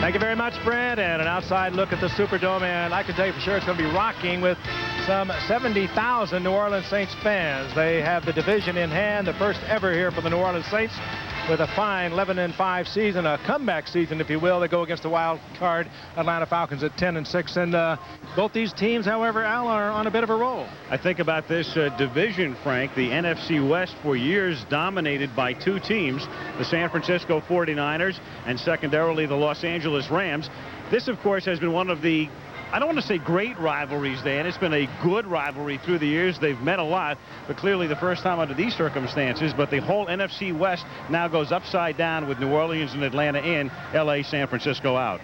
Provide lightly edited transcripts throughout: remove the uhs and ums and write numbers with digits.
Thank you very much, Brent. And an outside look at the Superdome, and I can tell you for sure it's going to be rocking with some 70,000 New Orleans Saints fans. They have the division in hand, the first ever here for the New Orleans Saints, with a fine 11-5 season, a comeback season, if you will. They go against the wild card Atlanta Falcons at 10-6. And both these teams, however, Al, are on a bit of a roll. I think about this division, Frank, the NFC West for years dominated by two teams, the San Francisco 49ers and secondarily the Los Angeles Rams. This, of course, has been one of the, I don't want to say great rivalries, Dan. It's been a good rivalry through the years. They've met a lot, but clearly the first time under these circumstances. But the whole NFC West now goes upside down with New Orleans and Atlanta in, L.A., San Francisco out.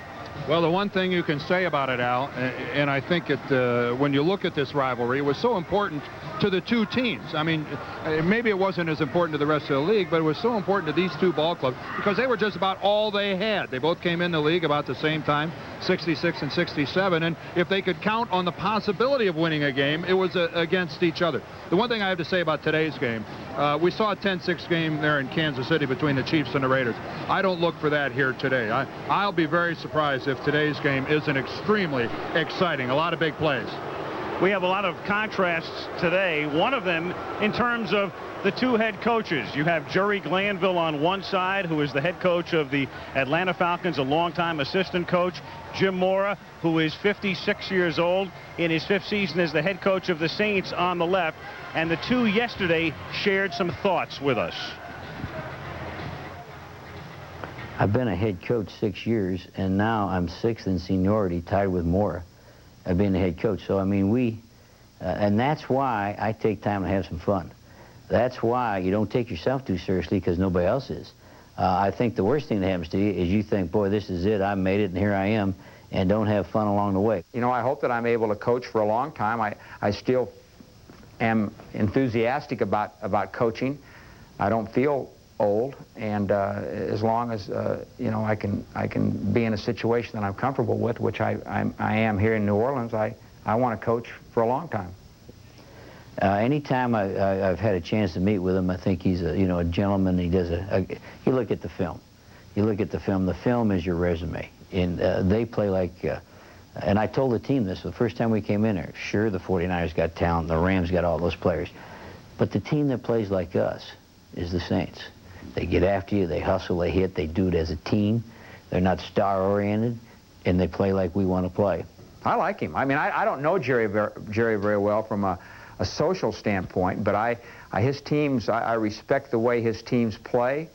Well, the one thing you can say about it, Al, and I think when you look at this rivalry, it was so important to the two teams. I mean, maybe it wasn't as important to the rest of the league, but it was so important to these two ball clubs because they were just about all they had. They both came in the league about the same time, 66 and 67, and if they could count on the possibility of winning a game, it was against each other. The one thing I have to say about today's game, we saw a 10-6 game there in Kansas City between the Chiefs and the Raiders. I don't look for that here today. I'll be very surprised if today's game isn't extremely exciting. A lot of big plays. We have a lot of contrasts today. One of them in terms of the two head coaches. You have Jerry Glanville on one side, who is the head coach of the Atlanta Falcons, a longtime assistant coach. Jim Mora, who is 56 years old, in his 5th season as the head coach of the Saints, on the left. And the two yesterday shared some thoughts with us. I've been a head coach 6 years, and now I'm 6th in seniority, tied with Mora. I've been a head coach. So, I mean, and that's why I take time to have some fun. That's why you don't take yourself too seriously, because nobody else is. I think the worst thing that happens to you is you think, boy, this is it, I made it, and here I am, and don't have fun along the way. You know, I hope that I'm able to coach for a long time. I still am enthusiastic about coaching. I don't feel old, and as long as you know, I can be in a situation that I'm comfortable with, which I am here in New Orleans, I want to coach for a long time. Anytime I've had a chance to meet with him, I think he's a gentleman. He does you look at the film. You look at the film. The film is your resume, and they play like. And I told the team this the first time we came in there. Sure, the 49ers got talent, the Rams got all those players, but the team that plays like us is the Saints. They get after you, they hustle, they hit, they do it as a team. They're not star-oriented, and they play like we want to play. I like him. I mean, I don't know Jerry very well from a social standpoint, but his teams, I respect the way his teams play,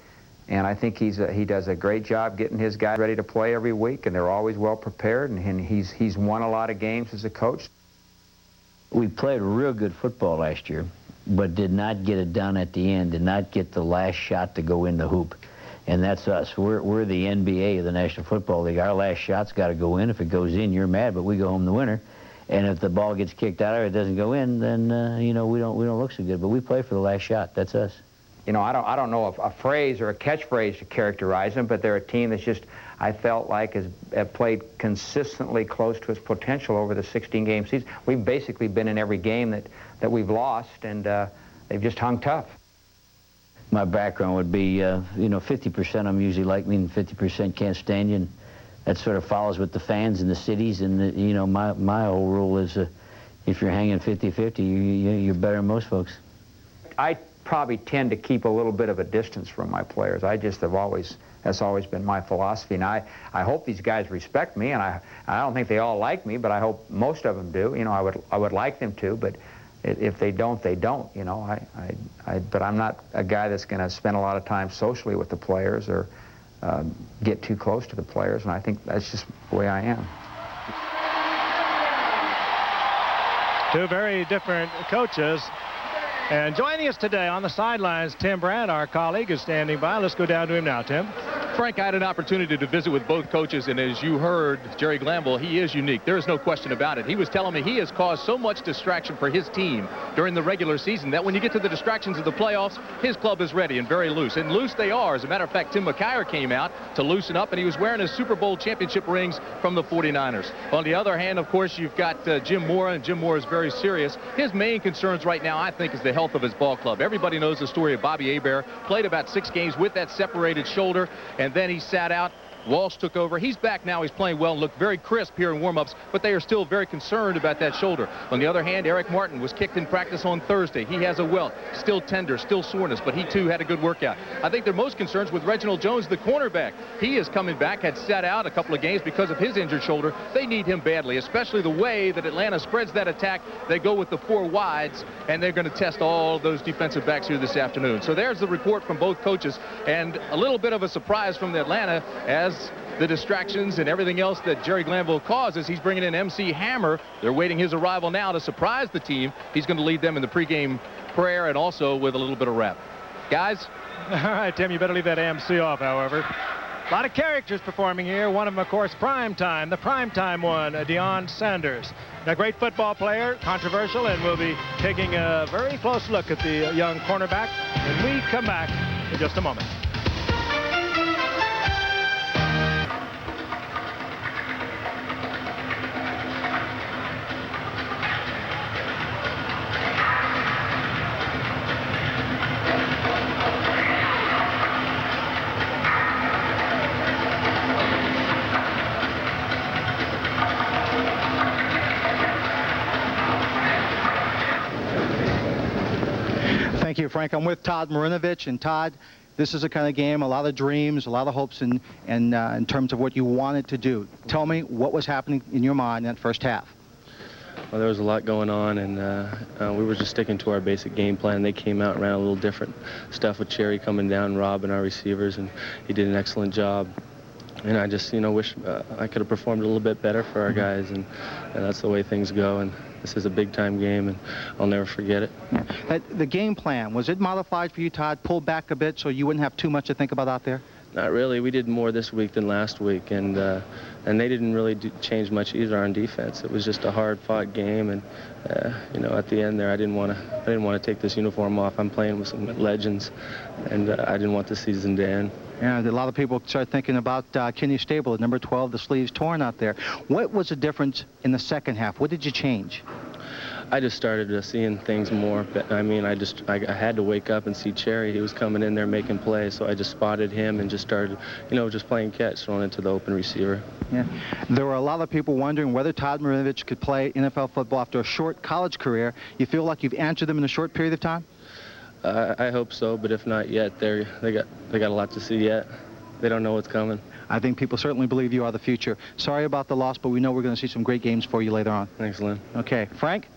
and I think he does a great job getting his guys ready to play every week, and they're always well prepared, and he's won a lot of games as a coach. We played real good football last year, but did not get it done at the end, did not get the last shot to go in the hoop. And that's us. We're the NBA of the National Football League. Our last shot's got to go in. If it goes in, you're mad, but we go home the winner. And if the ball gets kicked out or it doesn't go in, then you know, we don't look so good. But we play for the last shot. That's us. You know, I don't know a phrase or a catchphrase to characterize them, but they're a team that's just, I felt like, has played consistently close to its potential over the 16-game season. We've basically been in every game that we've lost, and they've just hung tough. My background would be, you know, 50% of them usually like me and 50% can't stand you. And that sort of follows with the fans and the cities. And, you know, my whole rule is if you're hanging 50-50, you're better than most folks. I probably tend to keep a little bit of a distance from my players. I just have always, that's always been my philosophy. And I hope these guys respect me, and I don't think they all like me, but I hope most of them do. You know, I would like them to, but if they don't, they don't, you know. But I'm not a guy that's going to spend a lot of time socially with the players or get too close to the players, and I think that's just the way I am. Two very different coaches. And joining us today on the sidelines, Tim Brandt, our colleague, is standing by. Let's go down to him now, Tim. Frank, I had an opportunity to visit with both coaches, and as you heard, Jerry Glanville, he is unique. There is no question about it. He was telling me he has caused so much distraction for his team during the regular season that when you get to the distractions of the playoffs, his club is ready and very loose. And loose they are. As a matter of fact, Tim McKyer came out to loosen up, and he was wearing his Super Bowl championship rings from the 49ers. On the other hand, of course, you've got Jim Mora, and Jim Mora is very serious. His main concerns right now, I think, is the health of his ball club. Everybody knows the story of Bobby Hebert. Played about 6 games with that separated shoulder, and then he sat out Walsh took over. He's back now. He's playing well and looked very crisp here in warm-ups, but they are still very concerned about that shoulder. On the other hand, Eric Martin was kicked in practice on Thursday. He has a welt, still tender, still soreness, but he too had a good workout. I think they're most concerned with Reginald Jones, the cornerback. He is coming back, had sat out a couple of games because of his injured shoulder. They need him badly, especially the way that Atlanta spreads that attack. They go with the 4 wides, and they're going to test all those defensive backs here this afternoon. So there's the report from both coaches, and a little bit of a surprise from Atlanta as the distractions and everything else that Jerry Glanville causes. He's bringing in MC Hammer. They're waiting his arrival now to surprise the team. He's going to lead them in the pregame prayer and also with a little bit of rap. Guys? All right, Tim, you better leave that MC off, however. A lot of characters performing here. One of them, of course, Primetime, the Primetime one, Deion Sanders. A great football player, controversial, and we'll be taking a very close look at the young cornerback when we come back in just a moment. Thank you, Frank. I'm with Todd Marinovich, and Todd, this is a kind of game, a lot of dreams, a lot of hopes in terms of what you wanted to do. Tell me what was happening in your mind in that first half. Well, there was a lot going on, and we were just sticking to our basic game plan. They came out and ran a little different stuff with Cherry coming down, Rob, and our receivers, and he did an excellent job. And I just, wish I could have performed a little bit better for our guys, and that's the way things go. And this is a big-time game, and I'll never forget it. The game plan, was it modified for you, Todd? Pulled back a bit so you wouldn't have too much to think about out there? Not really. We did more this week than last week, and they didn't really change much either on defense. It was just a hard-fought game, and at the end there, I didn't want to take this uniform off. I'm playing with some legends, and I didn't want the season to end. Yeah, a lot of people start thinking about Kenny Stable at number 12, the sleeves torn out there. What was the difference in the second half? What did you change? I just started seeing things more. I mean, I had to wake up and see Cherry. He was coming in there making plays, so I just spotted him and just started, just playing catch, throwing it to the open receiver. Yeah. There were a lot of people wondering whether Todd Marinovich could play NFL football after a short college career. You feel like you've answered them in a short period of time? I hope so, but if not yet, they got a lot to see yet. They don't know what's coming. I think people certainly believe you are the future. Sorry about the loss, but we know we're going to see some great games for you later on. Thanks, Lynn. Okay, Frank?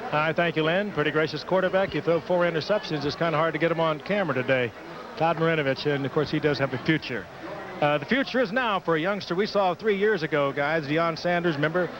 All right, thank you, Lynn. Pretty gracious quarterback. You throw 4 interceptions. It's kind of hard to get him on camera today. Todd Marinovich, and of course he does have a future. The future is now for a youngster we saw 3 years ago, guys. Deion Sanders, remember,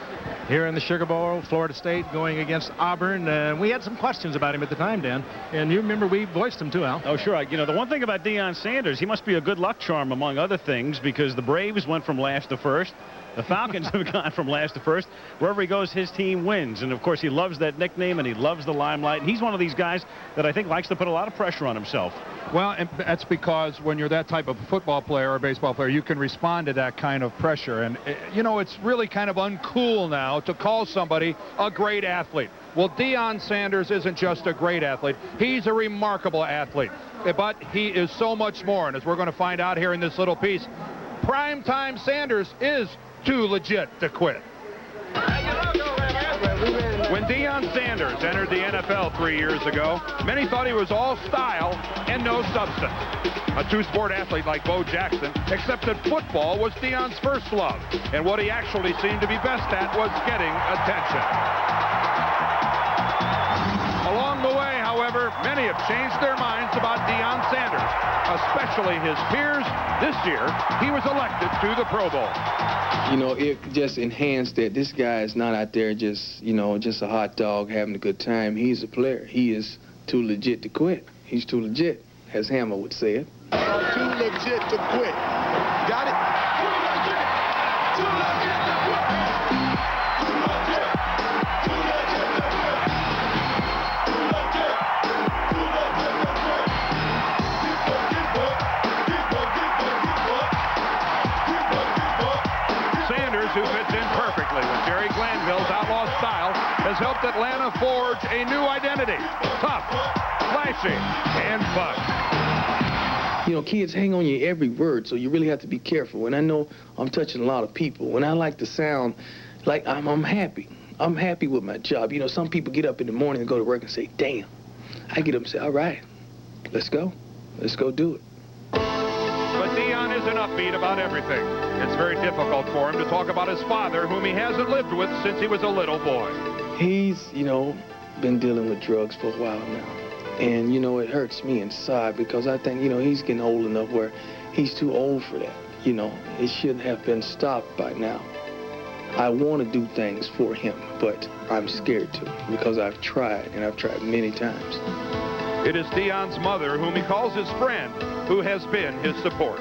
here in the Sugar Bowl, Florida State going against Auburn. We had some questions about him at the time, Dan, and you remember we voiced him too, Al. Oh, sure. The one thing about Deion Sanders, he must be a good luck charm among other things, because the Braves went from last to first. The Falcons have gone from last to first. Wherever he goes, his team wins. And, of course, he loves that nickname, and he loves the limelight. And he's one of these guys that I think likes to put a lot of pressure on himself. Well, and that's because when you're that type of football player or baseball player, you can respond to that kind of pressure. And, it's really kind of uncool now to call somebody a great athlete. Well, Deion Sanders isn't just a great athlete. He's a remarkable athlete. But he is so much more. And as we're going to find out here in this little piece, Primetime Sanders is too legit to quit. When Deion Sanders entered the NFL 3 years ago, many thought he was all style and no substance. A two-sport athlete like Bo Jackson accepted football was Deion's first love, and what he actually seemed to be best at was getting attention. Along the way, however, many have changed their minds about Deion Sanders, especially his peers. This year, he was elected to the Pro Bowl. It just enhanced that this guy is not out there just a hot dog having a good time. He's a player. He is too legit to quit. He's too legit, as Hammer would say it. Too legit to quit. Got it? Too legit to quit. Too legit. Too legit to quit. Too legit. Too legit to quit. Sanders, who fits in perfectly with Jerry Glanville's outlaw style, has helped Atlanta forge a new identity. Tough, flashy, and fun. You know, kids hang on your every word, so you really have to be careful. And I know I'm touching a lot of people, and I like to sound like I'm happy. I'm happy with my job. You know, some people get up in the morning and go to work and say, damn. I get up and say, all right, let's go. Let's go do it. But Dion isn't upbeat about everything. It's very difficult for him to talk about his father, whom he hasn't lived with since he was a little boy. He's, you know, been dealing with drugs for a while now. And, you know, it hurts me inside because I think, you know, he's getting old enough where he's too old for that. You know, it should have been stopped by now. I want to do things for him, but I'm scared to because I've tried, and I've tried many times. It is Dion's mother, whom he calls his friend, who has been his support.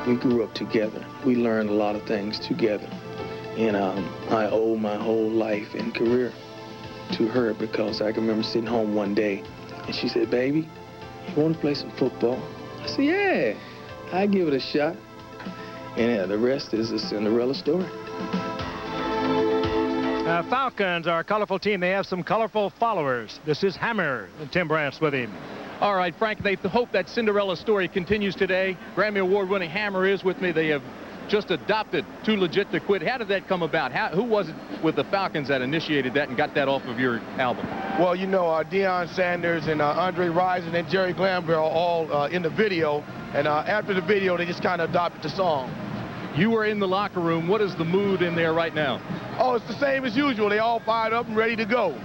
We grew up together. We learned a lot of things together. And I owe my whole life and career to her because I can remember sitting home one day and she said, baby, you want to play some football? I said, yeah, I give it a shot. And the rest is a Cinderella story. Falcons are a colorful team. They have some colorful followers. This is Hammer, and Tim Brant's with him. All right, Frank, they hope that Cinderella story continues today. Grammy Award-winning Hammer is with me. They have just adopted Too Legit to Quit. How did that come about? Who was it with the Falcons that initiated that and got that off of your album? Well, you know, Deion Sanders and Andre Rison and Jerry Glanville are all in the video. And after the video, they just kind of adopted the song. You were in the locker room. What is the mood in there right now? Oh, it's the same as usual. They all fired up and ready to go.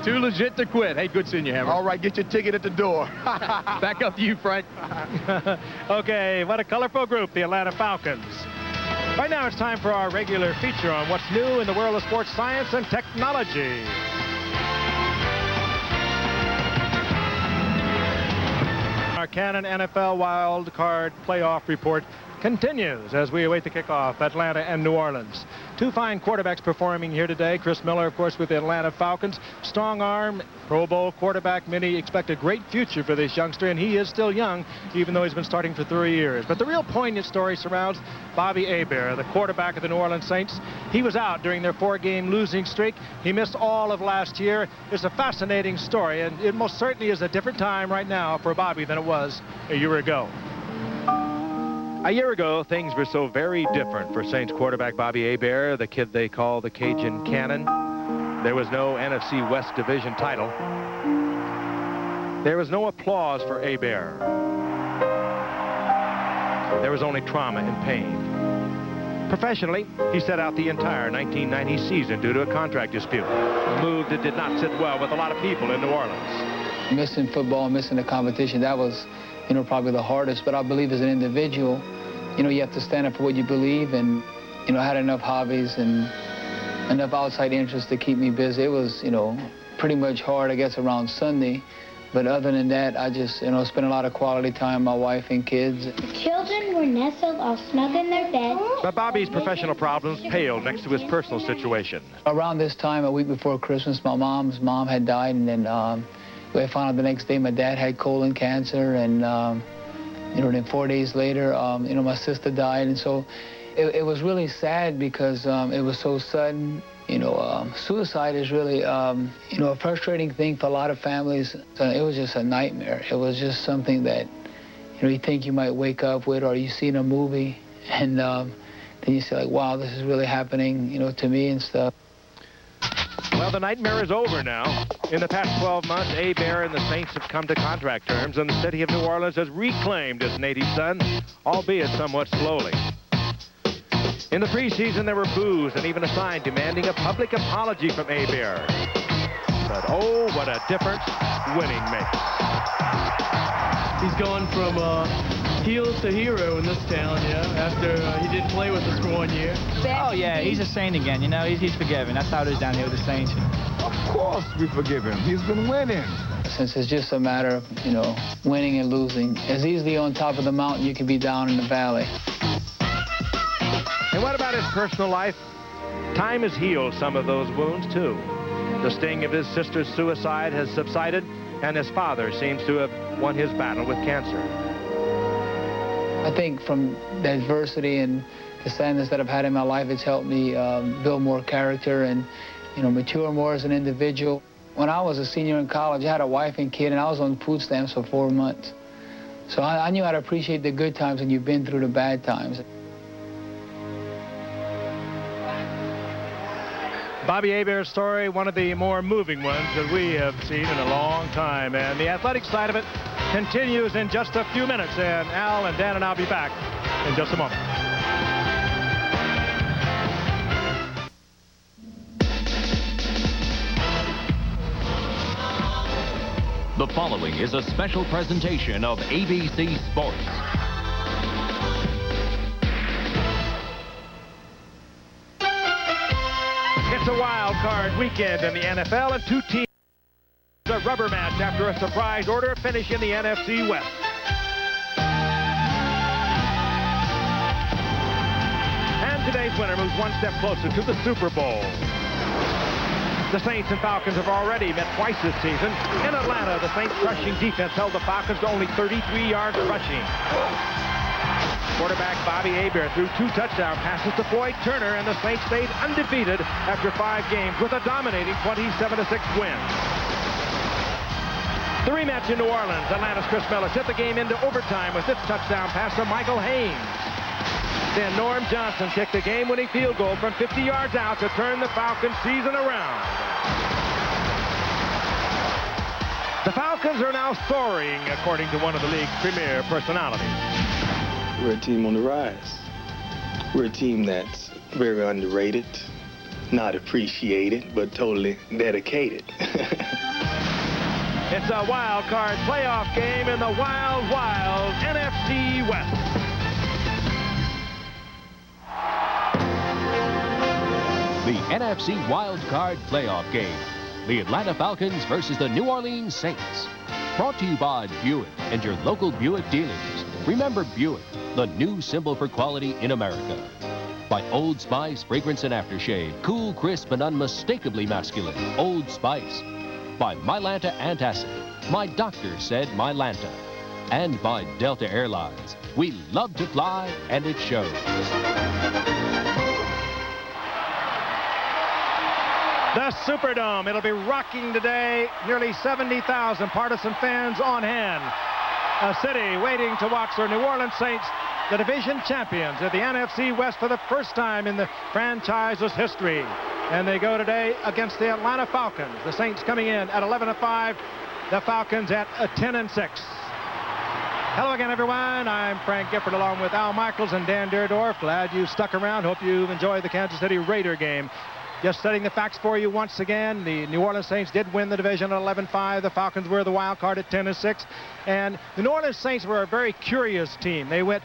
Too Legit to Quit. Hey, good seeing you, Hammer. All right, get your ticket at the door. Back up to you, Frank. Okay, what a colorful group, the Atlanta Falcons. Right now it's time for our regular feature on what's new in the world of sports science and technology. Our Canon NFL Wild Card Playoff Report continues as we await the kickoff, Atlanta and New Orleans. Two fine quarterbacks performing here today. Chris Miller, of course, with the Atlanta Falcons. Strong arm, Pro Bowl quarterback. Many expect a great future for this youngster, and he is still young, even though he's been starting for 3 years. But the real poignant story surrounds Bobby Hebert, the quarterback of the New Orleans Saints. He was out during their 4-game losing streak. He missed all of last year. It's a fascinating story, and it most certainly is a different time right now for Bobby than it was a year ago. A year ago, things were so very different for Saints quarterback Bobby Hebert, the kid they call the Cajun Cannon. There was no NFC West Division title. There was no applause for Hebert. There was only trauma and pain. Professionally, he set out the entire 1990 season due to a contract dispute, a move that did not sit well with a lot of people in New Orleans. Missing football, missing the competition, that was, you know, probably the hardest. But I believe as an individual, you know, you have to stand up for what you believe. And, you know, I had enough hobbies and enough outside interests to keep me busy. It was, you know, pretty much hard, I guess, around Sunday. But other than that, I just, you know, spent a lot of quality time with my wife and kids. The children were nestled all snug in their bed. But Bobby's professional problems paled next to his personal situation. Around this time, a week before Christmas, my mom's mom had died, and then we found out the next day my dad had colon cancer, and you know, then 4 days later, you know, my sister died, and so it was really sad because it was so sudden. You know, suicide is really, you know, a frustrating thing for a lot of families. It was just a nightmare. It was just something that, you know, you think you might wake up with, or you see in a movie, and then you say, like, wow, this is really happening, you know, to me and stuff. Well, the nightmare is over now. In the past 12 months, Hebert and the Saints have come to contract terms, and the city of New Orleans has reclaimed its native son, albeit somewhat slowly. In the preseason, there were boos and even a sign demanding a public apology from Hebert. But oh, what a difference winning makes. He's gone from heel to hero in this town, you know, after he didn't play with us for 1 year. Oh, yeah, he's a Saint again, you know, he's forgiven. That's how it is down here with the Saints. Of course we forgive him. He's been winning. Since it's just a matter of, you know, winning and losing. As easily on top of the mountain, you can be down in the valley. And what about his personal life? Time has healed some of those wounds, too. The sting of his sister's suicide has subsided, and his father seems to have won his battle with cancer. I think from the adversity and the sadness that I've had in my life, it's helped me build more character and, you know, mature more as an individual. When I was a senior in college, I had a wife and kid, and I was on food stamps for 4 months. So I knew how to appreciate the good times when you've been through the bad times. Bobby Hebert's story, one of the more moving ones that we have seen in a long time. And the athletic side of it continues in just a few minutes. And Al and Dan and I'll be back in just a moment. The following is a special presentation of ABC Sports. It's a wild card weekend in the NFL, and two teams a rubber match after a surprise order finish in the NFC West. And today's winner moves one step closer to the Super Bowl. The Saints and Falcons have already met twice this season. In Atlanta, the Saints' rushing defense held the Falcons to only 33 yards rushing. Quarterback Bobby Hebert threw 2 touchdown passes to Floyd Turner, and the Saints stayed undefeated after 5 games with a dominating 27-6 win. The rematch in New Orleans. Atlanta's Chris Miller took the game into overtime with this touchdown pass to Michael Haynes. Then Norm Johnson kicked a game-winning field goal from 50 yards out to turn the Falcons' season around. The Falcons are now soaring, according to one of the league's premier personalities. We're a team on the rise. We're a team that's very underrated, not appreciated, but totally dedicated. It's a wild card playoff game in the wild, wild NFC West. The NFC Wild Card Playoff Game. The Atlanta Falcons versus the New Orleans Saints. Brought to you by Buick and your local Buick dealers. Remember Buick, the new symbol for quality in America. By Old Spice Fragrance and Aftershave. Cool, crisp, and unmistakably masculine. Old Spice. By Mylanta Antacid. My doctor said Mylanta. And by Delta Airlines. We love to fly, and it shows. The Superdome. It'll be rocking today. Nearly 70,000 partisan fans on hand. A city waiting to watch their New Orleans Saints, the division champions of the NFC West for the first time in the franchise's history. And they go today against the Atlanta Falcons. The Saints coming in at 11-5, the Falcons at 10-6. Hello again, everyone. I'm Frank Gifford along with Al Michaels and Dan Dierdorf. Glad you stuck around. Hope you enjoyed the Kansas City Raider game. Just setting the facts for you once again. The New Orleans Saints did win the division at 11-5. The Falcons were the wild card at 10-6. And the New Orleans Saints were a very curious team. They went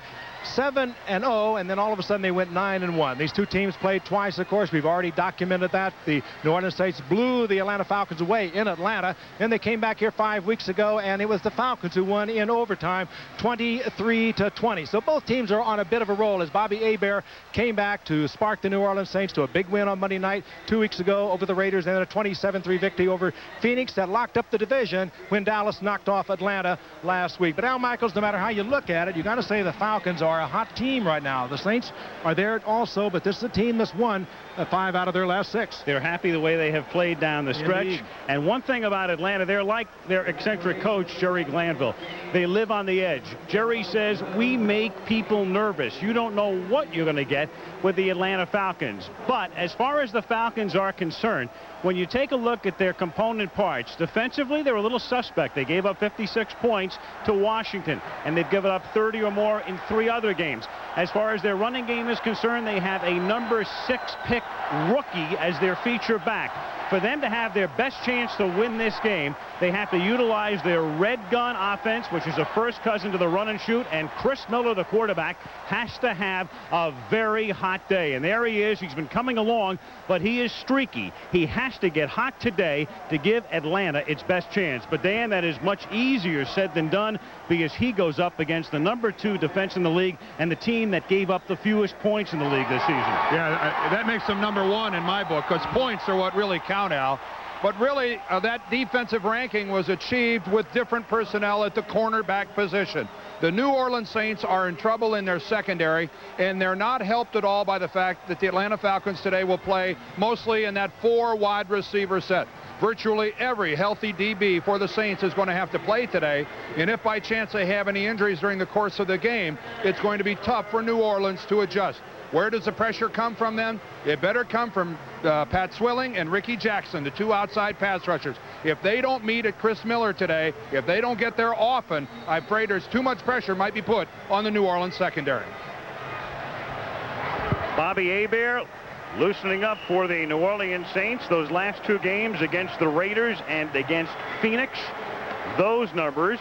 7-0, and then all of a sudden they went 9-1. These two teams played twice, of course. We've already documented that. The New Orleans Saints blew the Atlanta Falcons away in Atlanta. Then they came back here 5 weeks ago, and it was the Falcons who won in overtime, 23-20. So both teams are on a bit of a roll as Bobby Hebert came back to spark the New Orleans Saints to a big win on Monday night 2 weeks ago over the Raiders, and then a 27-3 victory over Phoenix that locked up the division when Dallas knocked off Atlanta last week. But Al Michaels, no matter how you look at it, you got to say the Falcons are a hot team right now. The Saints are there also, but this is a team that's won 5 out of their last 6. They're happy the way they have played down the stretch. Indeed. And one thing about Atlanta, they're like their eccentric coach, Jerry Glanville. They live on the edge. Jerry says, we make people nervous. You don't know what you're going to get with the Atlanta Falcons. But as far as the Falcons are concerned, when you take a look at their component parts, defensively, they're a little suspect. They gave up 56 points to Washington, and they've given up 30 or more in 3 other games. As far as their running game is concerned, they have a number 6 pick rookie as their feature back. For them to have their best chance to win this game, they have to utilize their red gun offense, which is a first cousin to the run and shoot, and Chris Miller, the quarterback, has to have a very hot day. And there he is. He's been coming along, but he is streaky. He has to get hot today to give Atlanta its best chance. But, Dan, that is much easier said than done because he goes up against the number 2 defense in the league and the team that gave up the fewest points in the league this season. Yeah, that makes them number 1 in my book because points are what really count, Al. But really, that defensive ranking was achieved with different personnel at the cornerback position. The New Orleans Saints are in trouble in their secondary, and they're not helped at all by the fact that the Atlanta Falcons today will play mostly in that 4 wide receiver set. virtually every healthy DB for the Saints is going to have to play today. And if by chance they have any injuries during the course of the game, it's going to be tough for New Orleans to adjust. Where does the pressure come from then? It better come from Pat Swilling and Ricky Jackson, the two outside pass rushers. If they don't meet at Chris Miller today, if they don't get there often, I'm afraid there's too much pressure might be put on the New Orleans secondary. Bobby Hebert loosening up for the New Orleans Saints. Those last two games against the Raiders and against Phoenix, those numbers.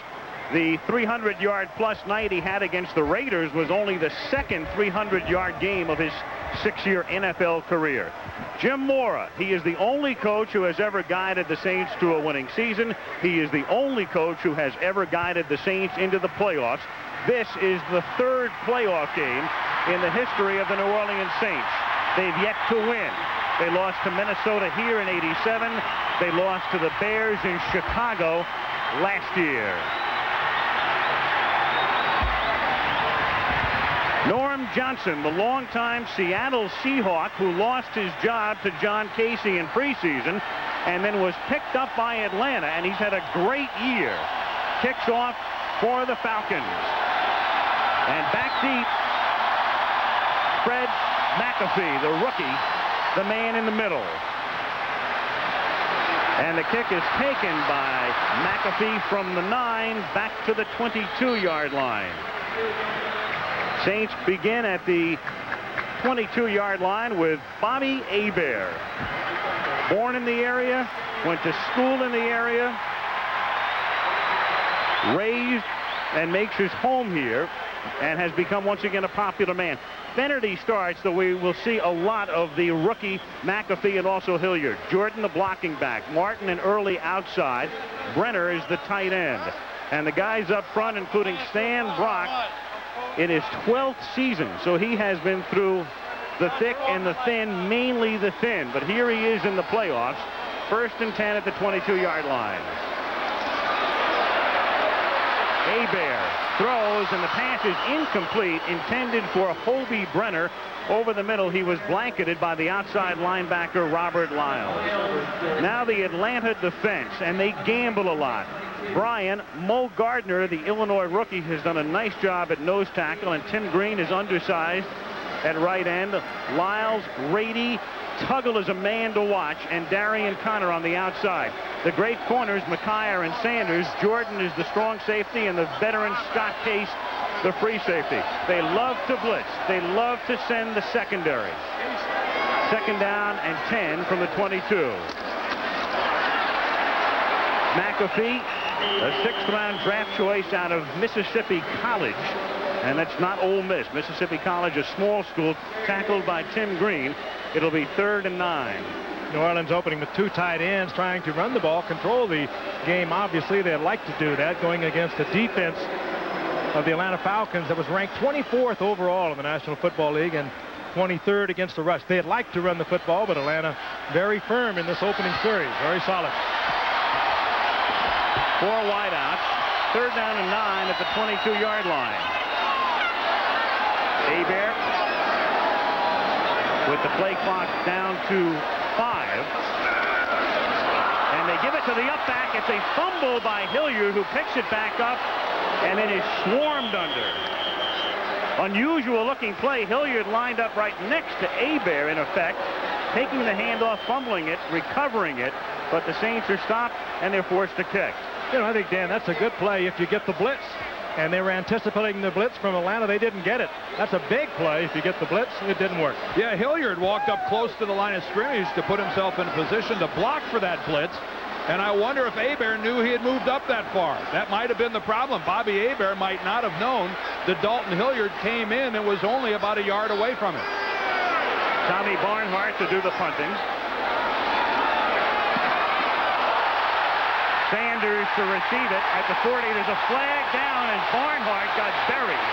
The 300-yard plus night he had against the Raiders was only the second 300-yard game of his 6-year NFL career. Jim Mora, he is the only coach who has ever guided the Saints to a winning season. He is the only coach who has ever guided the Saints into the playoffs. This is the third playoff game in the history of the New Orleans Saints. They've yet to win. They lost to Minnesota here in '87. They lost to the Bears in Chicago last year. Norm Johnson, the longtime Seattle Seahawk who lost his job to John Casey in preseason and then was picked up by Atlanta, and he's had a great year. Kicks off for the Falcons. And back deep, Fred McAfee, the rookie, the man in the middle. And the kick is taken by McAfee from the 9 back to the 22-yard line. Saints begin at the 22-yard line with Bobby Hebert. Born in the area, went to school in the area, raised and makes his home here, and has become once again a popular man. Finnerty starts, though we will see a lot of the rookie McAfee and also Hilliard. Jordan, the blocking back. Martin and Early outside. Brenner is the tight end. And the guys up front, including Stan Brock, in his 12th season. So he has been through the thick and the thin, mainly the thin. But here he is in the playoffs. 1st and 10 at the 22-yard line. Hebert throws, and the pass is incomplete, intended for Hobie Brenner. Over the middle, he was blanketed by the outside linebacker, Robert Lyles. Now the Atlanta defense, and they gamble a lot. Brian, Mo Gardner, the Illinois rookie, has done a nice job at nose tackle, and Tim Green is undersized at right end. Lyles, Rady, Tuggle is a man to watch, and Darian Connor on the outside. The great corners, McKyer and Sanders. Jordan is the strong safety, and the veteran Scott Case, the free safety. They love to blitz. They love to send the secondary. 2nd down and 10 from the 22. McAfee, a 6th-round draft choice out of Mississippi College. And that's not Ole Miss. Mississippi College, a small school, tackled by Tim Green. It'll be 3rd and 9. New Orleans opening with 2 tight ends, trying to run the ball, control the game. Obviously, they'd like to do that, going against the defense of the Atlanta Falcons that was ranked 24th overall in the National Football League and 23rd against the rush. They'd like to run the football, but Atlanta very firm in this opening series. Very solid. 4 wideouts. 3rd down and 9 at the 22-yard line. Hebert with the play clock down to 5. And they give it to the up back. It's a fumble by Hilliard, who picks it back up and then is swarmed under. Unusual looking play. Hilliard lined up right next to Hebert, in effect, taking the handoff, fumbling it, recovering it, but the Saints are stopped and they're forced to kick. You know, I think, Dan, that's a good play if you get the blitz. And they were anticipating the blitz from Atlanta. They didn't get it. That's a big play. If you get the blitz, it didn't work. Yeah, Hilliard walked up close to the line of scrimmage to put himself in a position to block for that blitz. And I wonder if Hebert knew he had moved up that far. That might have been the problem. Bobby Hebert might not have known that Dalton Hilliard came in and was only about a yard away from it. Tommy Barnhart to do the punting. Sanders to receive it at the 40. There's a flag down, and Barnhart got buried.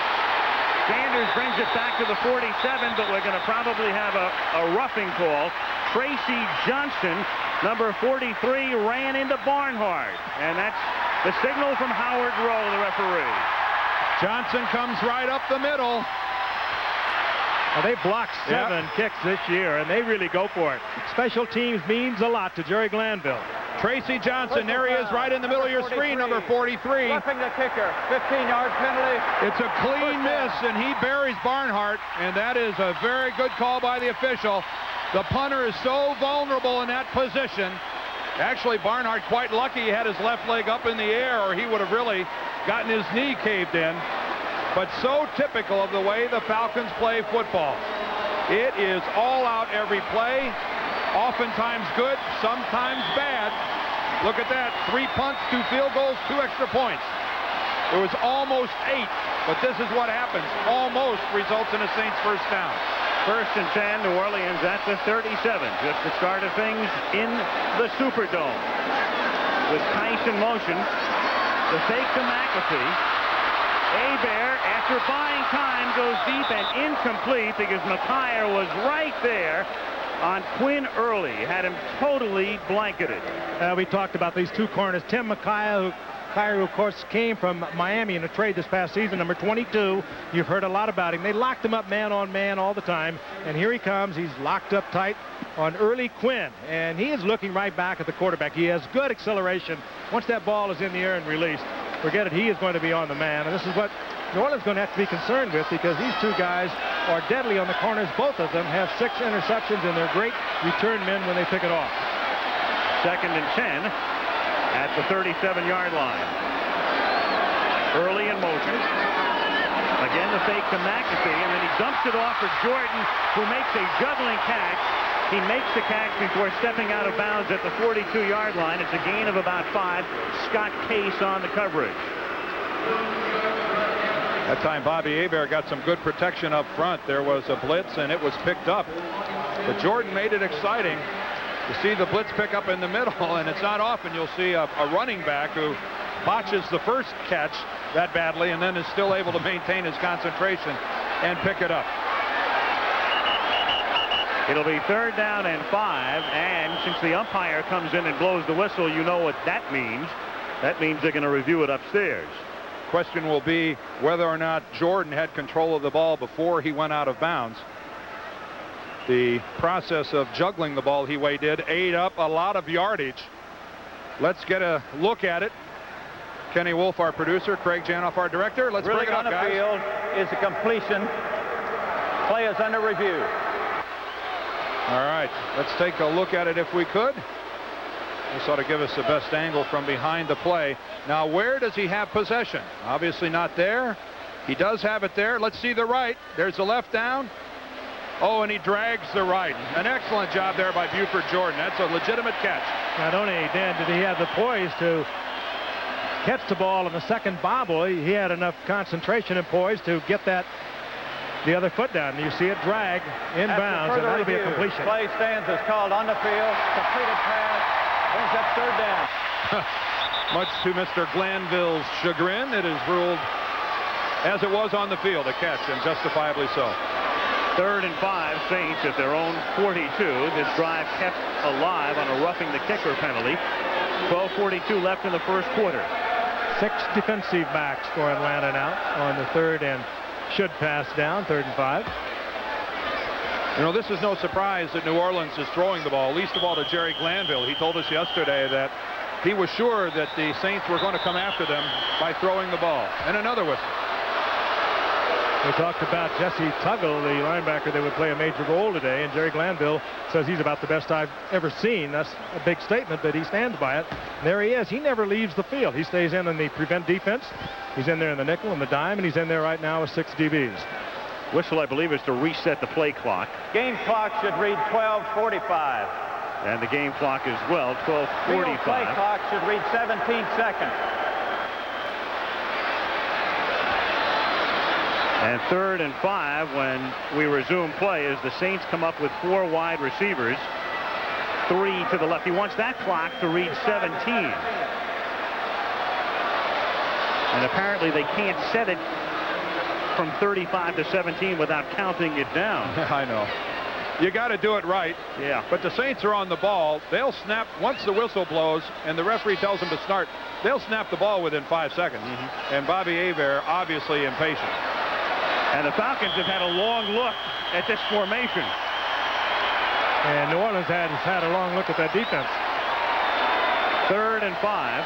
Sanders brings it back to the 47, but we're going to probably have a roughing call. Tracy Johnson, number 43, ran into Barnhart, and that's the signal from Howard Rowe, the referee. Johnson comes right up the middle. Well, they blocked 7 kicks this year, and they really go for it. Special teams means a lot to Jerry Glanville. Tracy Johnson, there he is right in the middle of your screen, number 43. Roughing the kicker, 15-yard penalty. It's a clean miss, and he buries Barnhart, and that is a very good call by the official. The punter is so vulnerable in that position. Actually, Barnhart quite lucky he had his left leg up in the air, or he would have really gotten his knee caved in. But so typical of the way the Falcons play football. It is all out every play, oftentimes good, sometimes bad. Look at that, 3 punts, 2 field goals, 2 extra points. It was almost 8, but this is what happens. Almost results in a Saints first down. 1st and 10, New Orleans at the 37. Just the start of things in the Superdome. With Tice in motion, the fake to McAfee. Hebert, after buying time, goes deep and incomplete because McKyer was right there on Quinn early. Had him totally blanketed. We talked about these 2 corners. Tim McKyer, who of course came from Miami in a trade this past season, number 22. You've heard a lot about him. They locked him up man on man all the time, and here he comes. He's locked up tight on early Quinn, and he is looking right back at the quarterback. He has good acceleration. Once that ball is in the air and released, forget it, he is going to be on the man, and this is what New Orleans is going to have to be concerned with, because these 2 guys are deadly on the corners. Both of them have 6 interceptions, and they're great return men when they pick it off. 2nd and 10 at the 37-yard line. Early in motion. Again, the fake to McAfee, and then he dumps it off for Jordan, who makes a juggling catch. He makes the catch before stepping out of bounds at the 42-yard line. It's a gain of about 5. Scott Case on the coverage. That time Bobby Hebert got some good protection up front. There was a blitz, and it was picked up. But Jordan made it exciting to see the blitz pick up in the middle, and it's not often you'll see a running back who botches the first catch that badly and then is still able to maintain his concentration and pick it up. It'll be 3rd down and 5, and since the umpire comes in and blows the whistle, you know what that means. That means they're going to review it upstairs. Question will be whether or not Jordan had control of the ball before he went out of bounds. The process of juggling the ball he did ate up a lot of yardage. Let's get a look at it. Kenny Wolf, our producer, Craig Janoff, our director. Let's bring it up, guys. Ruling on the field is a completion. Play is under review. All right, let's take a look at it if we could. This ought to give us the best angle from behind the play. Now, where does he have possession? Obviously not there. He does have it there. Let's see the right. There's the left down. Oh, and he drags the right. An excellent job there by Buford Jordan. That's a legitimate catch. Not only then did he have the poise to catch the ball in the second bobble, he had enough concentration and poise to get the other foot down. You see it drag inbounds, and that'll be a completion. Play stands is called on the field. Completed pass. Brings up 3rd down. Much to Mr. Glanville's chagrin, it is ruled as it was on the field, a catch, and justifiably so. 3rd and 5, Saints at their own 42. This drive kept alive on a roughing the kicker penalty. 12:42 left in the first quarter. 6 defensive backs for Atlanta now on the 3rd and should pass down, 3rd and 5. You know, this is no surprise that New Orleans is throwing the ball, least of all to Jerry Glanville. He told us yesterday that he was sure that the Saints were going to come after them by throwing the ball. And another whistle. We talked about Jesse Tuggle, the linebacker that would play a major role today, and Jerry Glanville says he's about the best I've ever seen. That's a big statement, but he stands by it. And there he is. He never leaves the field. He stays in the prevent defense. He's in there in the nickel and the dime, and he's in there right now with 6 DBs. Whistle, I believe, is to reset the play clock. Game clock should read 12:45. And the game clock as well, 12:45. Play clock should read 17 seconds. And 3rd and 5 when we resume play as the Saints come up with 4 wide receivers. 3 to the left. He wants that clock to read 17. And apparently they can't set it from 35 to 17 without counting it down. I know. You got to do it right. Yeah. But the Saints are on the ball. They'll snap once the whistle blows and the referee tells them to start. They'll snap the ball within 5 seconds. And Bobby Hebert obviously impatient. And the Falcons have had a long look at this formation. And New Orleans has had a long look at that defense. 3rd and 5.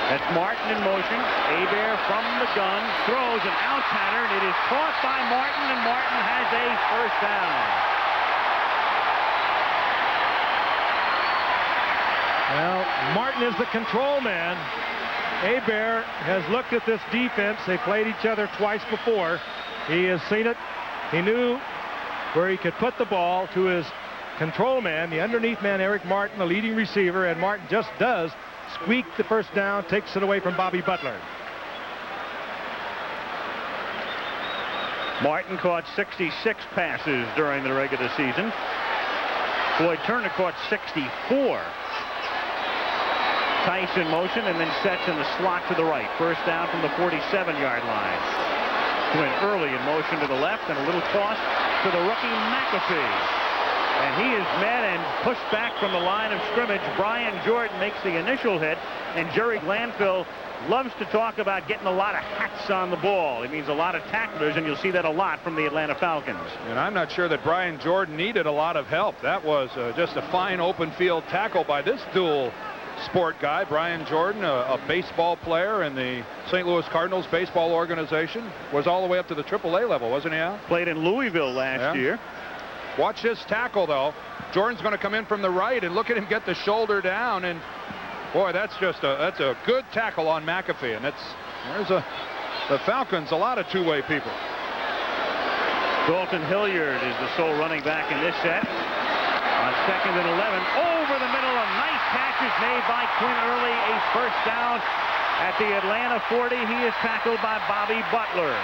That's Martin in motion. Hebert from the gun throws an out pattern. It is caught by Martin, and Martin has a first down. Well, Martin is the control man. Hebert has looked at this defense. They played each other twice before. He has seen it. He knew where he could put the ball to his control man, the underneath man, Eric Martin, the leading receiver, and Martin just does squeak the first down, takes it away from Bobby Butler. Martin caught 66 passes during the regular season. Floyd Turner caught 64. Tice in motion and then sets in the slot to the right. First down from the 47-yard line. Went early in motion to the left and a little toss to the rookie McAfee. And he is met and pushed back from the line of scrimmage. Brian Jordan makes the initial hit, and Jerry Glanville loves to talk about getting a lot of hats on the ball. It means a lot of tacklers, and you'll see that a lot from the Atlanta Falcons. And I'm not sure that Brian Jordan needed a lot of help. That was just a fine open field tackle by this dual sport guy, Brian Jordan, a baseball player in the St. Louis Cardinals baseball organization. Was all the way up to the AAA level, wasn't he, Al? Played in Louisville last year. Watch this tackle, though. Jordan's going to come in from the right, and look at him get the shoulder down. And boy, that's a good tackle on McAfee. And the Falcons, a lot of two-way people. Dalton Hilliard is the sole running back in this set. On 2nd and 11, over the middle, a nice catch is made by Quinn Early, a first down at the Atlanta 40. He is tackled by Bobby Butler.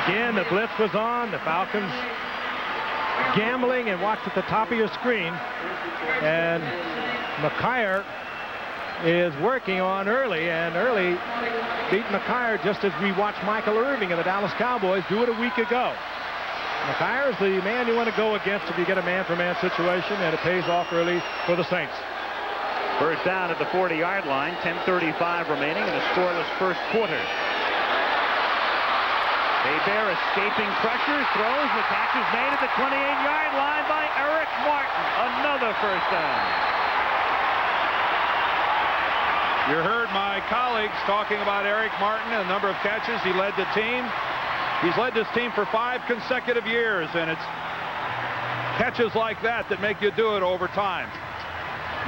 Again, the blitz was on. The Falcons gambling, and watch at the top of your screen. And McKyer is working on Early, and Early beat McKyer just as we watched Michael Irving and the Dallas Cowboys do it a week ago. McKyer is the man you want to go against if you get a man-for-man situation, and it pays off early for the Saints. First down at the 40-yard line, 10:35 remaining in a scoreless first quarter. Hebert escaping pressure, throws, the catch is made at the 28-yard line by Eric Martin. Another first down. You heard my colleagues talking about Eric Martin and the number of catches he led the team. He's led this team for 5 consecutive years, and it's catches like that that make you do it over time.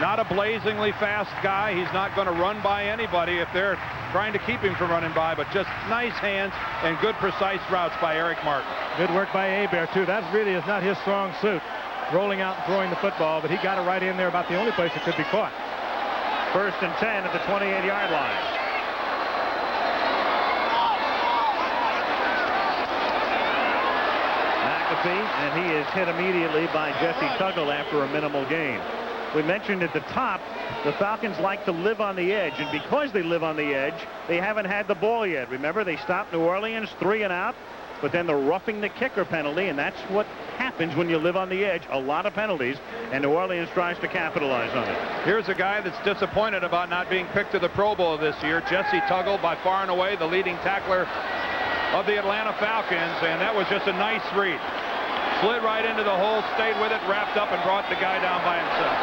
Not a blazingly fast guy. He's not going to run by anybody if they're trying to keep him from running by, but just nice hands and good precise routes by Eric Martin. Good work by Hebert, too. That really is not his strong suit, rolling out and throwing the football, but he got it right in there, about the only place it could be caught. First and 10 at the 28-yard line. McAfee, and he is hit immediately by Jesse Tuggle after a minimal gain. We mentioned at the top, the Falcons like to live on the edge, and because they live on the edge, they haven't had the ball yet. Remember, they stopped New Orleans 3 and out, but then the roughing the kicker penalty, and that's what happens when you live on the edge. A lot of penalties, and New Orleans tries to capitalize on it. Here's a guy that's disappointed about not being picked to the Pro Bowl this year. Jesse Tuggle, by far and away the leading tackler of the Atlanta Falcons, and that was just a nice read. Slid right into the hole, stayed with it, wrapped up, and brought the guy down by himself.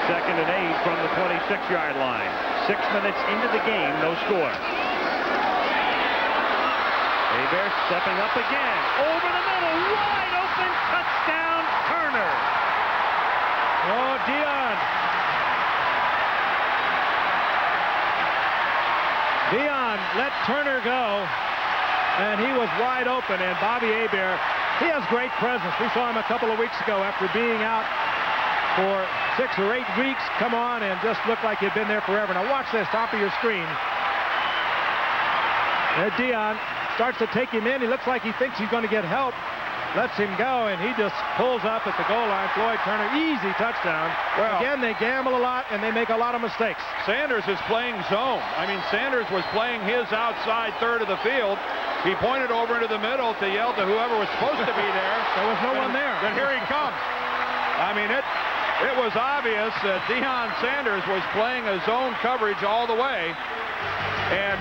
2nd and 8 from the 26-yard line. 6 minutes into the game, no score. Hebert stepping up again. Over the middle, wide open, touchdown, Turner. Oh, Dion. Dion let Turner go, and he was wide open, and Bobby Hebert, he has great presence. We saw him a couple of weeks ago after being out for 6 or 8 weeks, come on and just looked like he'd been there forever. Now watch this, top of your screen. And Dion starts to take him in. He looks like he thinks he's going to get help. Lets him go, and he just pulls up at the goal line. Floyd Turner, easy touchdown. Well, again, they gamble a lot, and they make a lot of mistakes. Sanders is playing zone. I mean, Sanders was playing his outside third of the field. He pointed over into the middle to yell to whoever was supposed to be there. There was no one there. Then here he comes. I mean, it was obvious that Deion Sanders was playing a zone coverage all the way. And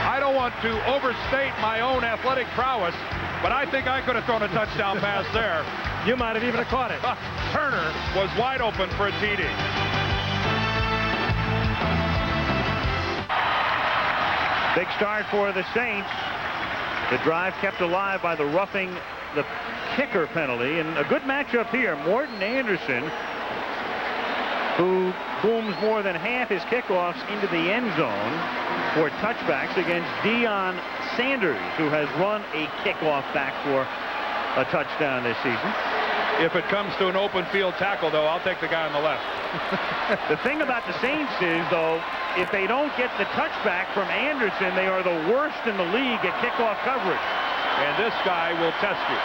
I don't want want to overstate my own athletic prowess, but I think I could have thrown a touchdown pass there. You might have even caught it. Turner was wide open for a TD. Big start for the Saints. The drive kept alive by the roughing the kicker penalty, and a good matchup here. Morton Anderson, who booms more than half his kickoffs into the end zone for touchbacks, against Deion Sanders, who has run a kickoff back for a touchdown this season. If it comes to an open field tackle, though, I'll take the guy on the left. The thing about the Saints is, though, if they don't get the touchback from Anderson, they are the worst in the league at kickoff coverage. And this guy will test you.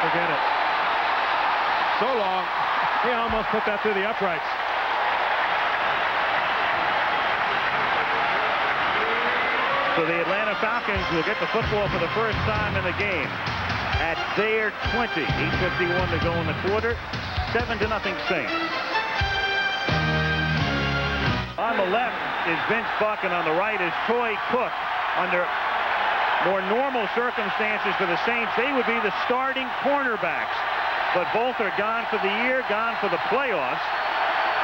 Forget it. So long. He almost put that through the uprights. So the Atlanta Falcons will get the football for the first time in the game at their 20. 8:51 to go in the quarter. 7-0 Saints. On the left is Vince Buck, and on the right is Troy Cook. Under more normal circumstances for the Saints, they would be the starting cornerbacks. But both are gone for the year, gone for the playoffs,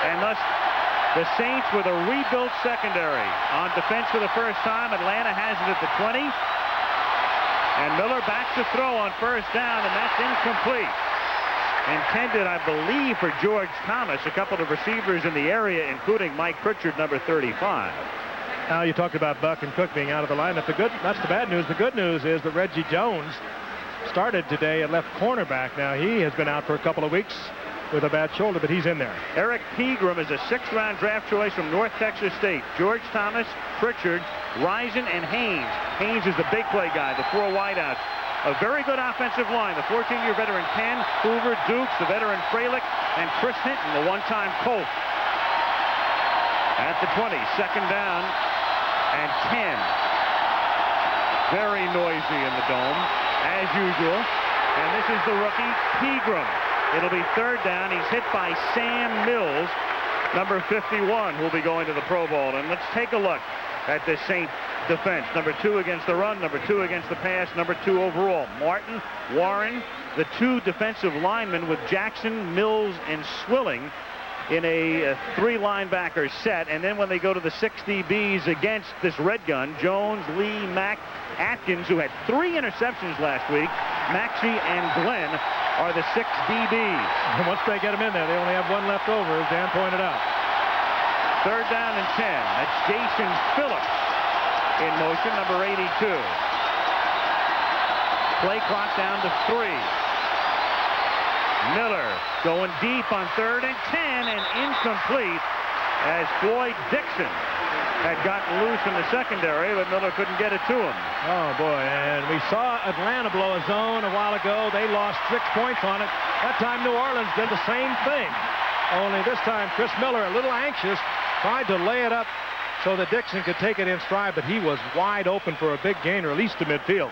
and thus the Saints with a rebuilt secondary. On defense for the first time, Atlanta has it at the 20. And Miller backs to throw on first down, and that's incomplete. Intended, I believe, for George Thomas. A couple of receivers in the area, including Mike Pritchard, number 35. Now, you talked about Buck and Cook being out of the lineup. That's the bad news. The good news is that Reggie Jones started today at left cornerback. Now, he has been out for a couple of weeks with a bad shoulder, but he's in there. Eric Pegram is a 6th-round draft choice from North Texas State. George Thomas, Pritchard, Risen, and Haynes. Haynes is the big play guy, the 4 wideouts. A very good offensive line. The 14-year veteran Ken Hoover Dukes, the veteran Fralick, and Chris Hinton, the one-time Colt. At the 20, second down and 10. Very noisy in the dome, as usual. And this is the rookie, Pegram. It'll be third down. He's hit by Sam Mills, number 51, who'll be going to the Pro Bowl. And let's take a look at this Saint defense. Number 2 against the run, number 2 against the pass, number 2 overall. Martin, Warren, the 2 defensive linemen with Jackson, Mills, and Swilling in a 3 linebacker set. And then when they go to the 6 DBs against this red gun, Jones, Lee, Mack, Atkins, who had 3 interceptions last week, Maxey and Glenn are the 6 DBs. And once they get them in there, they only have 1 left over, as Dan pointed out. Third down and 10. That's Jason Phillips in motion, number 82. Play clock down to 3. Miller going deep on 3rd and 10, and incomplete as Floyd Dixon had gotten loose in the secondary, but Miller couldn't get it to him. Oh, boy, and we saw Atlanta blow a zone a while ago. They lost 6 points on it. That time New Orleans did the same thing. Only this time Chris Miller, a little anxious, tried to lay it up so that Dixon could take it in stride, but he was wide open for a big gain, or at least to midfield.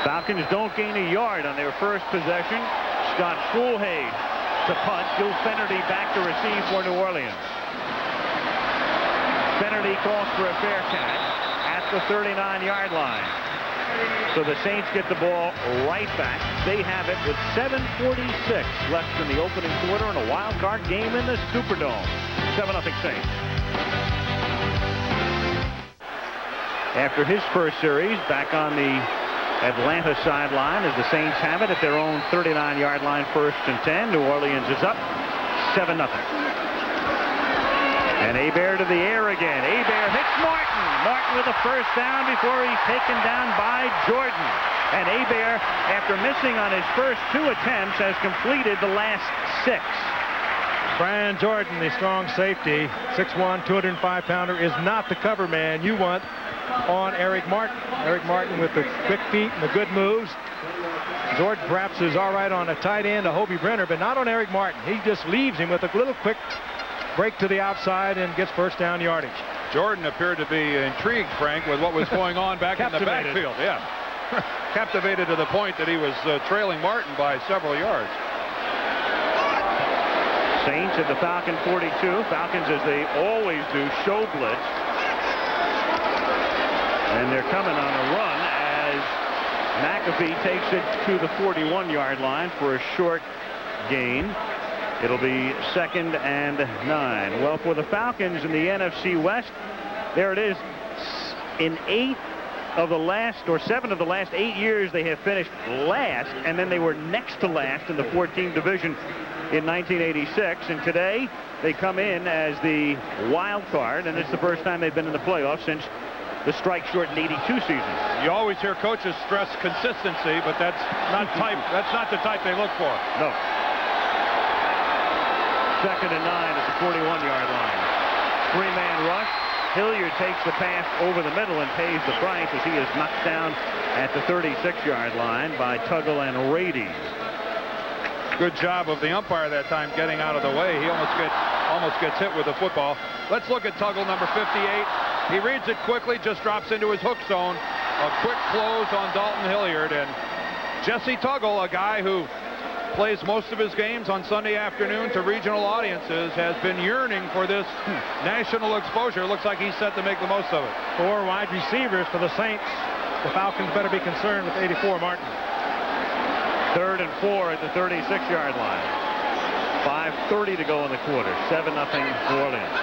Falcons don't gain a yard on their first possession. Scott Schulhage to punt. Gil Fenerty back to receive for New Orleans. Fenerty calls for a fair catch at the 39-yard line. So the Saints get the ball right back. They have it with 7:46 left in the opening quarter in a wild card game in the Superdome. 7-0 Saints. After his first series, back on the Atlanta sideline as the Saints have it at their own 39-yard line, 1st and 10. New Orleans is up 7-0. And Hebert to the air again. Hebert hits Martin. Martin with a first down before he's taken down by Jordan. And Hebert, after missing on his first 2 attempts, has completed the last 6. Brian Jordan, the strong safety, 6'1", 205-pounder, is not the cover man you want on Eric Martin. Eric Martin with the quick feet and the good moves. Jordan perhaps is all right on a tight end, a Hobie Brenner, but not on Eric Martin. He just leaves him with a little quick break to the outside and gets first down yardage. Jordan appeared to be intrigued, Frank, with what was going on back in the backfield. Yeah. Captivated to the point that he was trailing Martin by several yards. Saints at the Falcon 42. Falcons, as they always do, show blitz. And they're coming on a run as McAfee takes it to the 41-yard line for a short gain. It'll be 2nd and 9. Well, for the Falcons in the NFC West, there it is. In 7 of the last 8 years, they have finished last, and then they were next to last in the 14 division in 1986. And today, they come in as the wild card, and it's the first time they've been in the playoffs since the strike-shortened 82 season. You always hear coaches stress consistency, but that's not the type they look for. No. 2nd and 9 at the 41-yard line. 3-man rush. Hilliard takes the pass over the middle and pays the price as he is knocked down at the 36-yard line by Tuggle and Rady. Good job of the umpire that time getting out of the way. He almost gets hit with the football. Let's look at Tuggle, number 58. He reads it quickly, just drops into his hook zone. A quick close on Dalton Hilliard. And Jesse Tuggle, a guy who plays most of his games on Sunday afternoon to regional audiences, has been yearning for this national exposure. Looks like he's set to make the most of it. 4 wide receivers for the Saints. The Falcons better be concerned with 84 Martin. 3rd and 4 at the 36-yard line. 5:30 to go in the quarter. 7-0 New Orleans.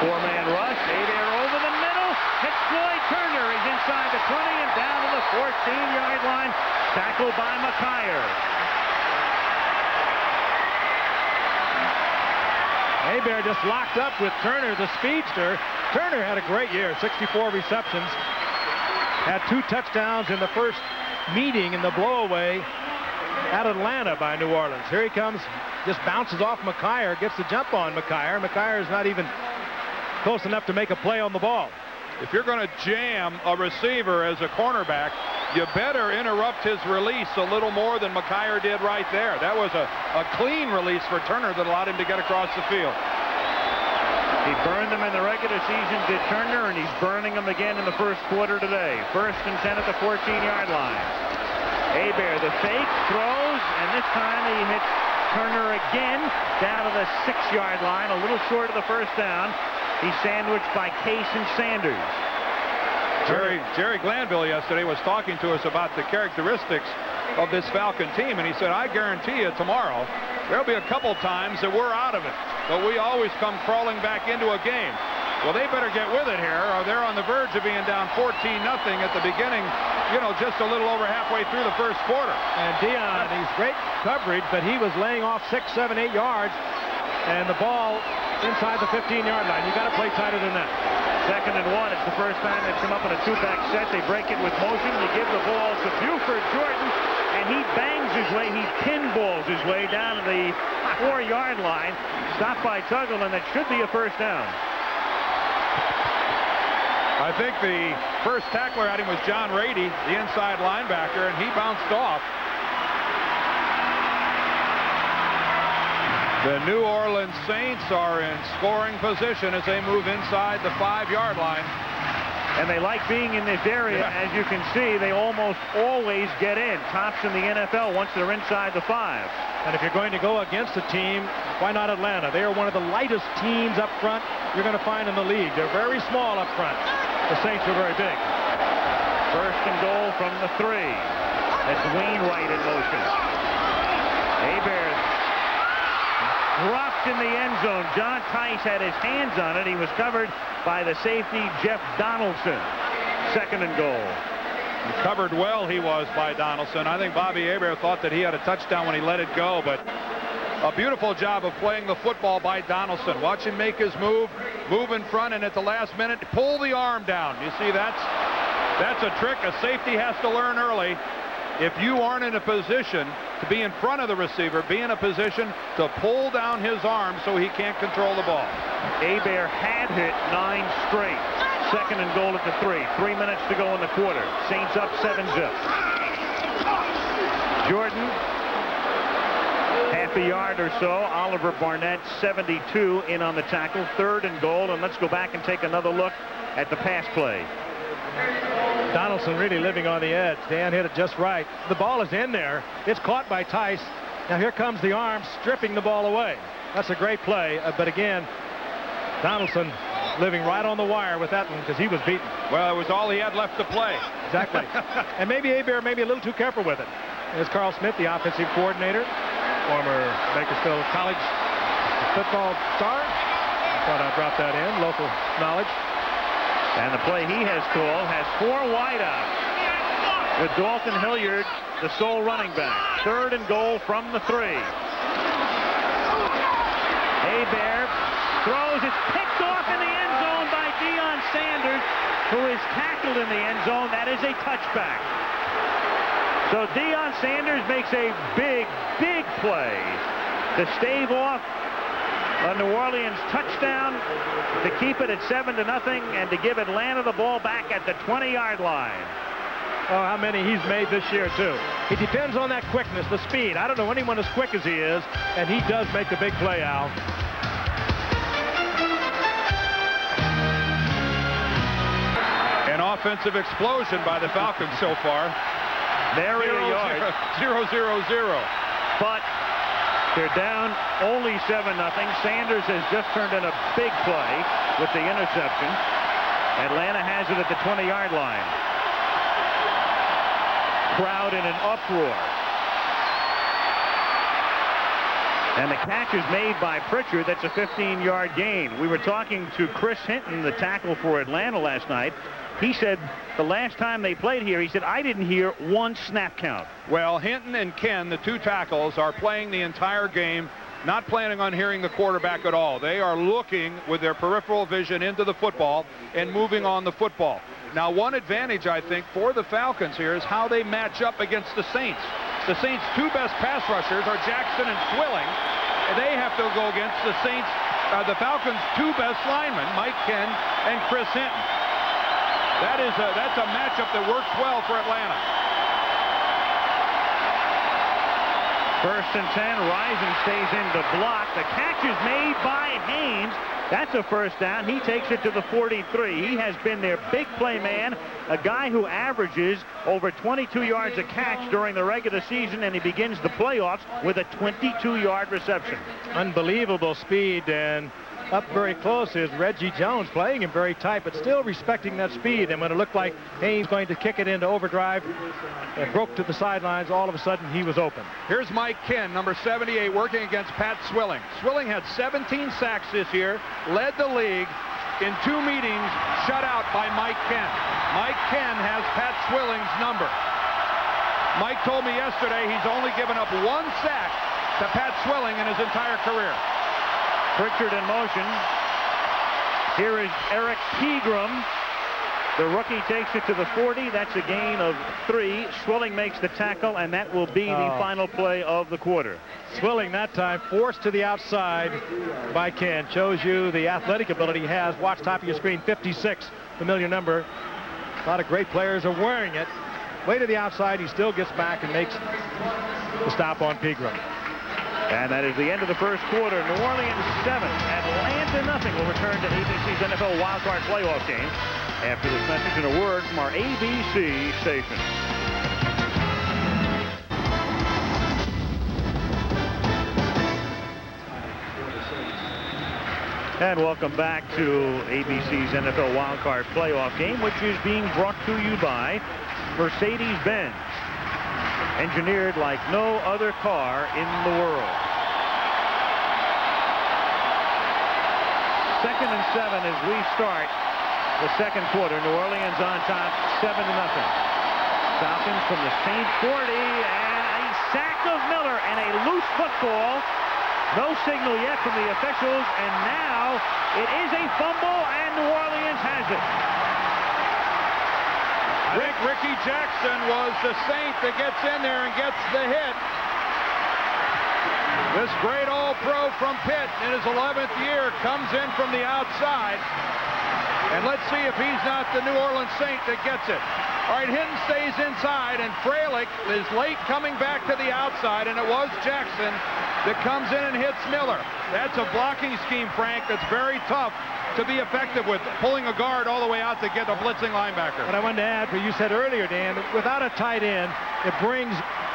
4-man rush. Adair over the middle. It's Floyd Turner. He's inside the 20 and down to the 14-yard line. Tackled by McKyer. Adair just locked up with Turner, the speedster. Turner had a great year. 64 receptions. Had 2 touchdowns in the first meeting in the blowaway at Atlanta by New Orleans. Here he comes. Just bounces off McKyer. Gets the jump on McKyer. McKyer is not even close enough to make a play on the ball. If you're going to jam a receiver as a cornerback, you better interrupt his release a little more than McKyer did right there. That was a clean release for Turner that allowed him to get across the field. He burned them in the regular season, did Turner, and he's burning them again in the first quarter today. 1st and 10 at the 14-yard line. Hebert, the fake, throws, and this time he hits Turner again down to the 6-yard line, a little short of the first down. He's sandwiched by Case and Sanders. Jerry Glanville yesterday was talking to us about the characteristics of this Falcon team, and he said, I guarantee you tomorrow there'll be a couple times that we're out of it, but we always come crawling back into a game. Well, they better get with it here, or they're on the verge of being down 14-0 at the beginning, just a little over halfway through the first quarter. And Dion, he's great coverage, but he was laying off 6, 7, 8 yards, and the ball inside the 15-yard line. You got to play tighter than that. 2nd and 1. It's the first time they've come up in a 2-back set. They break it with motion. They give the ball to Buford Jordan, and he bangs his way. He pinballs his way down to the 4-yard line. Stopped by Tuggle, and that should be a first down. I think the first tackler at him was John Rady, the inside linebacker, and he bounced off. The New Orleans Saints are in scoring position as they move inside the 5-yard line. And they like being in this area. Yeah. As you can see, they almost always get in. Tops in the NFL once they're inside the 5. And if you're going to go against a team, why not Atlanta? They are one of the lightest teams up front you're going to find in the league. They're very small up front. The Saints are very big. 1st and goal from the 3. That's Wainwright in motion. Hebert dropped in the end zone. John Tice had his hands on it. He was covered by the safety, Jeff Donaldson. 2nd and goal. Covered well he was by Donaldson. I think Bobby Hebert thought that he had a touchdown when he let it go, but a beautiful job of playing the football by Donaldson. Watch him make his move in front, and at the last minute, pull the arm down. You see, that's a trick a safety has to learn early. If you aren't in a position to be in front of the receiver, be in a position to pull down his arm so he can't control the ball. Hebert had hit 9 straight. 2nd and goal at the 3. 3 minutes to go in the quarter. Saints up 7-0. Jordan, half a yard or so. Oliver Barnett, 72, in on the tackle. 3rd and goal, and let's go back and take another look at the pass play. Donaldson really living on the edge. Dan hit it just right. The ball is in there. It's caught by Tice, Now here comes the arm stripping the ball away. That's a great play, but again, Donaldson living right on the wire with that one because he was beaten. Well, it was all he had left to play. Exactly. And maybe Hebert may be a little too careful with it. There's Carl Smith, the offensive coordinator, former Bakersfield College football star. Thought I'd drop that in, local knowledge. And the play he has called has 4 wideouts with Dalton Hilliard, the sole running back. 3rd and goal from the 3. Hebert throws. It's picked off in the end zone by Deion Sanders, who is tackled in the end zone. That is a touchback. So Deion Sanders makes a big, big play to stave off a New Orleans touchdown, to keep it at 7-0, and to give Atlanta the ball back at the 20-yard line. Oh, how many he's made this year, too. It depends on that quickness, the speed. I don't know anyone as quick as he is, and he does make the big play, Al. An offensive explosion by the Falcons so far. Nary a yard. 0-0-0. But they're down only 7-0. Sanders has just turned in a big play with the interception. Atlanta has it at the 20-yard line. Crowd in an uproar. And the catch is made by Pritchard. That's a 15-yard gain. We were talking to Chris Hinton, the tackle for Atlanta last night. He said the last time they played here, he said, I didn't hear 1 snap count. Well, Hinton and Ken, the 2 tackles, are playing the entire game, not planning on hearing the quarterback at all. They are looking with their peripheral vision into the football and moving on the football. Now, one advantage, I think, for the Falcons here is how they match up against the Saints. The Saints' 2 best pass rushers are Jackson and Swilling, and they have to go against the Saints, the Falcons' 2 best linemen, Mike Ken and Chris Hinton. That's a matchup that works well for Atlanta. 1st and 10. Risen stays in to block. The catch is made by Haynes. That's a 1st down. He takes it to the 43. He has been their big play man, a guy who averages over 22 yards a catch during the regular season, and he begins the playoffs with a 22-yard reception. Unbelievable speed, and up very close is Reggie Jones, playing him very tight, but still respecting that speed. And when it looked like Haynes going to kick it into overdrive and broke to the sidelines, all of a sudden he was open. Here's Mike Ken, number 78, working against Pat Swilling. Swilling had 17 sacks this year, led the league in 2 meetings, shut out by Mike Ken. Mike Ken has Pat Swilling's number. Mike told me yesterday he's only given up 1 sack to Pat Swilling in his entire career. Pritchard in motion. Here is Eric Pegram. The rookie takes it to the 40. That's a gain of 3. Swilling makes the tackle, and that will be the final play of the quarter. Swilling that time forced to the outside by Ken. Shows you the athletic ability he has. Watch top of your screen, 56, familiar number. A lot of great players are wearing it. Way to the outside, he still gets back and makes the stop on Pegram. And that is the end of the 1st quarter. New Orleans 7, Atlanta nothing. We'll return to ABC's NFL Wildcard Playoff game after this message and a word from our ABC station. And welcome back to ABC's NFL Wildcard Playoff game, which is being brought to you by Mercedes-Benz. Engineered like no other car in the world. 2nd and 7 as we start the 2nd quarter. New Orleans on top, 7-0. Falcons from the Saint 40, and a sack of Miller and a loose football. No signal yet from the officials, and now it is a fumble, and New Orleans has it. Ricky Jackson was the Saint that gets in there and gets the hit. This great All-Pro from Pitt in his 11th year comes in from the outside. And let's see if he's not the New Orleans Saint that gets it. All right, Hinton stays inside, and Freilich is late coming back to the outside, and it was Jackson that comes in and hits Miller. That's a blocking scheme, Frank, that's very tough to be effective with, pulling a guard all the way out to get a blitzing linebacker. But I wanted to add, what you said earlier, Dan, without a tight end, it brings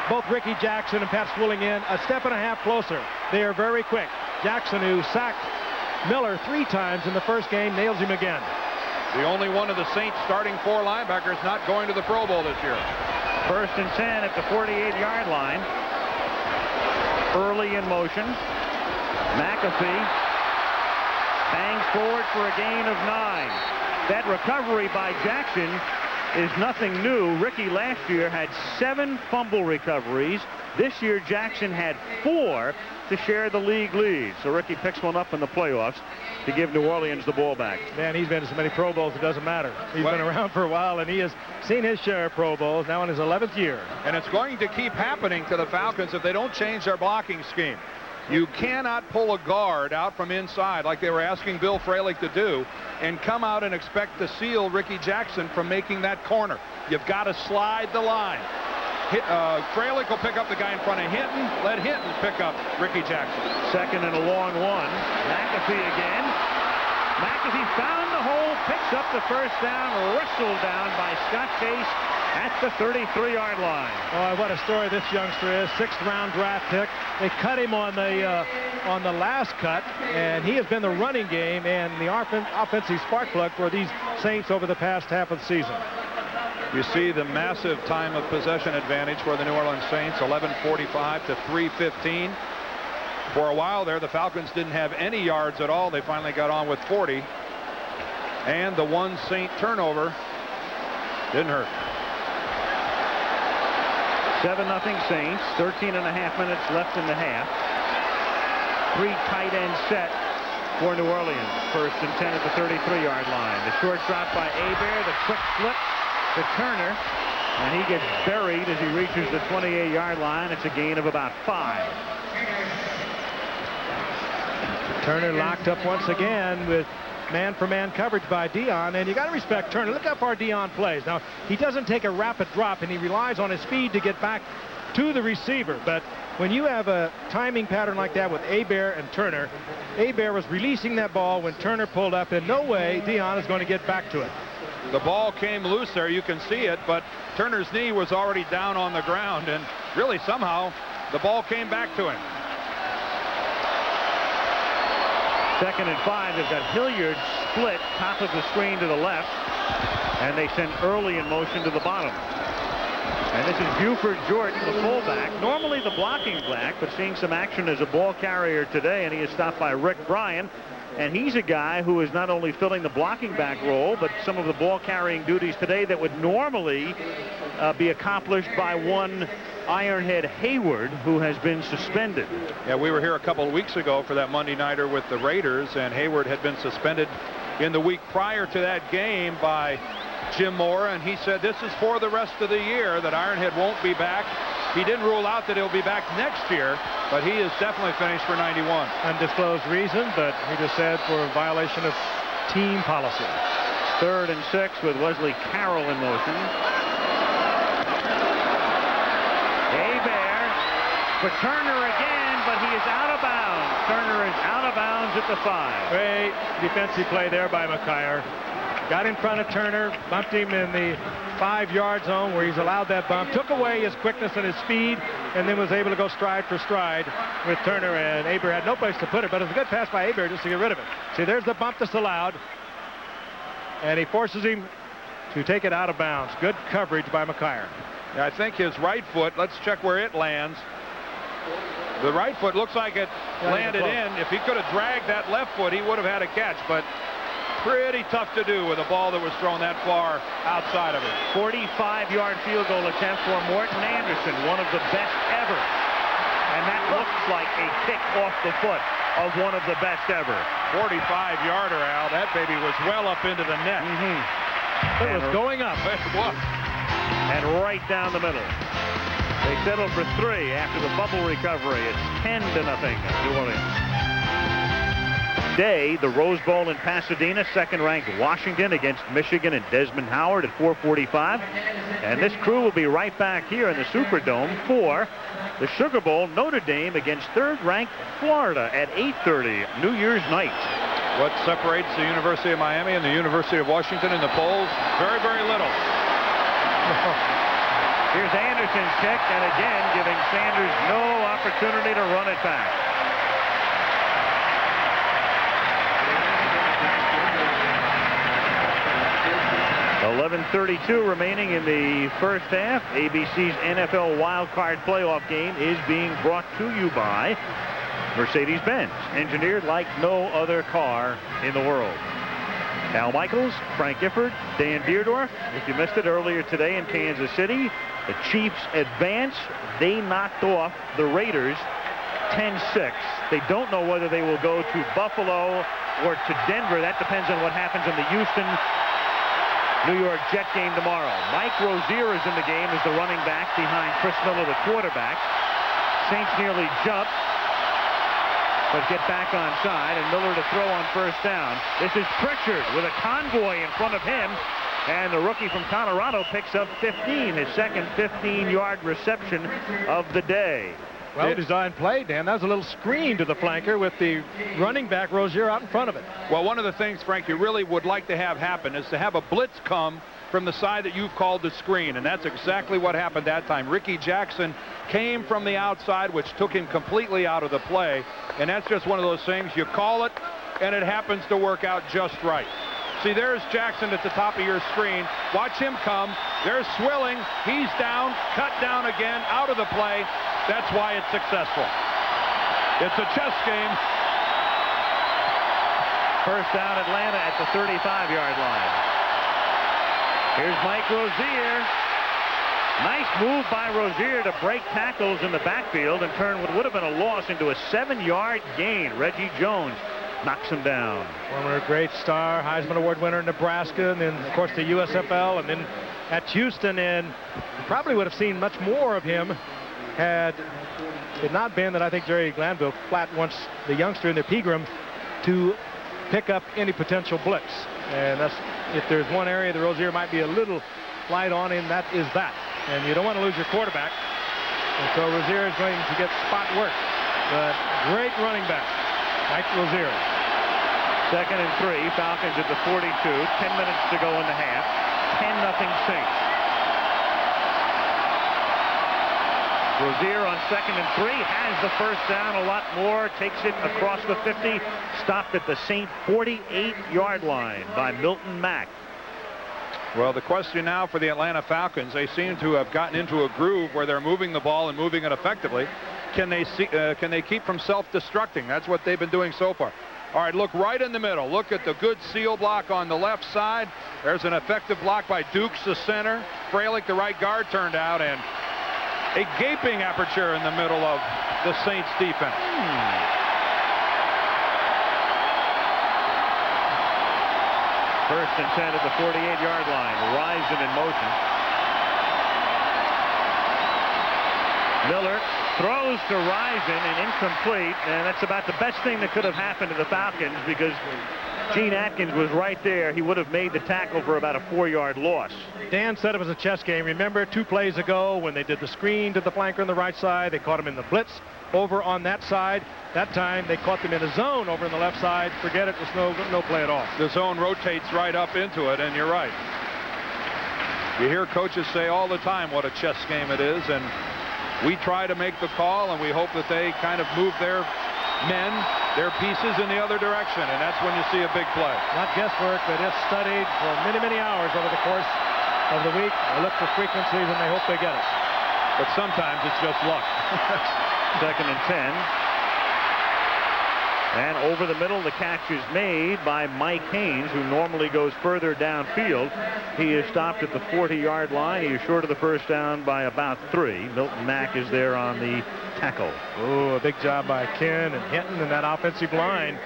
both Ricky Jackson and Pat Swilling in a step and a half closer. They are very quick. Jackson, who sacked Miller 3 times in the first game, nails him again. The only one of the Saints starting 4 linebackers not going to the Pro Bowl this year. 1st and 10 at the 48-yard line. Early in motion. McAfee hangs forward for a gain of 9. That recovery by Jackson is nothing new. Ricky last year had 7 fumble recoveries. This year Jackson had 4 to share the league lead. So Ricky picks one up in the playoffs to give New Orleans the ball back. Man, he's been to so many Pro Bowls it doesn't matter. He's been around for a while, and he has seen his share of Pro Bowls, now in his 11th year. And it's going to keep happening to the Falcons if they don't change their blocking scheme. You cannot pull a guard out from inside like they were asking Bill Fralick to do and come out and expect to seal Ricky Jackson from making that corner. You've got to slide the line. Fralick will pick up the guy in front of Hinton. Let Hinton pick up Ricky Jackson. 2nd and a long 1. McAfee again. McAfee found the hole, picks up the first down, wrestled down by Scott Case at the 33-yard line. Oh, what a story this youngster is. 6th-round draft pick. They cut him on the last cut, and he has been the running game and the offensive spark plug for these Saints over the past half of the season. You see the massive time of possession advantage for the New Orleans Saints, 11:45 to 3:15. For a while there, the Falcons didn't have any yards at all. They finally got on with 40. And the 1 Saint turnover didn't hurt. 7-0 Saints. 13.5 minutes left in the half. 3 tight end set for New Orleans. 1st and 10 at the 33-yard line. The short drop by Hebert. The quick flip to Turner, and he gets buried as he reaches the 28-yard line. It's a gain of about 5. Turner locked up once again with man-for-man coverage by Dion, and you got to respect Turner. Look how far Dion plays. Now, he doesn't take a rapid drop, and he relies on his speed to get back to the receiver, but when you have a timing pattern like that with Hebert and Turner, Hebert was releasing that ball when Turner pulled up. In no way Dion is going to get back to it. The ball came loose there, you can see it, but Turner's knee was already down on the ground, and really somehow the ball came back to him. 2nd and 5. They've got Hilliard split top of the screen to the left, and they send Early in motion to the bottom. And this is Buford Jordan, the fullback, normally the blocking back, but seeing some action as a ball carrier today, and he is stopped by Rick Bryan. And he's a guy who is not only filling the blocking back role, but some of the ball carrying duties today that would normally be accomplished by one Ironhead Hayward, who has been suspended. Yeah, we were here a couple of weeks ago for that Monday nighter with the Raiders, and Hayward had been suspended in the week prior to that game by Jim Moore, and he said this is for the rest of the year, that Ironhead won't be back. He didn't rule out that he'll be back next year, but he is definitely finished for 91. Undisclosed reason, but he just said for a violation of team policy. 3rd and 6 with Wesley Carroll in motion. Hebert for Turner again, but he is out of bounds. Turner is out of bounds at the 5. Great defensive play there by McKyer. Got in front of Turner, bumped him in the 5-yard zone where he's allowed that bump, took away his quickness and his speed, and then was able to go stride for stride with Turner, and Hebert had no place to put it, but it's a good pass by Hebert just to get rid of it. See, there's the bump that's allowed, and he forces him to take it out of bounds. Good coverage by McKyer. Yeah, I think his right foot, let's check where it lands. The right foot looks like it landed in. If he could have dragged that left foot, he would have had a catch, but pretty tough to do with a ball that was thrown that far outside of it. 45-yard field goal attempt for Morton Anderson, one of the best ever. And that looks like a kick off the foot of one of the best ever. 45-yarder, Al. That baby was well up into the net. It was going up. It was. And right down the middle. They settled for 3 after the fumble recovery. It's 10-0 New Orleans. Today, the Rose Bowl in Pasadena, 2nd-ranked Washington against Michigan and Desmond Howard at 4:45. And this crew will be right back here in the Superdome for the Sugar Bowl, Notre Dame against 3rd-ranked Florida at 8:30 New Year's night. What separates the University of Miami and the University of Washington in the polls? Very, very little. Here's Anderson's kick, and again giving Sanders no opportunity to run it back. .11:32 remaining in the first half. ABC's NFL Wild Card Playoff game is being brought to you by Mercedes-Benz, engineered like no other car in the world. Al Michaels, Frank Gifford, Dan Deerdorf. If you missed it earlier today in Kansas City, the Chiefs advance. They knocked off the Raiders 10-6. They don't know whether they will go to Buffalo or to Denver. That depends on what happens in the Houston New York Jet game tomorrow. Mike Rozier is in the game as the running back behind Chris Miller, the quarterback. Saints nearly jumped, but get back onside, and Miller to throw on first down. This is Pritchard with a convoy in front of him, and the rookie from Colorado picks up 15, his second 15-yard reception of the day. Well-designed play, Dan. That was a little screen to the flanker with the running back Rozier out in front of it. Well, one of the things, Frank, you really would like to have happen is to have a blitz come from the side that you've called the screen, and that's exactly what happened that time. Ricky Jackson came from the outside, which took him completely out of the play, and that's just one of those things. You call it, and it happens to work out just right. See, there's Jackson at the top of your screen. Watch him come. There's Swilling. He's down, cut down again, out of the play. That's why it's successful. It's a chess game. First down, Atlanta at the 35-yard line. Here's Mike Rozier. Nice move by Rozier to break tackles in the backfield and turn what would have been a loss into a 7-yard gain. Reggie Jones knocks him down. Former great star, Heisman Award winner in Nebraska, and then, of course, the USFL, and then at Houston, and you probably would have seen much more of him had it not been that I think Jerry Glanville flat wants the youngster in the Pegram to pick up any potential blitz. And that's, if there's one area that Rozier might be a little light on him, that is that. And you don't want to lose your quarterback. And so Rozier is going to get spot work. But great running back, Mike Rozier. 2nd and 3, Falcons at the 42, 10 minutes to go in the half, 10-0 Saints. Rozier on 2nd and 3 has the first down, a lot more, takes it across the 50, stopped at the Saint 48-yard line by Milton Mack. Well, the question now for the Atlanta Falcons, they seem to have gotten into a groove where they're moving the ball and moving it effectively. Can they keep from self-destructing? That's what they've been doing so far. All right, look right in the middle. Look at the good seal block on the left side. There's an effective block by Dukes, the center. Fralick, the right guard, turned out, and a gaping aperture in the middle of the Saints defense. First and 10 at the 48-yard line. Risen in motion. Miller throws to Risen and incomplete, and that's about the best thing that could have happened to the Falcons because Gene Atkins was right there. He would have made the tackle for about a 4-yard loss. Dan said it was a chess game. Remember 2 plays ago when they did the screen to the flanker on the right side, they caught him in the blitz over on that side. That time they caught them in a zone over on the left side. Forget it, it was no play at all. The zone rotates right up into it, and you're right. You hear coaches say all the time what a chess game it is, and we try to make the call, and we hope that they kind of move their men, their pieces in the other direction, and that's when you see a big play. Not guesswork, but it's studied for many, many hours over the course of the week. They look for frequencies, and they hope they get it. But sometimes it's just luck. 2nd and 10. And over the middle, the catch is made by Mike Haynes, who normally goes further downfield. He is stopped at the 40-yard line. He is short of the first down by about 3. Milton Mack is there on the tackle. Oh, a big job by Ken and Hinton in that offensive line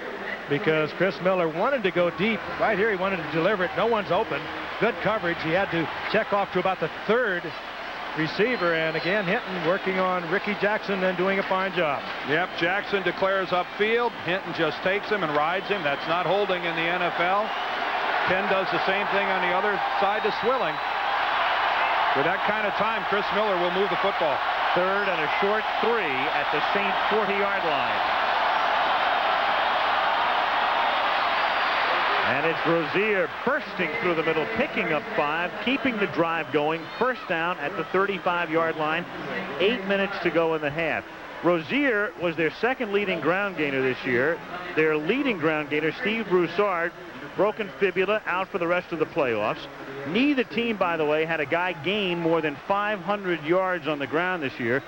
because Chris Miller wanted to go deep. Right here, he wanted to deliver it. No one's open. Good coverage. He had to check off to about the 3rd receiver, and again Hinton working on Ricky Jackson and doing a fine job. Yep, Jackson declares upfield. Hinton just takes him and rides him. That's not holding in the NFL. Ken does the same thing on the other side to Swilling. With that kind of time, Chris Miller will move the football. 3rd and a short 3 at the Saint 40-yard line. And it's Rozier bursting through the middle, picking up 5, keeping the drive going. First down at the 35-yard line. 8 minutes to go in the half. Rozier was their second leading ground gainer this year. Their leading ground gainer, Steve Broussard, broken fibula, out for the rest of the playoffs. Neither team, by the way, had a guy gain more than 500 yards on the ground this year.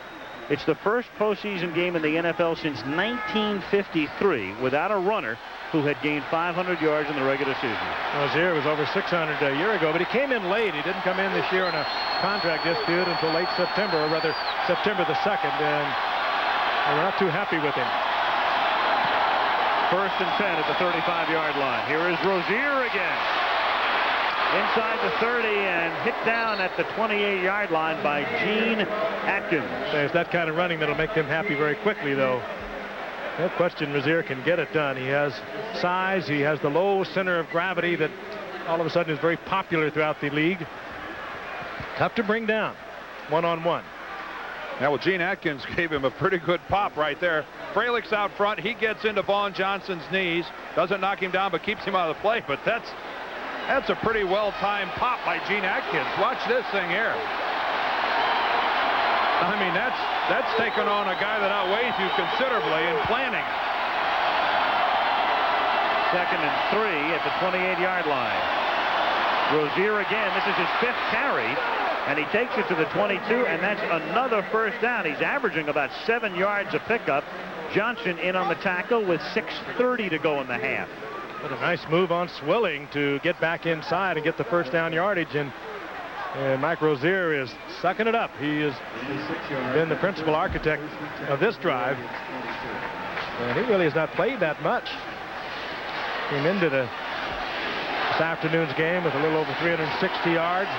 It's the first postseason game in the NFL since 1953 without a runner who had gained 500 yards in the regular season. Rozier was over 600 a year ago, but he came in late. He didn't come in this year on a contract dispute until late September, or rather September the 2nd, and we're not too happy with him. First and 10 at the 35-yard line. Here is Rozier again. Inside the 30 and hit down at the 28-yard line by Gene Atkins. There's that kind of running that'll make them happy very quickly, though. No question Rozier can get it done. He has size. He has the low center of gravity that all of a sudden is very popular throughout the league. Tough to bring down one-on-one. Yeah, well, Gene Atkins gave him a pretty good pop right there. Fralick's out front. He gets into Vaughn Johnson's knees. Doesn't knock him down, but keeps him out of the play. But that's a pretty well-timed pop by Gene Atkins. Watch this thing here. I mean, that's taken on a guy that outweighs you considerably in planning. Second and 3 at the 28-yard line. Rozier again. This is his 5th carry, and he takes it to the 22, and that's another first down. He's averaging about 7 yards a pickup. Johnson in on the tackle with 6:30 to go in the half. What a nice move on Swilling to get back inside and get the first down yardage, and Mike Rozier is sucking it up. He has been the principal architect of this drive, and he really has not played that much. Came into this afternoon's game with a little over 360 yards.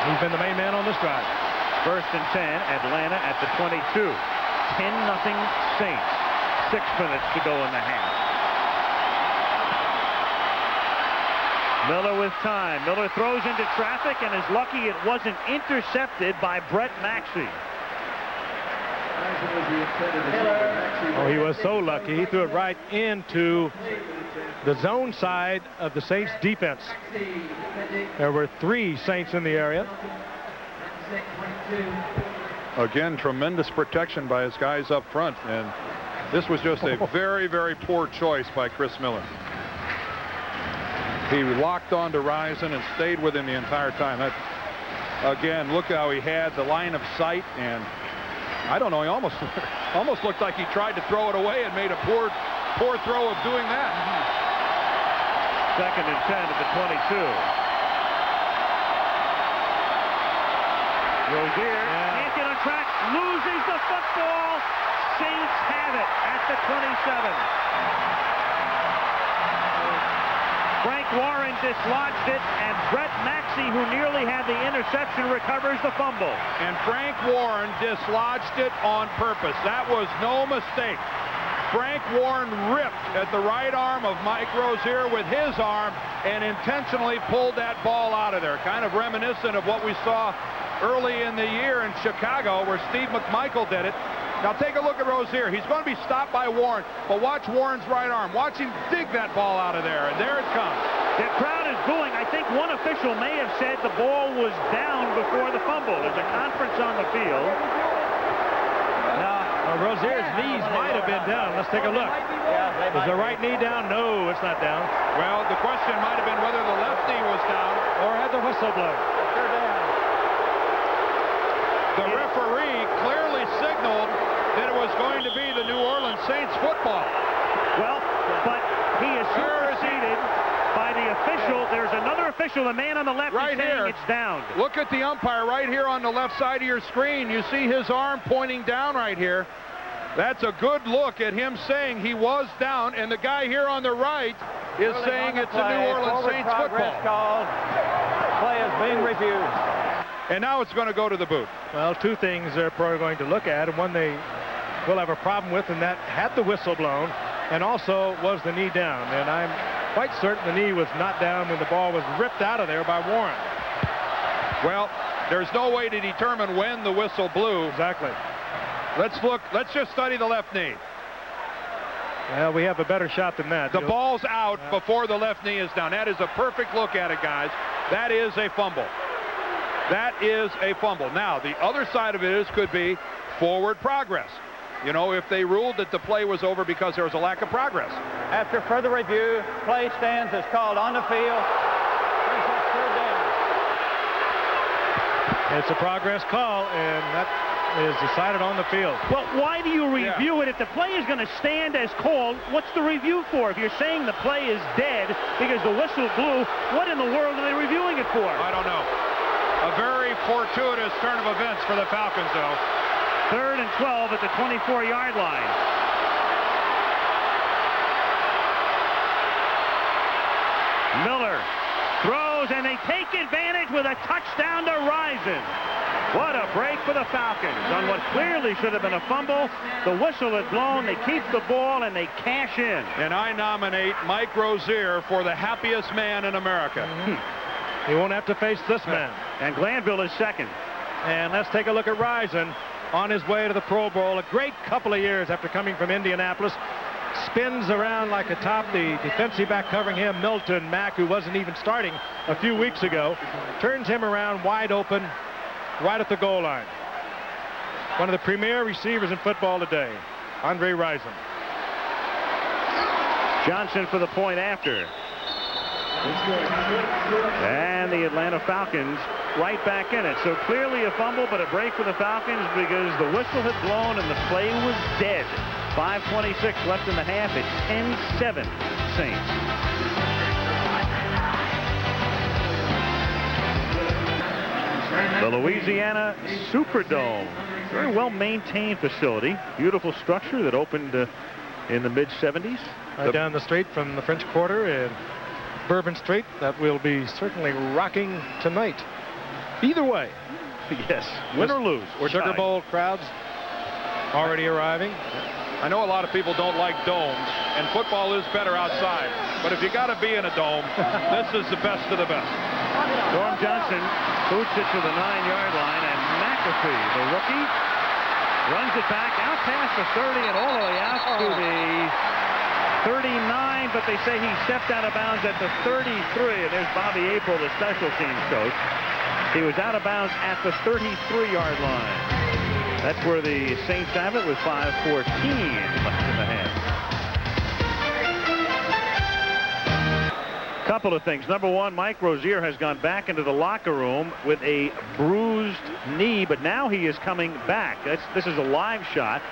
He's been the main man on this drive. First and 10, Atlanta at the 22. 10-0 Saints. 6 minutes to go in the half. Miller with time. Miller throws into traffic and is lucky it wasn't intercepted by Brett Maxey. Oh, he was so lucky. He threw it right into the zone side of the Saints defense. There were 3 Saints in the area. Again, tremendous protection by his guys up front, and this was just a very, very poor choice by Chris Miller. He locked on to Rison and stayed with him the entire time. That, again, look how he had the line of sight, and I don't know, he almost looked like he tried to throw it away and made a poor throw of doing that. Second and 10 at the 22. Rozier can't get on track, loses the football. Saints have it at the 27. Frank Warren dislodged it, and Brett Maxey, who nearly had the interception, recovers the fumble. And Frank Warren dislodged it on purpose. That was no mistake. Frank Warren ripped at the right arm of Mike Rozier with his arm and intentionally pulled that ball out of there. Kind of reminiscent of what we saw early in the year in Chicago where Steve McMichael did it. Now take a look at Rozier. He's going to be stopped by Warren, but watch Warren's right arm. Watch him dig that ball out of there, and there it comes. The crowd is booing. I think one official may have said the ball was down before the fumble. There's a conference on the field. Now, Rozier's knees might have been down. Let's take a look. Is the right knee down? No, it's not down. Well, the question might have been whether the left knee was down. Or had the whistle blown. The referee clearly signaled that it was going to be the New Orleans Saints football. Well, but he is superseded by the official. There's another official, the man on the left, right is saying here. It's down. Look at the umpire right here on the left side of your screen. You see his arm pointing down right here. That's a good look at him saying he was down, and the guy here on the right is saying it's a New Orleans Saints football. Called. Play is being refused. And now it's going to go to the booth. Well, 2 things they're probably going to look at, and one they will have a problem with, and that had the whistle blown, and also was the knee down. And I'm quite certain the knee was not down when the ball was ripped out of there by Warren. Well, there's no way to determine when the whistle blew. Exactly. Let's look. Let's just study the left knee. Well, we have a better shot than that. The ball's out before the left knee is down. That is a perfect look at it, guys. That is a fumble. That is a fumble. Now, the other side of it is could be forward progress. You know, if they ruled that the play was over because there was a lack of progress. After further review, play stands as called on the field. Brings up third down. It's a progress call, and that is decided on the field. Well, why do you review it? If the play is going to stand as called, what's the review for? If you're saying the play is dead because the whistle blew, what in the world are they reviewing it for? I don't know. A very fortuitous turn of events for the Falcons, though. 3rd and 12 at the 24-yard line. Miller throws, and they take advantage with a touchdown to Rison. What a break for the Falcons on what clearly should have been a fumble. The whistle had blown. They keep the ball, and they cash in. And I nominate Mike Rozier for the happiest man in America. He won't have to face this man. And Glanville is second. And let's take a look at Rison on his way to the Pro Bowl. A great couple of years after coming from Indianapolis. Spins around like a top. The defensive back covering him, Milton Mack, who wasn't even starting a few weeks ago, turns him around wide open right at the goal line. One of the premier receivers in football today, Andre Rison. Johnson for the point after. And the Atlanta Falcons right back in it. So clearly a fumble, but a break for the Falcons because the whistle had blown and the play was dead. 5:26 left in the half. It's 10-7 Saints. The Louisiana Superdome. Very well maintained facility. Beautiful structure that opened in the mid-70s. Down the street from the French Quarter and Bourbon Street. That will be certainly rocking tonight. Either way. Yes, win or lose. Or Sugar Bowl crowds already arriving. I know a lot of people don't like domes, and football is better outside. But if you got to be in a dome, this is the best of the best. Norm Johnson boots it to the 9-yard line, and McAfee, the rookie, runs it back out past the 30 and all the way out to the 39, but they say he stepped out of bounds at the 33, and there's Bobby April, the special teams coach. He was out of bounds at the 33-yard line. That's where the Saints have it with 5:14 left in the half. Couple of things. Number one, Mike Rozier has gone back into the locker room with a bruised knee, but now he is coming back. This is a live shot.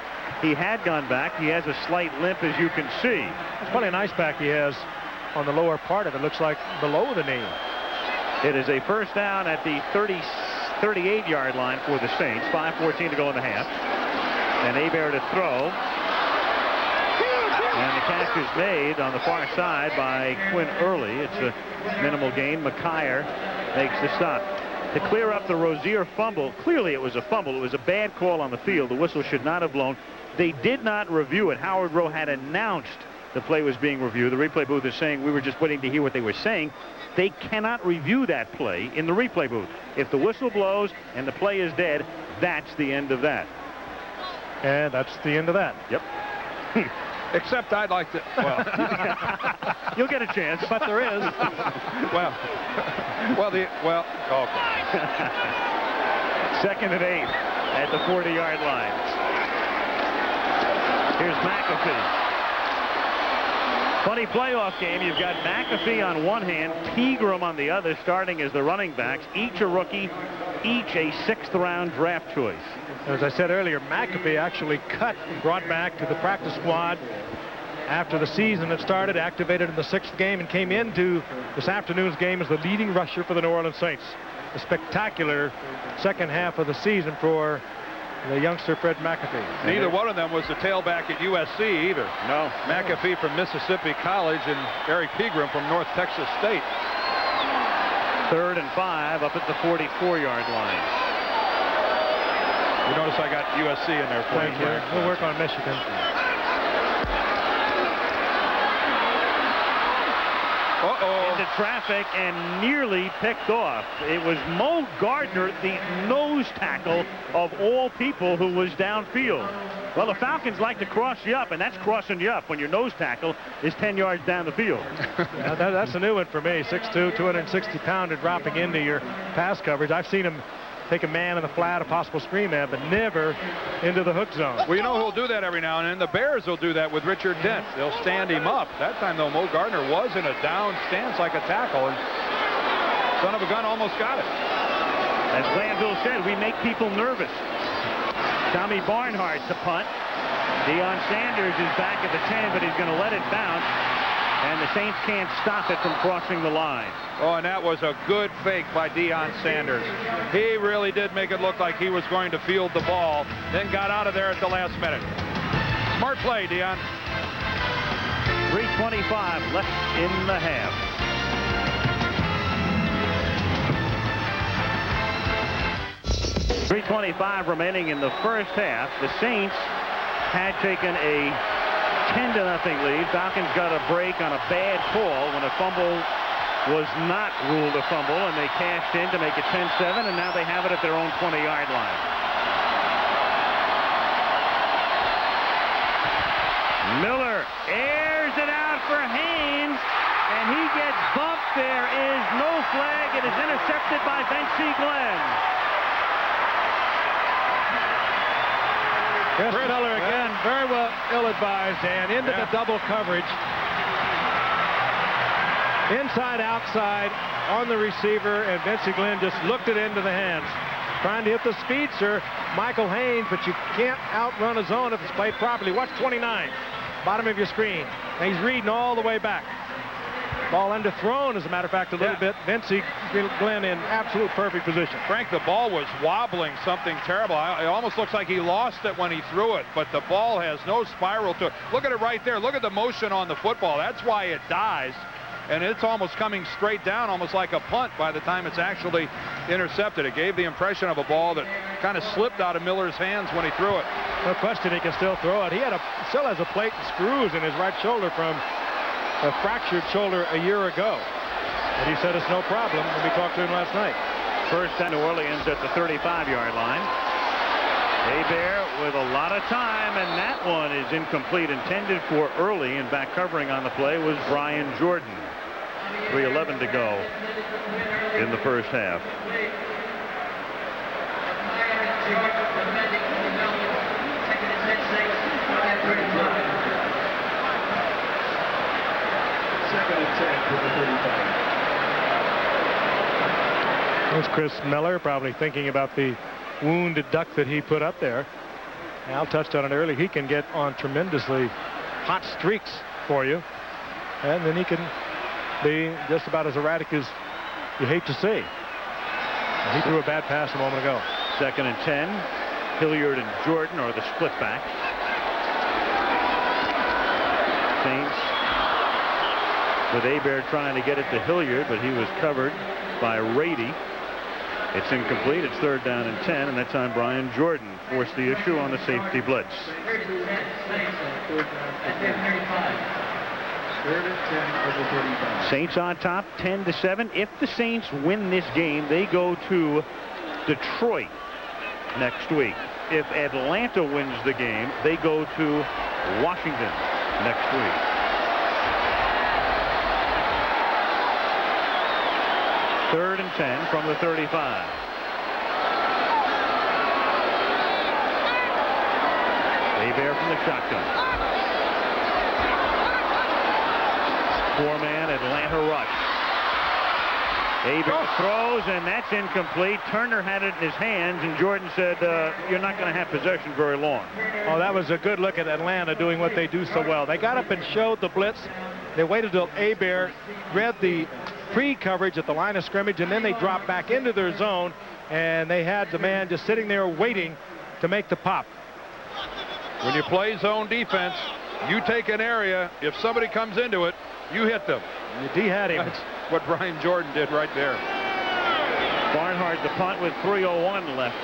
He had gone back. He has a slight limp, as you can see. It's probably a nice back he has on the lower part of it. Looks like below the knee. It is a first down at the 38-yard line for the Saints. 5:14 to go in the half. And Hebert to throw. And the catch is made on the far side by Quinn Early. It's a minimal gain. McKyer makes the stop. To clear up the Rozier fumble, clearly it was a fumble. It was a bad call on the field. The whistle should not have blown. They did not review it. Howard Rowe had announced the play was being reviewed. The replay booth is saying we were just waiting to hear what they were saying. They cannot review that play in the replay booth. If the whistle blows and the play is dead, that's the end of that. And that's the end of that. Yep. Except I'd like to, well. You'll get a chance. But there is. okay. 2nd and 8 at the 40-yard line. Here's McAfee. Funny playoff game. You've got McAfee on one hand, Pegram on the other, starting as the running backs. Each a rookie, each a 6th-round draft choice. As I said earlier, McAfee actually cut and brought back to the practice squad after the season had started, activated in the 6th game, and came into this afternoon's game as the leading rusher for the New Orleans Saints. A spectacular second half of the season for the youngster Fred McAfee. Neither one of them was the tailback at USC either. No. McAfee from Mississippi College and Eric Pegram from North Texas State. 3rd and 5 up at the 44-yard line. You notice I got USC in there for you. We'll work on Michigan. into traffic and nearly picked off. It was Mo Gardner, the nose tackle of all people, who was downfield. Well, the Falcons like to cross you up, and that's crossing you up when your nose tackle is 10 yards down the field. Yeah, that's a new one for me. 6'2", 260-pounder dropping into your pass coverage. I've seen him take a man in the flat, a possible screen man, but never into the hook zone. Well, you know who'll do that every now and then? The Bears will do that with Richard Dent. They'll stand him up. That time, though, Mo Gardner was in a down stance like a tackle, and son of a gun almost got it. As Glanville said, we make people nervous. Tommy Barnhart to punt. Deion Sanders is back at the 10, but he's going to let it bounce, and the Saints can't stop it from crossing the line. Oh, and that was a good fake by Deion Sanders. He really did make it look like he was going to field the ball, then got out of there at the last minute. Smart play, Deion. 3:25 left in the half. .325 remaining in the first half. The Saints had taken a 10-0 lead. Falcons got a break on a bad call when a fumble was not ruled a fumble, and they cashed in to make it 10-7, and now they have it at their own 20-yard line. Miller airs it out for Haynes, and he gets bumped. There is no flag. It is intercepted by Vince Glenn. Chris Miller again, very well ill-advised, and into the double coverage. Inside, outside, on the receiver, and Vince Glenn just looked it into the hands. Trying to hit the speedster, Michael Haynes, but you can't outrun a zone if it's played properly. Watch 29, bottom of your screen. And he's reading all the way back. Ball underthrown, as a matter of fact, a little bit. Vince Glenn in absolute perfect position. Frank, the ball was wobbling something terrible. It almost looks like he lost it when he threw it, but the ball has no spiral to it. Look at it right there. Look at the motion on the football. That's why it dies. And it's almost coming straight down, almost like a punt by the time it's actually intercepted. It gave the impression of a ball that kind of slipped out of Miller's hands when he threw it. No question he can still throw it. He still has a plate and screws in his right shoulder from a fractured shoulder a year ago. And he said it's no problem when we talked to him last night. First down, New Orleans at the 35-yard line. Hebert with a lot of time, and that one is incomplete. Intended for early, and back covering on the play was Brian Jordan. 3:11 to go in the first half. There's Chris Miller probably thinking about the wounded duck that he put up there. Al touched on it earlier. He can get on tremendously hot streaks for you, and then he can be just about as erratic as you hate to see. He threw a bad pass a moment ago. 2nd and 10. Hilliard and Jordan are the split back. Saints with Hebert trying to get it to Hilliard, but he was covered by Rady. It's incomplete. It's 3rd down and 10, and that time Brian Jordan forced the issue on the safety blitz. Saints on top, 10-7. If the Saints win this game, they go to Detroit next week. If Atlanta wins the game, they go to Washington next week. Third and 10 from the 35. Hebert from the shotgun. 4-man Atlanta rush. Hebert throws, and that's incomplete. Turner had it in his hands, and Jordan said, you're not going to have possession very long. Oh, that was a good look at Atlanta doing what they do so well. They got up and showed the blitz. They waited till Hebert read the pre-coverage at the line of scrimmage, and then they dropped back into their zone, and they had the man just sitting there waiting to make the pop. When you play zone defense, you take an area. If somebody comes into it, you hit them. He had him. That's what Brian Jordan did right there. Barnhart the punt with 3:01 left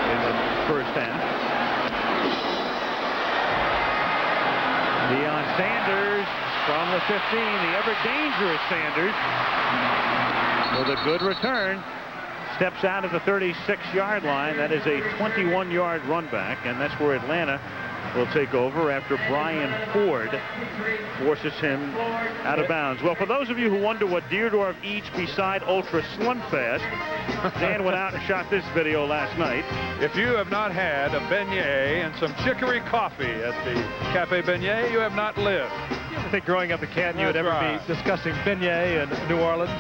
in the first half. Deion Sanders From the 15, the ever-dangerous Sanders with a good return. Steps out of the 36-yard line. That is a 21-yard run back, and that's where Atlanta will take over after Brian Ford forces him out of bounds. Well, for those of you who wonder what Deerdorf eats beside Ultra Slim Fast, Dan went out and shot this video last night. If you have not had a beignet and some chicory coffee at the Cafe Beignet, you have not lived. I think growing up in Canton, you would ever be discussing beignet in New Orleans.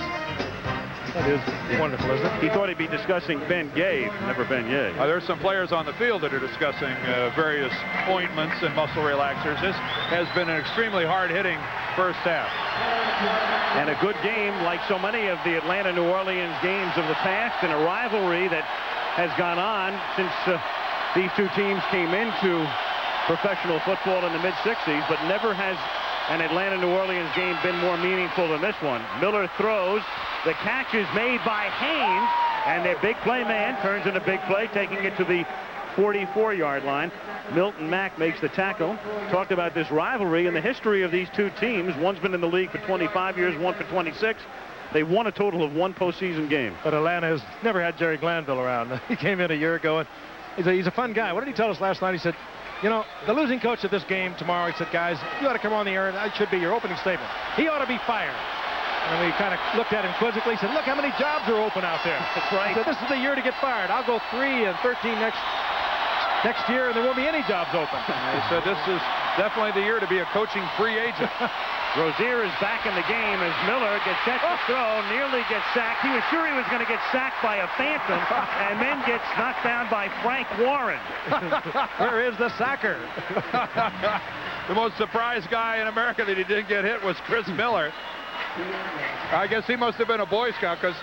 That is wonderful, isn't it? He thought he'd be discussing Ben Gay, never beignet. There's some players on the field that are discussing various ointments and muscle relaxers. This has been an extremely hard-hitting first half. And a good game, like so many of the Atlanta-New Orleans games of the past, and a rivalry that has gone on since these two teams came into professional football in the mid-60s, but never has an Atlanta-New Orleans game been more meaningful than this one. Miller throws. The catch is made by Haynes, and their big play man turns into big play, taking it to the 44-yard line. Milton Mack makes the tackle. Talked about this rivalry and the history of these two teams. One's been in the league for 25 years, one for 26. They won a total of one postseason game. But Atlanta has never had Jerry Glanville around. He came in a year ago, and he's a fun guy. What did he tell us last night? He said, you know, the losing coach of this game tomorrow, he said, guys, you ought to come on the air, and that should be your opening statement. He ought to be fired. And we kind of looked at him quizzically. He said, look how many jobs are open out there. That's right. He said, this is the year to get fired. I'll go 3 and 13 next year, and there won't be any jobs open. He said, this is definitely the year to be a coaching free agent. Rozier is back in the game as Miller gets set to throw, nearly gets sacked. He was sure he was going to get sacked by a phantom, and then gets knocked down by Frank Warren. Where is the sacker? The most surprised guy in America that he didn't get hit was Chris Miller. I guess he must have been a Boy Scout, because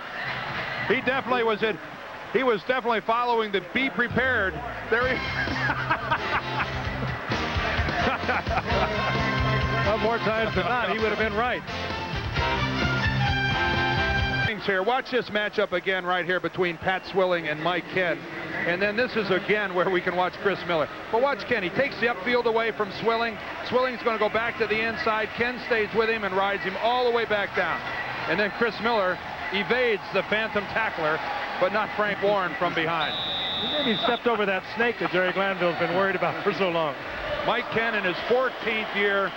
he definitely was in. He was definitely following the be prepared. There he. Well, more times than not, he would have been right. Here, watch this matchup again right here between Pat Swilling and Mike Ken. And then this is again where we can watch Chris Miller. But watch Ken. He takes the upfield away from Swilling. Swilling's going to go back to the inside. Ken stays with him and rides him all the way back down. And then Chris Miller evades the phantom tackler, but not Frank Warren from behind. Maybe he stepped over that snake that Jerry Glanville's been worried about for so long. Mike Ken in his 14th year,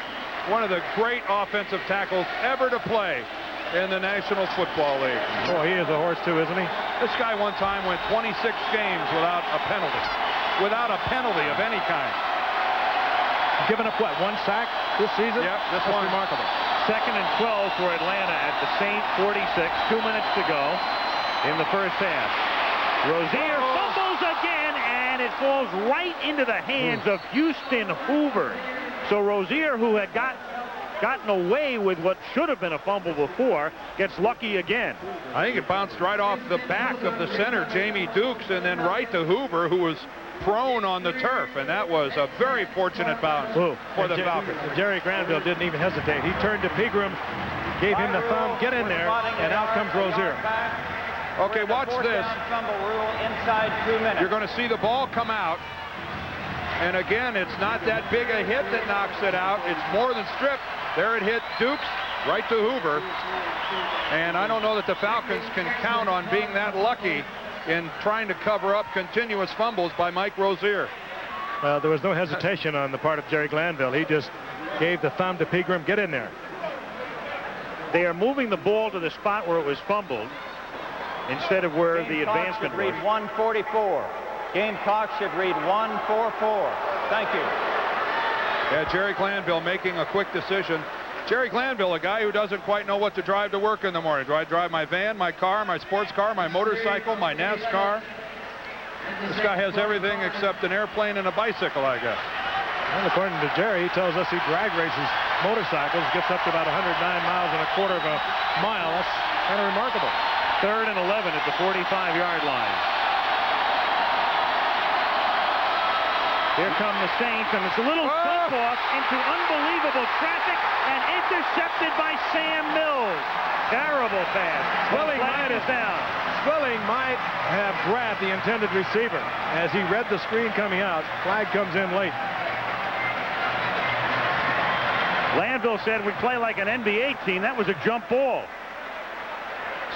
one of the great offensive tackles ever to play in the National Football League. Oh, he is a horse too, isn't he? This guy one time went 26 games without a penalty. Without a penalty of any kind. Given up, what, 1 sack this season? Yep, this That's one. remarkable. 2nd and 12 for Atlanta at the Saint 46. 2 minutes to go in the first half. Rozier fumbles again, and it falls right into the hands of Houston Hoover. So Rozier, who had gotten away with what should have been a fumble before, gets lucky again. I think it bounced right off the back of the center, Jamie Dukes, and then right to Hoover, who was prone on the turf, and that was a very fortunate bounce for the Falcons. Jerry Glanville didn't even hesitate. He turned to Pegram, gave him the thumb, get in there, and out comes Rozier. Okay, watch this. Inside 2 minutes. You're going to see the ball come out. And again, it's not that big a hit that knocks it out. It's more than stripped. There it hit Dukes, right to Hoover. And I don't know that the Falcons can count on being that lucky in trying to cover up continuous fumbles by Mike Rozier. Well, there was no hesitation on the part of Jerry Glanville. He just gave the thumb to Pegram, get in there. They are moving the ball to the spot where it was fumbled instead of where the advancement was. Read 144. Game clock should read 144. Thank you. Yeah, Jerry Glanville making a quick decision. Jerry Glanville, a guy who doesn't quite know what to drive to work in the morning. Do I drive my van, my car, my sports car, my motorcycle, my NASCAR? This guy has everything except an airplane and a bicycle, I guess. Well, according to Jerry, he tells us he drag races motorcycles, gets up to about 109 miles in a quarter of a mile. That's kind of remarkable. 3rd and 11 at the 45-yard line. Here come the Saints, and it's a little slip off into unbelievable traffic and intercepted by Sam Mills. Terrible pass. Swilling might have grabbed the intended receiver. As he read the screen coming out, flag comes in late. Glanville said we play like an NBA team. That was a jump ball.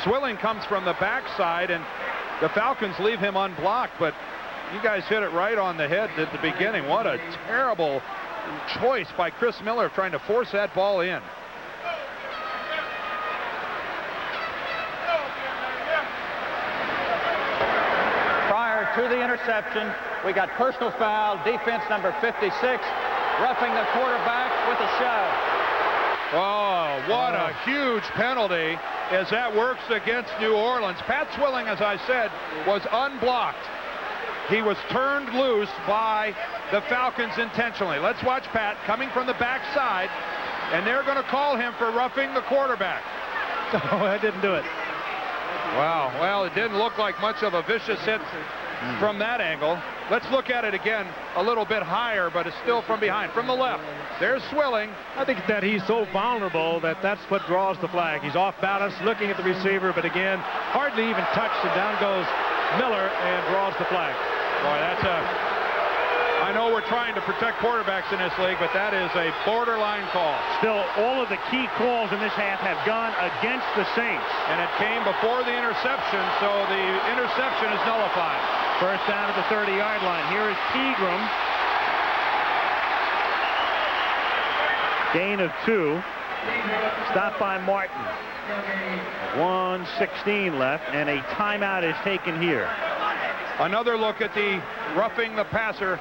Swilling comes from the backside, and the Falcons leave him unblocked, but you guys hit it right on the head at the beginning. What a terrible choice by Chris Miller trying to force that ball in. Prior to the interception, we got personal foul, defense number 56, roughing the quarterback with a shove. Oh, what a huge penalty as that works against New Orleans. Pat Swilling, as I said, was unblocked. He was turned loose by the Falcons intentionally. Let's watch Pat coming from the backside, and they're going to call him for roughing the quarterback. Oh, I didn't do it. Wow. Well, it didn't look like much of a vicious hit from that angle. Let's look at it again a little bit higher, but it's still from behind. From the left, there's Swilling. I think that he's so vulnerable that that's what draws the flag. He's off balance, looking at the receiver, but again, hardly even touched, and down goes Miller and draws the flag. Boy, that's I know we're trying to protect quarterbacks in this league, but that is a borderline call. Still, all of the key calls in this half have gone against the Saints. And it came before the interception, so the interception is nullified. First down at the 30-yard line. Here is Pegram. Gain of 2. Stopped by Martin. 1:16 left, and a timeout is taken here. Another look at the roughing the passer.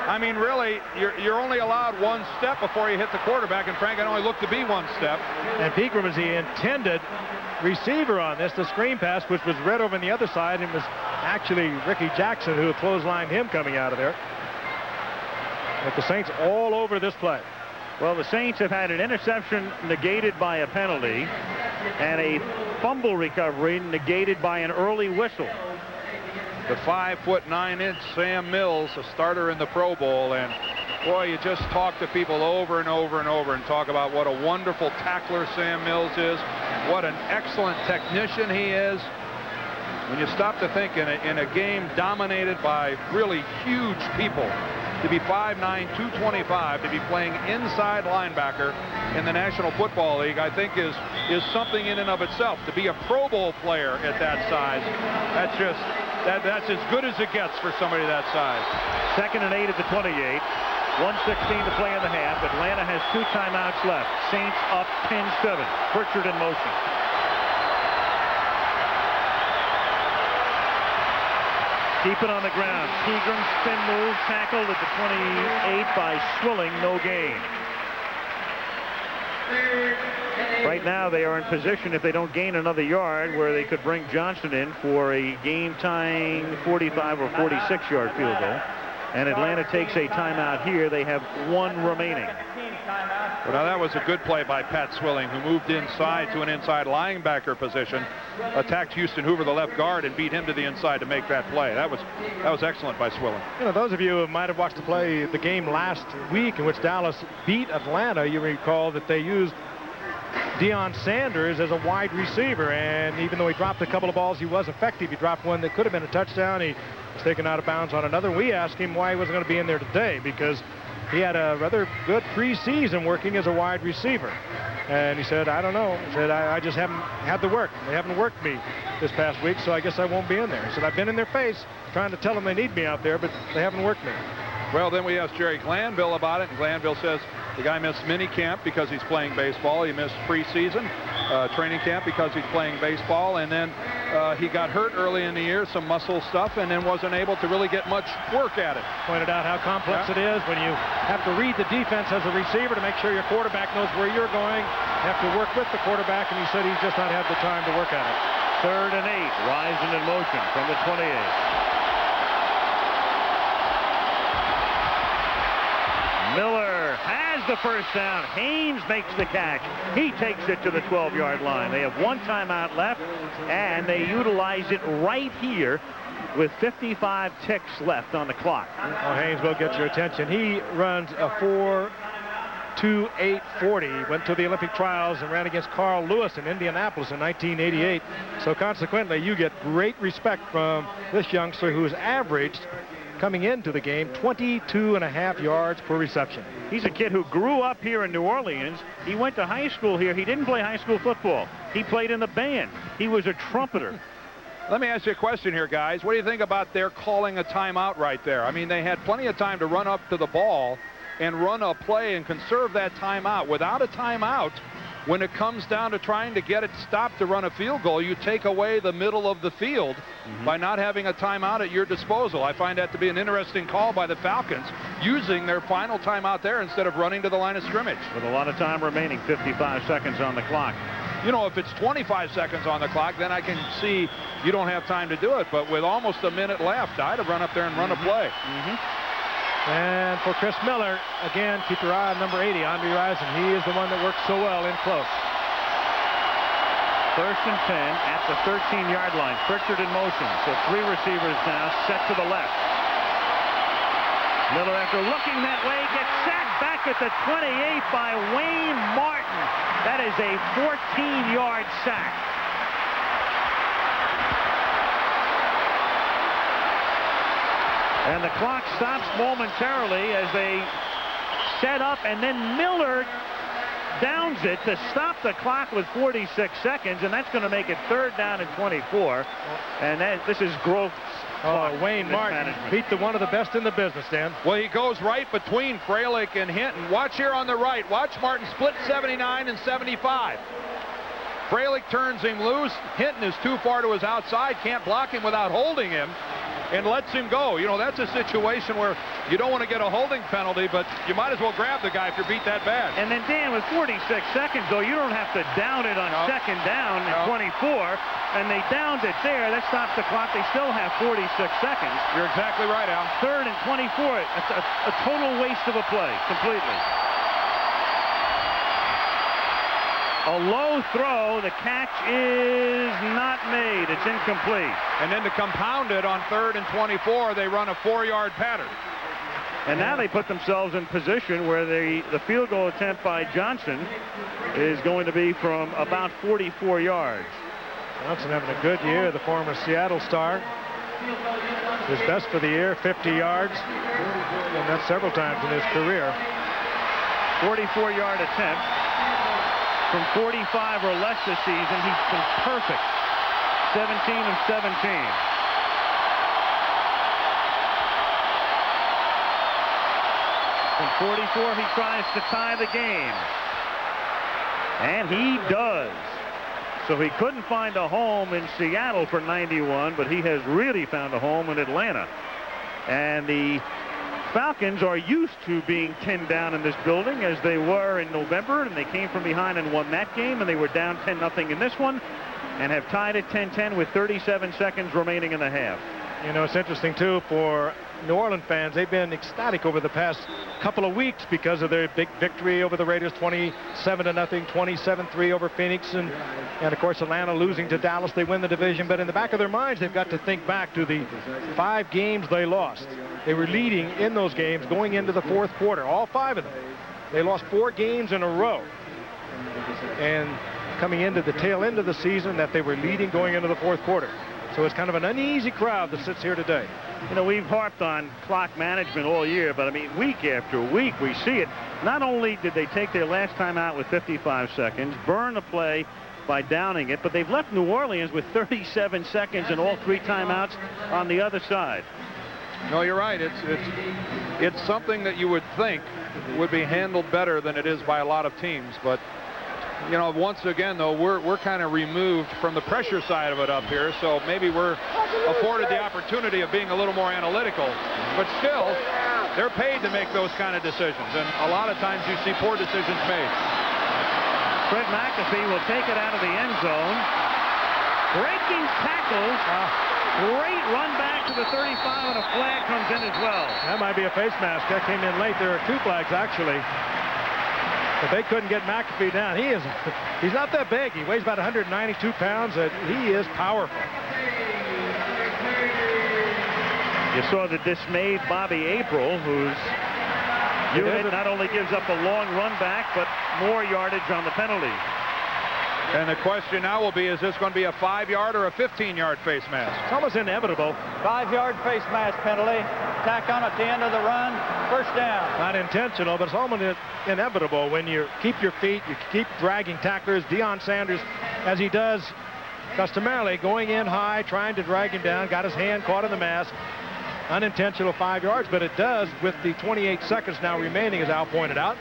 I mean, really, you're only allowed one step before you hit the quarterback, and Frank, it only looked to be one step. And Pegram is the intended receiver on this, the screen pass, which was read over on the other side, and it was actually Ricky Jackson who clotheslined him coming out of there. But the Saints all over this play. Well, the Saints have had an interception negated by a penalty and a fumble recovery negated by an early whistle. The 5'9" Sam Mills, a starter in the Pro Bowl, and boy, you just talk to people over and over and over and talk about what a wonderful tackler Sam Mills is, what an excellent technician he is. When you stop to think in a game dominated by really huge people, to be 5'9", 225, to be playing inside linebacker in the National Football League, I think is something in and of itself. To be a Pro Bowl player at that size, that's as good as it gets for somebody that size. 2nd and 8 at the 28. 1:16 to play in the half. Atlanta has 2 timeouts left. Saints up 10-7. Pritchard in motion. Keep it on the ground. Pegram spin move, tackled at the 28 by Swilling, no gain. Right now they are in position, if they don't gain another yard, where they could bring Johnson in for a game-tying 45 or 46-yard field goal. And Atlanta takes a timeout here. They have 1 remaining. Well, now that was a good play by Pat Swilling, who moved inside to an inside linebacker position, attacked Houston Hoover, the left guard, and beat him to the inside to make that play. That was excellent by Swilling. You know, those of you who might have watched the game last week in which Dallas beat Atlanta, you recall that they used Deion Sanders as a wide receiver, and even though he dropped a couple of balls, he was effective. He dropped one that could have been a touchdown. He was taken out of bounds on another. We asked him why he wasn't going to be in there today, because he had a rather good preseason working as a wide receiver. And he said, I don't know. He said, I just haven't had the work. They haven't worked me this past week, so I guess I won't be in there. He said, I've been in their face trying to tell them they need me out there, but they haven't worked me. Well, then we asked Jerry Glanville about it, and Glanville says the guy missed mini camp because he's playing baseball. He missed preseason training camp because he's playing baseball, and then he got hurt early in the year, some muscle stuff, and then wasn't able to really get much work at it. Pointed out how complex it is when you have to read the defense as a receiver to make sure your quarterback knows where you're going. You have to work with the quarterback, and he said he's just not had the time to work at it. 3rd and 8. Rising in motion from the 28. Miller has the first down. Haynes makes the catch. He takes it to the 12-yard line. They have 1 timeout left, and they utilize it right here with 55 ticks left on the clock. Well, Haynes will get your attention. He runs a 4.2840. Went to the Olympic trials and ran against Carl Lewis in Indianapolis in 1988. So consequently, you get great respect from this youngster who's averaged coming into the game, 22.5 yards per reception. He's a kid who grew up here in New Orleans. He went to high school here. He didn't play high school football. He played in the band. He was a trumpeter. Let me ask you a question here, guys. What do you think about their calling a timeout right there? I mean, they had plenty of time to run up to the ball and run a play and conserve that timeout. Without a timeout, when it comes down to trying to get it stopped to run a field goal, you take away the middle of the field by not having a timeout at your disposal. I find that to be an interesting call by the Falcons, using their final timeout there instead of running to the line of scrimmage. With a lot of time remaining, 55 seconds on the clock. You know, if it's 25 seconds on the clock, then I can see you don't have time to do it. But with almost a minute left, I'd have run up there and run a play. And for Chris Miller, again, keep your eye on number 80, Andre Rison. He is the one that works so well in close. 1st and 10 at the 13-yard line. Pritchard in motion. So 3 receivers now set to the left. Miller, after looking that way, gets sacked back at the 28 by Wayne Martin. That is a 14-yard sack. And the clock stops momentarily as they set up, and then Miller downs it to stop the clock with 46 seconds, and that's going to make it 3rd down and 24. And this is Grove's. Wayne Martin beat one of the best in the business, Dan. Well, he goes right between Freilich and Hinton. Watch here on the right. Watch Martin split 79 and 75. Freilich turns him loose. Hinton is too far to his outside, can't block him without holding him, and lets him go. You know, that's a situation where you don't want to get a holding penalty, but you might as well grab the guy if you're beat that bad. And then, Dan, with 46 seconds, though, you don't have to down it on 2nd down at 24, and they downed it there. That stops the clock. They still have 46 seconds. You're exactly right, Al. 3rd and 24. That's a total waste of a play, completely. A low throw. The catch is not made. It's incomplete. And then to compound it on 3rd and 24, they run a 4-yard pattern. And now they put themselves in position where the field goal attempt by Johnson is going to be from about 44 yards. Johnson having a good year, the former Seattle star. His best for the year, 50 yards. And that's several times in his career. 44-yard attempt. From 45 or less this season, he's been perfect. 17 of 17. From 44, he tries to tie the game. And he does. So he couldn't find a home in Seattle for 91, but he has really found a home in Atlanta. And the Falcons are used to being 10 down in this building, as they were in November, and they came from behind and won that game, and they were down 10-0 in this one, and have tied at 10-10 with 37 seconds remaining in the half. You know, it's interesting, too, for New Orleans fans. They've been ecstatic over the past couple of weeks because of their big victory over the Raiders, 27-0, 27-3 over Phoenix, and of course Atlanta losing to Dallas. They win the division, but in the back of their minds, they've got to think back to the 5 games they lost. They were leading in those games going into the 4th quarter, all 5 of them. They lost 4 games in a row. And coming into the tail end of the season, that they were leading going into the 4th quarter. So it's kind of an uneasy crowd that sits here today. You know, we've harped on clock management all year, but I mean, week after week, we see it. Not only did they take their last time out with 55 seconds, burn the play by downing it, but they've left New Orleans with 37 seconds and all 3 timeouts on the other side. No, you're right. It's something that you would think would be handled better than it is by a lot of teams, but you know, once again, though, we're kind of removed from the pressure side of it up here, so maybe we're afforded the opportunity of being a little more analytical. But still, they're paid to make those kind of decisions, and a lot of times you see poor decisions made. Fred McAfee will take it out of the end zone. Breaking tackles. Great run back to the 35, and a flag comes in as well. That might be a face mask. That came in late. There are 2 flags, actually. But they couldn't get McAfee down. He's not that big. He weighs about 192 pounds. He is powerful. You saw the dismayed Bobby April, whose unit not only gives up a long run back, but more yardage on the penalty. And the question now will be, is this going to be a 5-yard or a 15-yard face mask? It's almost inevitable. 5-yard face mask penalty. Tack on at the end of the run. First down. Not intentional, but it's almost inevitable when you keep your feet, you keep dragging tacklers. Deion Sanders, as he does customarily, going in high, trying to drag him down, got his hand caught in the mask. Unintentional 5 yards, but it does, with the 28 seconds now remaining, as Al pointed out,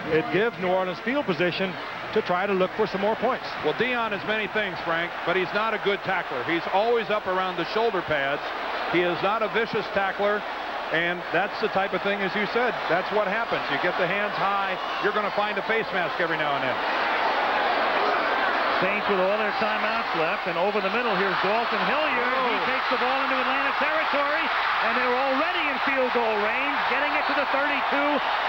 it gives New Orleans field position to try to look for some more points. Well, Deion is many things, Frank, but he's not a good tackler. He's always up around the shoulder pads. He is not a vicious tackler, and that's the type of thing, as you said, that's what happens. You get the hands high, you're going to find a face mask every now and then. Saints with all their timeouts left, and over the middle, here's Dalton Hilliard. He takes the ball into Atlanta territory, and they're already in field goal range, getting it to the 32.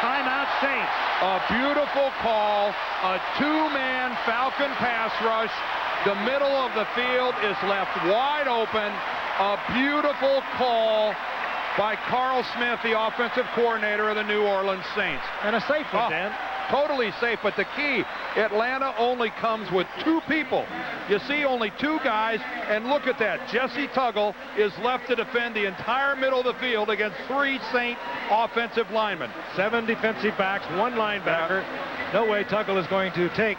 Timeout Saints. A beautiful call, a two-man Falcon pass rush. The middle of the field is left wide open. A beautiful call by Carl Smith, the offensive coordinator of the New Orleans Saints. And a safe one, Dan. Totally safe, but the key, Atlanta only comes with 2 people. You see only 2 guys, and look at that. Jesse Tuggle is left to defend the entire middle of the field against 3 Saint offensive linemen. 7 defensive backs, 1 linebacker. No way Tuggle is going to take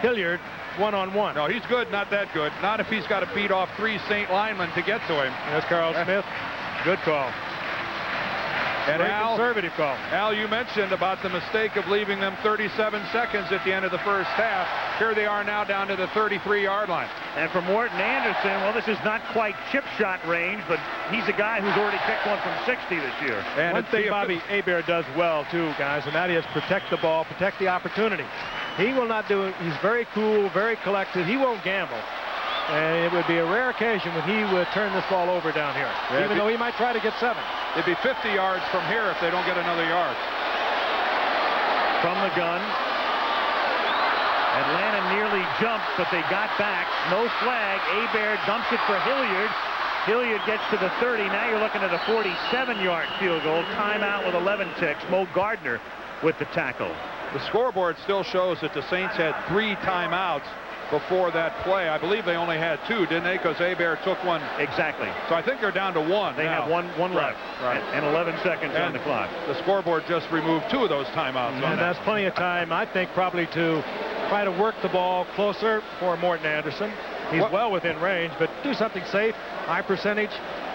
Hilliard one-on-one. No, he's good, not that good. Not if he's got to beat off 3 Saint linemen to get to him. That's Carl Smith. Good call. And very Al, conservative call. Al, you mentioned about the mistake of leaving them 37 seconds at the end of the first half. Here they are now down to the 33-yard line. And for Morton Anderson, well, this is not quite chip shot range, but he's a guy who's already kicked one from 60 this year. And one thing Bobby Hebert does well, too, guys, and that is protect the ball, protect the opportunity. He will not do it. He's very cool, very collected. He won't gamble. And it would be a rare occasion when he would turn this ball over down here, even though he might try to get 7. It'd be 50 yards from here if they don't get another yard. From the gun. Atlanta nearly jumped, but they got back. No flag. Hebert dumps it for Hilliard. Hilliard gets to the 30. Now you're looking at a 47-yard field goal. Timeout with 11 ticks. Mo Gardner with the tackle. The scoreboard still shows that the Saints had 3 timeouts before that play. I believe they only had 2, didn't they? Because Hebert took one. Exactly. So I think they're down to 1 They now. have one left. Right. And 11 seconds on the clock. The scoreboard just removed 2 of those timeouts. And that's plenty of time, I think, probably to try to work the ball closer for Morton Anderson. He's well within range, but do something safe, high percentage,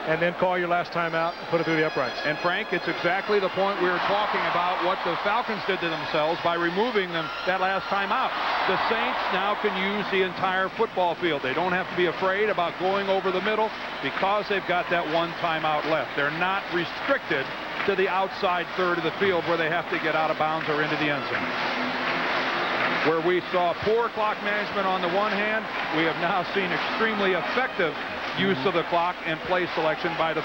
and then call your last time out and put it through the uprights. And Frank, it's exactly the point we were talking about, what the Falcons did to themselves by removing them that last time out. The Saints now can use the entire football field. They don't have to be afraid about going over the middle because they've got that 1 timeout left. They're not restricted to the outside third of the field where they have to get out of bounds or into the end zone. Where we saw poor clock management on the one hand, we have now seen extremely effective use of the clock and play selection by the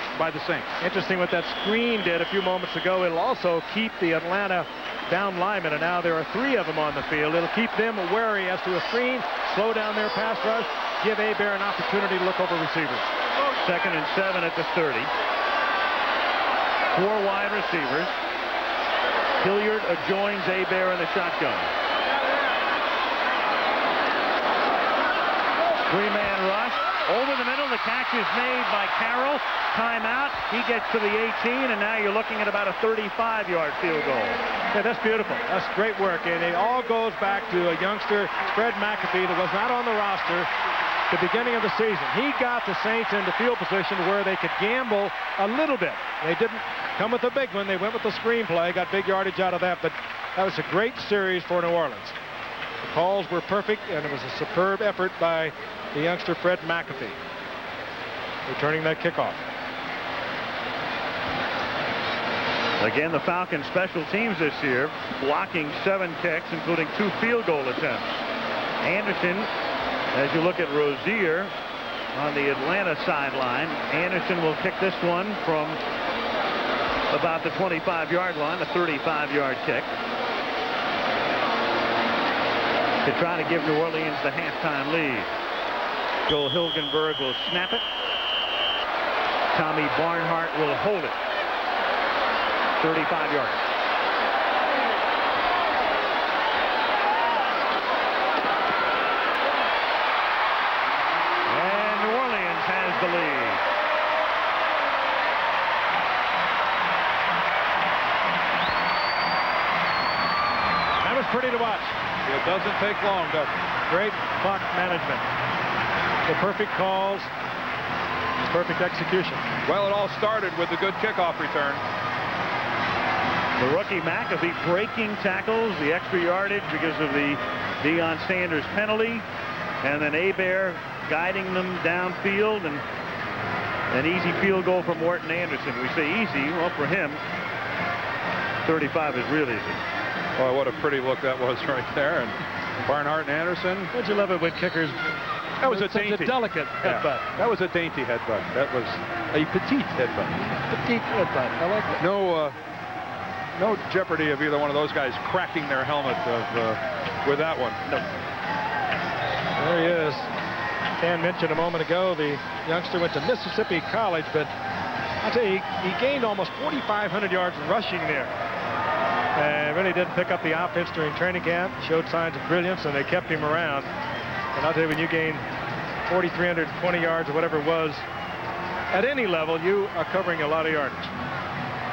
Saints. Interesting what that screen did a few moments ago. It'll also keep the Atlanta down linemen, and now there are 3 of them on the field. It'll keep them wary as to a screen, slow down their pass rush, give Hebert an opportunity to look over receivers. 2nd and 7 at the 30. 4 wide receivers. Hilliard adjoins Hebert in the shotgun. 3-man rush. Over the middle, the catch is made by Carroll. Timeout. He gets to the 18, and now you're looking at about a 35-yard field goal. Yeah, that's beautiful. That's great work, and it all goes back to a youngster, Fred McAfee, that was not on the roster at the beginning of the season. He got the Saints into field position where they could gamble a little bit. They didn't come with a big one. They went with the screenplay, got big yardage out of that, but that was a great series for New Orleans. The calls were perfect, and it was a superb effort by the youngster Fred McAfee, returning that kickoff. Again, the Falcons special teams this year, blocking 7 kicks, including 2 field goal attempts. Anderson, as you look at Rozier on the Atlanta sideline, Anderson will kick this one from about the 25-yard line, a 35-yard kick, to try to give New Orleans the halftime lead. Joel Hilgenberg will snap it. Tommy Barnhart will hold it. 35 yards. It doesn't take long, does it? Great clock management. The perfect calls, perfect execution. Well, it all started with the good kickoff return. The rookie McAfee breaking tackles, the extra yardage because of the Deion Sanders penalty, and then Hebert guiding them downfield, and an easy field goal for Morton Anderson. We say easy, well, for him, 35 is real easy. Oh, what a pretty look that was right there. And Barnhart and Anderson. Don't you love it when kickers? That was a such dainty. a delicate headbutt. That was a dainty headbutt. That was a petite headbutt. Petite headbutt. I like that. No jeopardy of either one of those guys cracking their helmet with that one. No. There he is. Ken mentioned a moment ago the youngster went to Mississippi College, but I'll tell you, he gained almost 4,500 yards rushing there. And really didn't pick up the offense during training camp. Showed signs of brilliance, and they kept him around. And I'll tell you, when you gain 4,320 yards or whatever it was, at any level, you are covering a lot of yardage.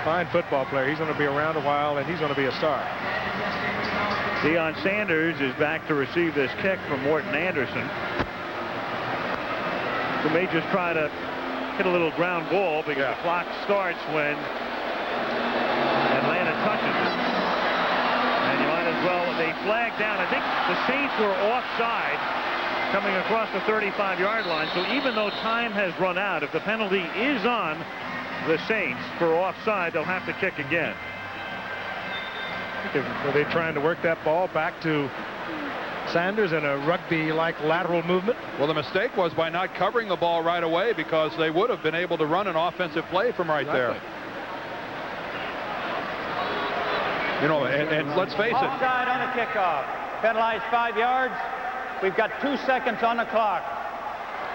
Fine football player. He's going to be around a while, and he's going to be a star. Deion Sanders is back to receive this kick from Morton Anderson, who may just try to hit a little ground ball because the clock starts when Atlanta touches it. And you might as well, they flag down. I think the Saints were offside coming across the 35-yard line. So even though time has run out, if the penalty is on the Saints for offside, they'll have to kick again. Were they trying to work that ball back to Sanders in a rugby-like lateral movement? Well, the mistake was by not covering the ball right away, because they would have been able to run an offensive play from right there. You know, and let's face it. Offside on the kickoff. Penalized 5 yards. We've got 2 seconds on the clock.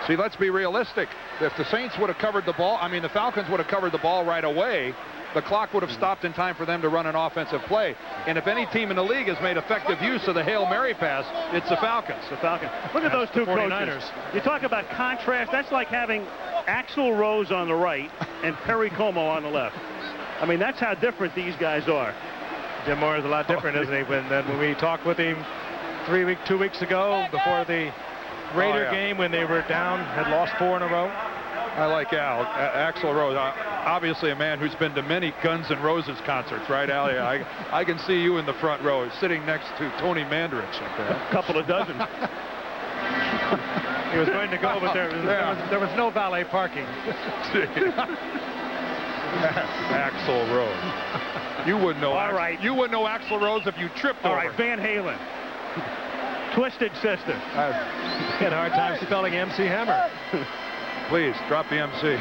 See, let's be realistic. If the Saints would have covered the ball, I mean, the Falcons would have covered the ball right away, the clock would have stopped in time for them to run an offensive play. And if any team in the league has made effective use of the Hail Mary pass, it's the Falcons. The Falcons. Look at those two coaches. You talk about contrast. That's like having Axl Rose on the right and Perry Como on the left. I mean, that's how different these guys are. Jim Moore is a lot different, isn't he? When we talked with him 2 weeks ago before the Raider game, when they were down, had lost 4 in a row. I like Al. Axl Rose, obviously a man who's been to many Guns N' Roses concerts, right, Al? I can see you in the front row sitting next to Tony Mandarich. A couple of dozen. He was going to go, but there was no valet parking. Axl Rose. You wouldn't know. All right. You wouldn't know Axl Rose if you tripped over. All right, Van Halen. Twisted Sister. Had a hard time spelling MC Hammer. Please, drop the MC.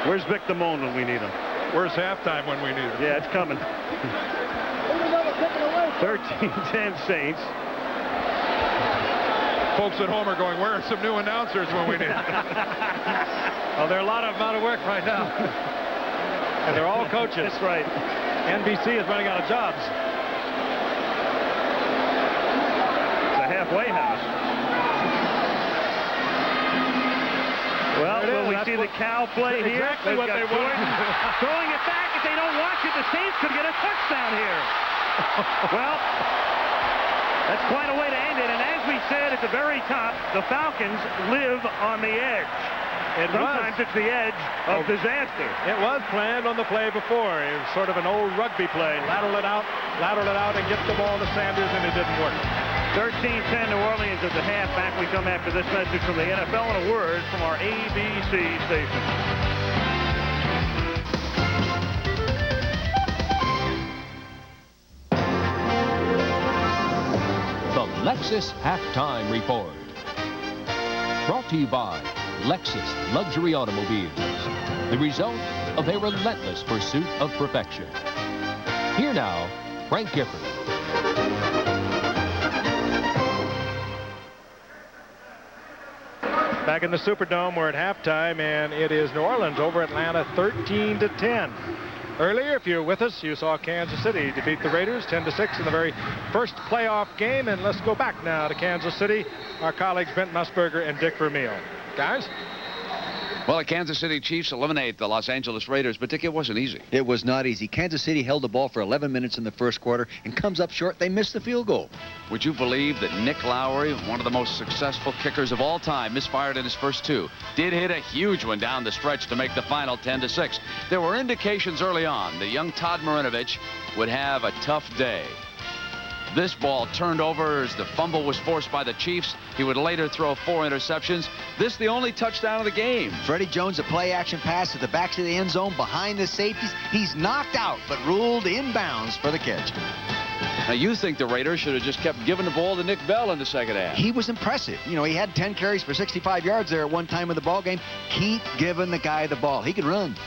Where's Vic Damone when we need him? Where's halftime when we need him? Yeah, it's coming. 13-10 Saints. Folks at home are going, where are some new announcers when we need them? Well, there are a lot of them out of work right now. And they're all coaches. That's right. NBC is running out of jobs. It's a halfway house. Well, will we see the cow play here? Exactly what they want. Throwing it back. If they don't watch it, the Saints could get a touchdown here. Well, that's quite a way to end it. And as we said at the very top, the Falcons live on the edge. Sometimes it's the edge of disaster. It was planned on the play before. It was sort of an old rugby play. Lateral it out, and get the ball to Sanders, and it didn't work. 13-10 New Orleans at the half. Back we come after this message from the NFL and a word from our ABC station. The Lexus Halftime Report. Brought to you by Lexus Luxury Automobiles, the result of a relentless pursuit of perfection. Here now, Frank Gifford. Back in the Superdome, we're at halftime, and it is New Orleans over Atlanta 13-10. Earlier, if you were with us, you saw Kansas City defeat the Raiders 10-6 in the very first playoff game. And let's go back now to Kansas City. Our colleagues Brent Musburger and Dick Vermeil. Guys? Well, the Kansas City Chiefs eliminate the Los Angeles Raiders, but Dick, it wasn't easy. It was not easy. Kansas City held the ball for 11 minutes in the first quarter and comes up short. They missed the field goal. Would you believe that Nick Lowry, one of the most successful kickers of all time, misfired in his first two, did hit a huge one down the stretch to make the final 10-6. There were indications early on that young Todd Marinovich would have a tough day. This ball turned over as the fumble was forced by the Chiefs. He would later throw 4 interceptions. This the only touchdown of the game. Freddie Jones, a play-action pass at the back of the end zone behind the safeties. He's knocked out, but ruled inbounds for the catch. Now, you think the Raiders should have just kept giving the ball to Nick Bell in the second half. He was impressive. You know, he had 10 carries for 65 yards there at one time in the ball game. Keep giving the guy the ball. He can run.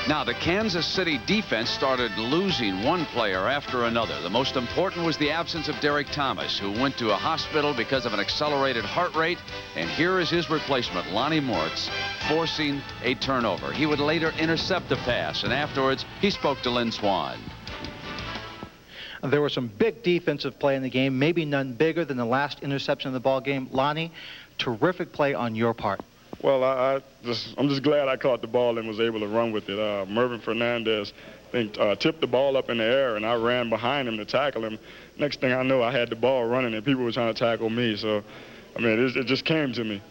Now, the Kansas City defense started losing one player after another. The most important was the absence of Derek Thomas, who went to a hospital because of an accelerated heart rate. And here is his replacement, Lonnie Moritz, forcing a turnover. He would later intercept the pass, and afterwards he spoke to Lynn Swann. There was some big defensive play in the game, maybe none bigger than the last interception of the ball game. Lonnie, terrific play on your part. Well, I'm just glad I caught the ball and was able to run with it. Mervin Fernandez, tipped the ball up in the air, and I ran behind him to tackle him. Next thing I know, I had the ball running, and people were trying to tackle me. So, I mean, it just came to me.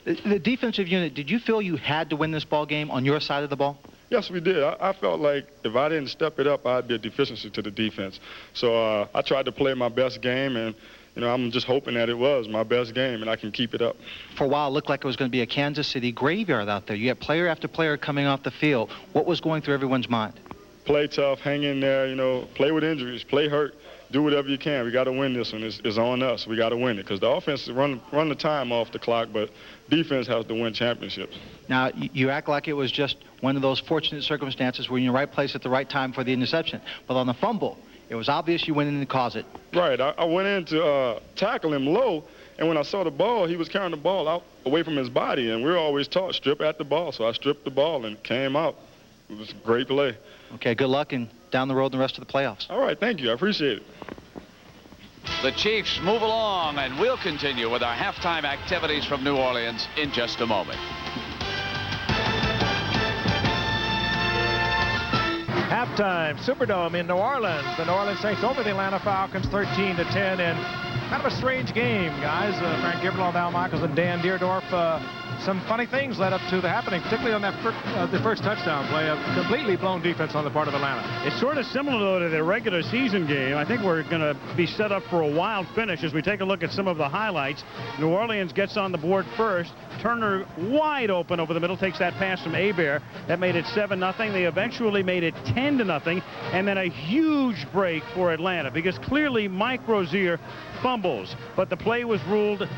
The defensive unit, did you feel you had to win this ball game on your side of the ball? Yes, we did. I felt like if I didn't step it up, I'd be a deficiency to the defense. So I tried to play my best game, and you know, I'm just hoping that it was my best game and I can keep it up. For a while, it looked like it was going to be a Kansas City graveyard out there. You had player after player coming off the field. What was going through everyone's mind? Play tough, hang in there, you know, play with injuries, play hurt, do whatever you can. We got to win this one. It's on us. We got to win it because the offense run the time off the clock, but defense has to win championships. Now, you act like it was just one of those fortunate circumstances where you're in the right place at the right time for the interception. But on the fumble, it was obvious you went in to cause it. Right. I went in to tackle him low, and when I saw the ball, he was carrying the ball out away from his body, and we were always taught strip at the ball. So I stripped the ball and came out. It was a great play. Okay, good luck and down the road in the rest of the playoffs. All right, thank you. I appreciate it. The Chiefs move along, and we'll continue with our halftime activities from New Orleans in just a moment. Halftime, Superdome in New Orleans. The New Orleans Saints over the Atlanta Falcons 13-10 in kind of a strange game, guys. Frank Gibberl, Val Michaels, and Dan Deerdorf. Some funny things led up to the happening, particularly on that the first touchdown play. A completely blown defense on the part of Atlanta. It's sort of similar, though, to the regular season game. I think we're going to be set up for a wild finish as we take a look at some of the highlights. New Orleans gets on the board first. Turner wide open over the middle, takes that pass from Hebert. That made it 7-0. They eventually made it 10-0, and then a huge break for Atlanta because clearly Mike Rozier fumbles, but the play was ruled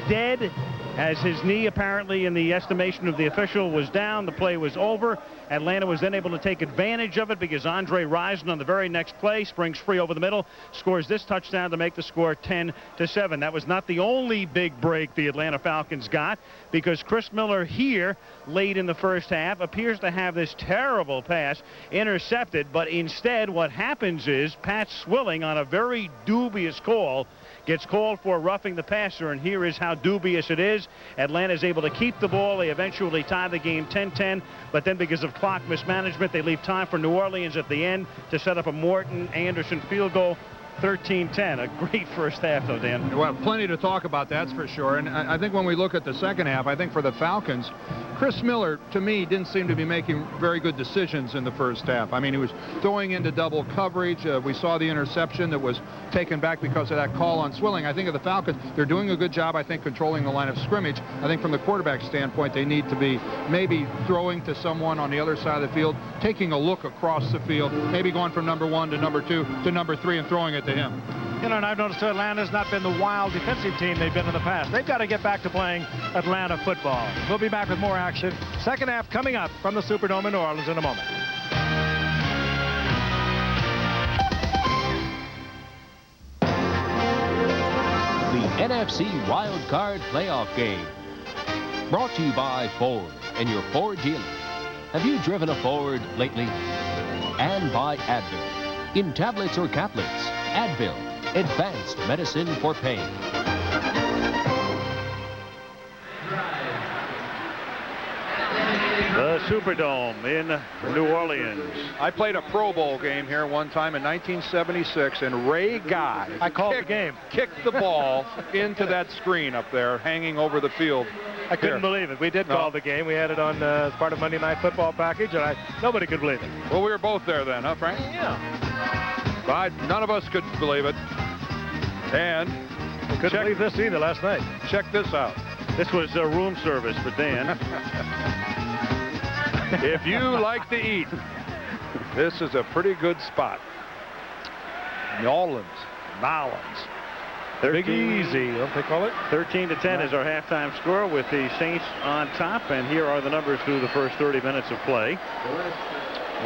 dead as his knee, apparently in the estimation of the official, was down. The play was over. Atlanta was then able to take advantage of it because Andre Rison on the very next play springs free over the middle, scores this touchdown to make the score 10-7. That was not the only big break the Atlanta Falcons got because Chris Miller here late in the first half appears to have this terrible pass intercepted, but instead what happens is Pat Swilling on a very dubious call gets called for roughing the passer, and here is how dubious it is. Atlanta is able to keep the ball. They eventually tie the game 10-10, but then because of clock mismanagement, they leave time for New Orleans at the end to set up a Morton Anderson field goal. 13-10. A great first half, though, Dan. Well, plenty to talk about, that's for sure. And I think when we look at the second half, I think for the Falcons, Chris Miller, to me, didn't seem to be making very good decisions in the first half. I mean, he was throwing into double coverage. We saw the interception that was taken back because of that call on Swilling. I think of the Falcons, they're doing a good job, I think, controlling the line of scrimmage. I think from the quarterback standpoint, they need to be maybe throwing to someone on the other side of the field, taking a look across the field, maybe going from number 1 to number 2 to number 3 and throwing it to him. You know, and I've noticed Atlanta's not been the wild defensive team they've been in the past. They've got to get back to playing Atlanta football. We'll be back with more action. Second half coming up from the Superdome in New Orleans in a moment. The NFC Wild Card Playoff Game. Brought to you by Ford and your Ford dealer. Have you driven a Ford lately? And by Advil. In tablets or caplets, Advil, advanced medicine for pain. The Superdome in New Orleans. I played a Pro Bowl game here one time in 1976, and Ray Guy kicked the ball into that screen up there, hanging over the field. I couldn't believe it. We did call the game. We had it on as part of Monday Night Football package, and nobody could believe it. Well, we were both there then, huh, Frank? Yeah. But none of us could believe it. And we couldn't believe this either last night. Check this out. This was room service for Dan. If you like to eat, this is a pretty good spot. New Orleans. Big Easy, what they call it. 13-10 is our halftime score with the Saints on top, and here are the numbers through the first 30 minutes of play.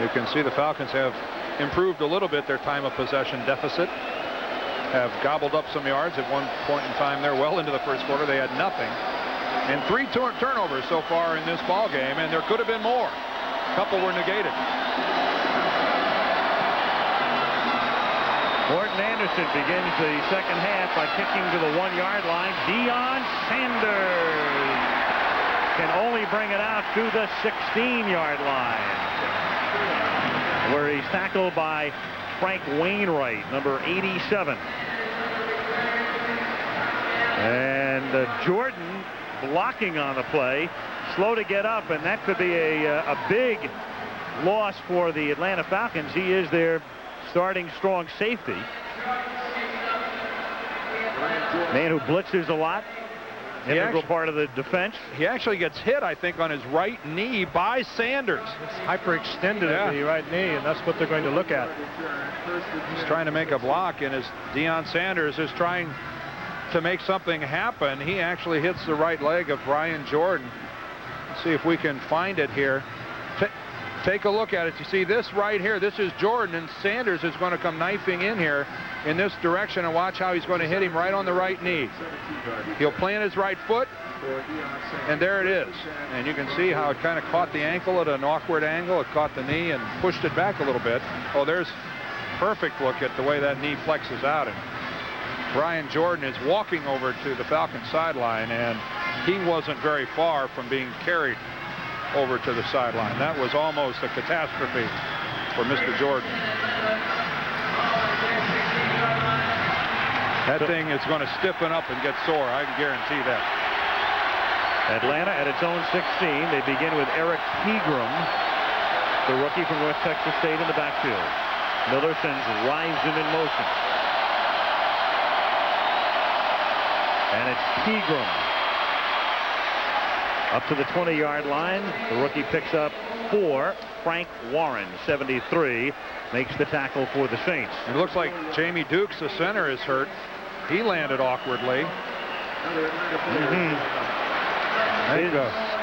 You can see the Falcons have improved a little bit their time of possession deficit. Have gobbled up some yards at one point in time there. Well into the first quarter, they had nothing. And 3 turnovers so far in this ball game, and there could have been more. A couple were negated. Morton Anderson begins the second half by kicking to the 1-yard line. Deion Sanders can only bring it out to the 16-yard line, where he's tackled by Frank Wainwright, number 87. And Jordan blocking on the play, slow to get up, and that could be a big loss for the Atlanta Falcons. He is their starting strong safety. Man who blitzes a lot. Integral part of the defense. He actually gets hit, I think, on his right knee by Sanders. It's hyperextended at the right knee, and that's what they're going to look at. He's trying to make a block, and as Deion Sanders is trying to make something happen, he actually hits the right leg of Brian Jordan. Let's see if we can find it here. Take a look at it. You see this right here. This is Jordan, and Sanders is going to come knifing in here in this direction, and watch how he's going to hit him right on the right knee. He'll plant his right foot, and there it is. And you can see how it kind of caught the ankle at an awkward angle. It caught the knee and pushed it back a little bit. Oh, there's perfect look at the way that knee flexes out. And Brian Jordan is walking over to the Falcons sideline, and he wasn't very far from being carried over to the sideline. That was almost a catastrophe for Mr. Jordan. That thing is going to stiffen up and get sore. I can guarantee that. Atlanta at its own 16. They begin with Eric Pegram, the rookie from West Texas State, in the backfield. Miller sends Risen in motion. And it's Pegram up to the 20-yard line. The rookie picks up 4. Frank Warren, 73, makes the tackle for the Saints. It looks like Jamie Dukes, the center, is hurt. He landed awkwardly.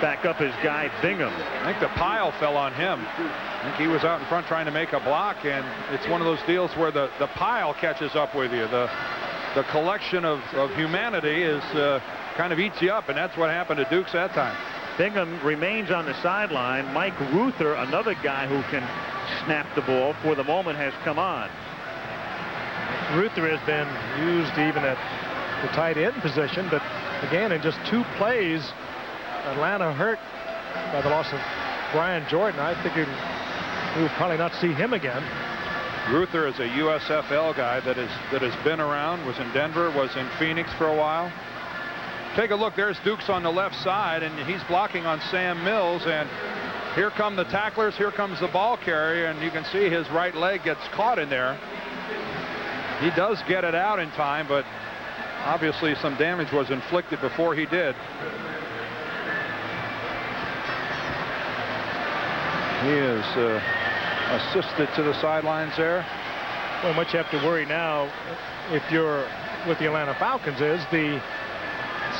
Back up his guy Bingham. I think the pile fell on him. I think he was out in front trying to make a block, and it's one of those deals where the pile catches up with you. The collection of humanity is kind of eats you up, and that's what happened to Dukes that time. Bingham remains on the sideline. Mike Ruther, another guy who can snap the ball, for the moment has come on. Ruther has been used even at the tight end position, but again, in just 2 plays, Atlanta hurt by the loss of Brian Jordan. I figured we would probably not see him again. Ruther is a USFL guy that has been around, was in Denver, was in Phoenix for a while. Take a look. There's Dukes on the left side, and he's blocking on Sam Mills, and here come the tacklers. Here comes the ball carrier, and you can see his right leg gets caught in there. He does get it out in time, but obviously some damage was inflicted before he did. He is assisted to the sidelines there. Well, what you have to worry now, if you're with the Atlanta Falcons, is the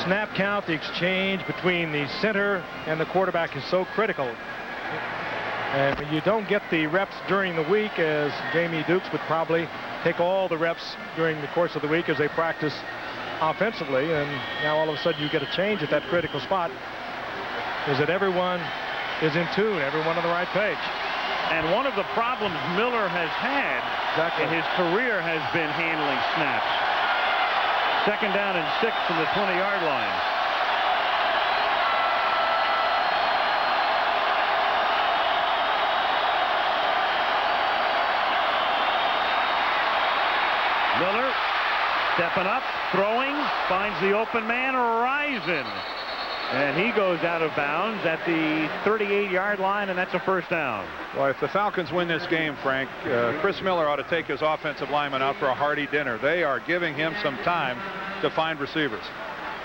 snap count, the exchange between the center and the quarterback is so critical. And when you don't get the reps during the week, as Jamie Dukes would probably take all the reps during the course of the week as they practice offensively, and now all of a sudden you get a change at that critical spot, is that everyone is in tune, everyone on the right page. And one of the problems Miller has had in his career has been handling snaps. 2nd down and 6 from the 20-yard line. Stepping up, throwing, finds the open man, Risen. And he goes out of bounds at the 38-yard line, and that's a first down. Well, if the Falcons win this game, Frank, Chris Miller ought to take his offensive lineman out for a hearty dinner. They are giving him some time to find receivers.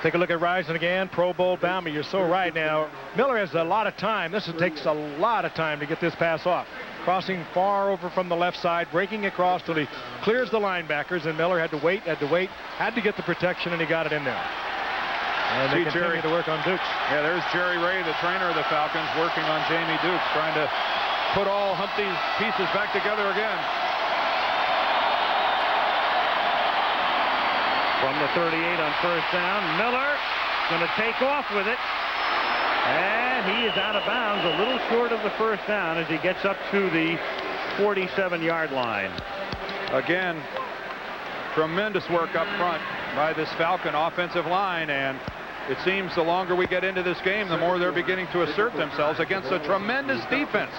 Take a look at Risen again, Pro Bowl bound, but you're so right. Now, Miller has a lot of time. This takes a lot of time to get this pass off. Crossing far over from the left side, breaking across till he clears the linebackers, and Miller had to wait, had to get the protection, and he got it in there. And they continue to work on Dukes. Yeah, there's Jerry Ray, the trainer of the Falcons, working on Jamie Dukes, trying to put all Humpty's pieces back together again. From the 38 on first down, Miller going to take off with it. And he is out of bounds, a little short of the first down as he gets up to the 47-yard line. Again, tremendous work up front by this Falcon offensive line, and it seems the longer we get into this game, the more they're beginning to assert themselves against a tremendous defense.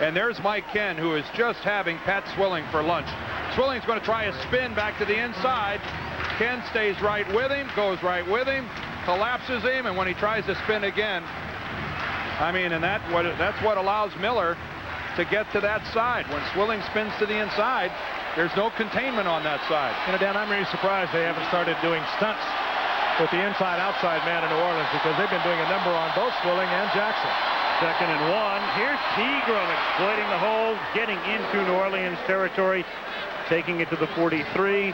And there's Mike Ken, who is just having Pat Swilling for lunch. Swilling's going to try a spin back to the inside. Ken stays right with him, goes right with him, collapses him, and when he tries to spin again, I mean, and that's what allows Miller to get to that side. When Swilling spins to the inside, there's no containment on that side. You know, Dan, I'm really surprised they haven't started doing stunts with the inside-outside man in New Orleans, because they've been doing a number on both Swilling and Jackson. 2nd and 1. Here's Pegram exploiting the hole, getting into New Orleans territory, taking it to the 43,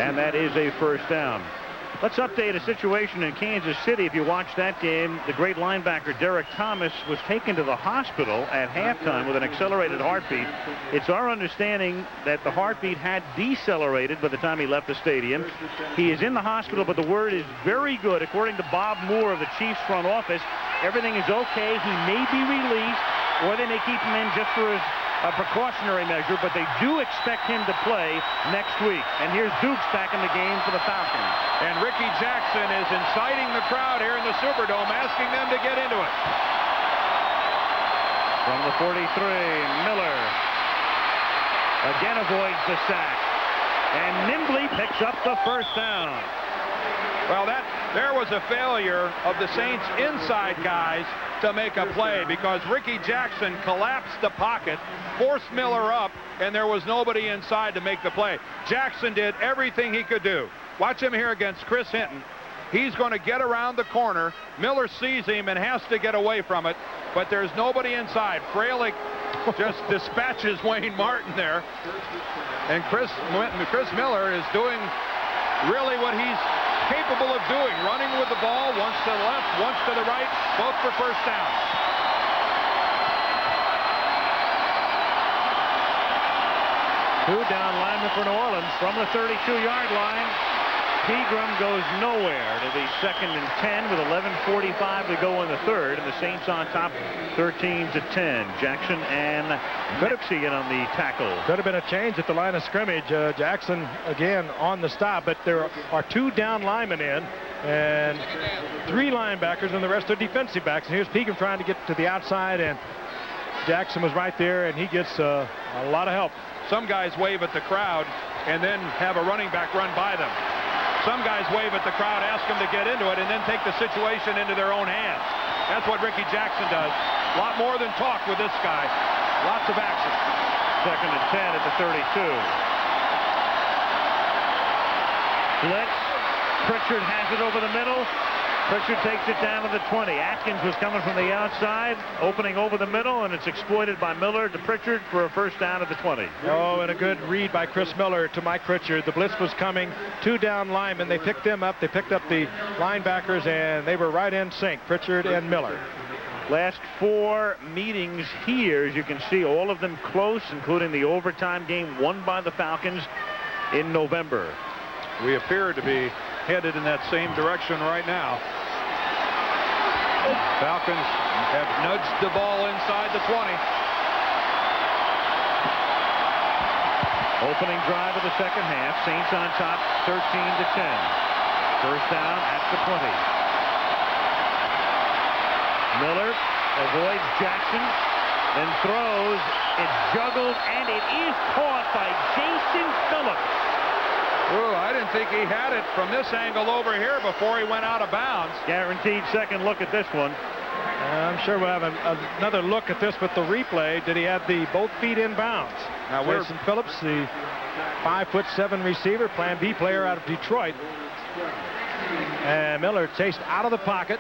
and that is a first down. Let's update a situation in Kansas City. If you watched that game, the great linebacker Derek Thomas was taken to the hospital at halftime with an accelerated heartbeat. It's our understanding that the heartbeat had decelerated by the time he left the stadium. He is in the hospital, but the word is very good. According to Bob Moore of the Chiefs front office, everything is okay. He may be released, or they may keep him in just for a precautionary measure, but they do expect him to play next week. And here's Dukes back in the game for the Falcons. And Ricky Jackson is inciting the crowd here in the Superdome, asking them to get into it. From the 43, Miller again avoids the sack and nimbly picks up the first down. Well, there was a failure of the Saints inside guys to make a play, because Ricky Jackson collapsed the pocket, forced Miller up, and there was nobody inside to make the play. Jackson did everything he could do. Watch him here against Chris Hinton. He's going to get around the corner. Miller sees him and has to get away from it, but there's nobody inside. Fralick just dispatches Wayne Martin there. And Chris Miller is doing really what he's capable of doing, running with the ball, once to the left, once to the right, both for first down. Two down linemen for New Orleans from the 32-yard line. Pegram goes nowhere to the 2nd and 10 with 11:45 to go in the third, and the Saints on top 13-10. Jackson and Knipsey in on the tackle. Could have been a change at the line of scrimmage. Jackson again on the stop, but there are 2 down linemen in and 3 linebackers, and the rest are defensive backs. And here's Pegram trying to get to the outside, and Jackson was right there, and he gets a lot of help. Some guys wave at the crowd and then have a running back run by them. Some guys wave at the crowd, ask them to get into it, and then take the situation into their own hands. That's what Ricky Jackson does. A lot more than talk with this guy. Lots of action. 2nd and 10 at the 32. Blitz. Pritchard has it over the middle. Pritchard takes it down to the 20. Atkins was coming from the outside, opening over the middle, and it's exploited by Miller to Pritchard for a first down at the 20. Oh, and a good read by Chris Miller to Mike Pritchard. The blitz was coming. 2 down linemen. They picked them up. They picked up the linebackers, and they were right in sync, Pritchard and Miller. Last 4 meetings here, as you can see, all of them close, including the overtime game won by the Falcons in November. We appear to be headed in that same direction right now. Falcons have nudged the ball inside the 20. Opening drive of the second half. Saints on top 13-10. First down at the 20. Miller avoids Jackson, then throws. It's juggled, and it is caught by Jason Phillips. Oh, I didn't think he had it from this angle over here before he went out of bounds. Guaranteed second look at this one. I'm sure we'll have another look at this with the replay. Did he have both feet in bounds? Now Jason Phillips, the 5'7" receiver, Plan B player out of Detroit. And Miller chased out of the pocket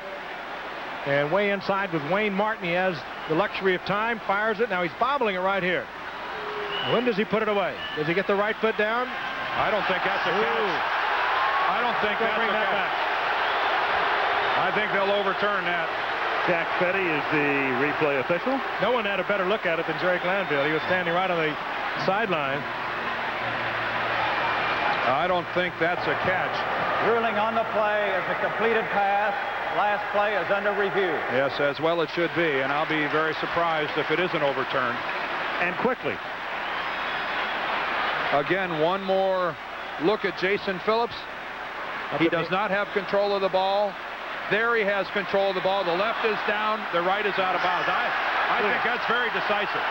and way inside with Wayne Martin. He has the luxury of time, fires it. Now he's bobbling it right here. When does he put it away? Does he get the right foot down? I don't think that's a catch. I don't think that's a catch. I think they'll overturn that. Jack Fetty is the replay official. No one had a better look at it than Jerry Glanville. He was standing right on the sideline. I don't think that's a catch. Ruling on the play as a completed pass. Last play is under review. Yes, as well it should be, and I'll be very surprised if it isn't overturned. And quickly. Again, one more look at Jason Phillips. He does not have control of the ball. There he has control of the ball. The left is down. The right is out of bounds. I think that's very decisive.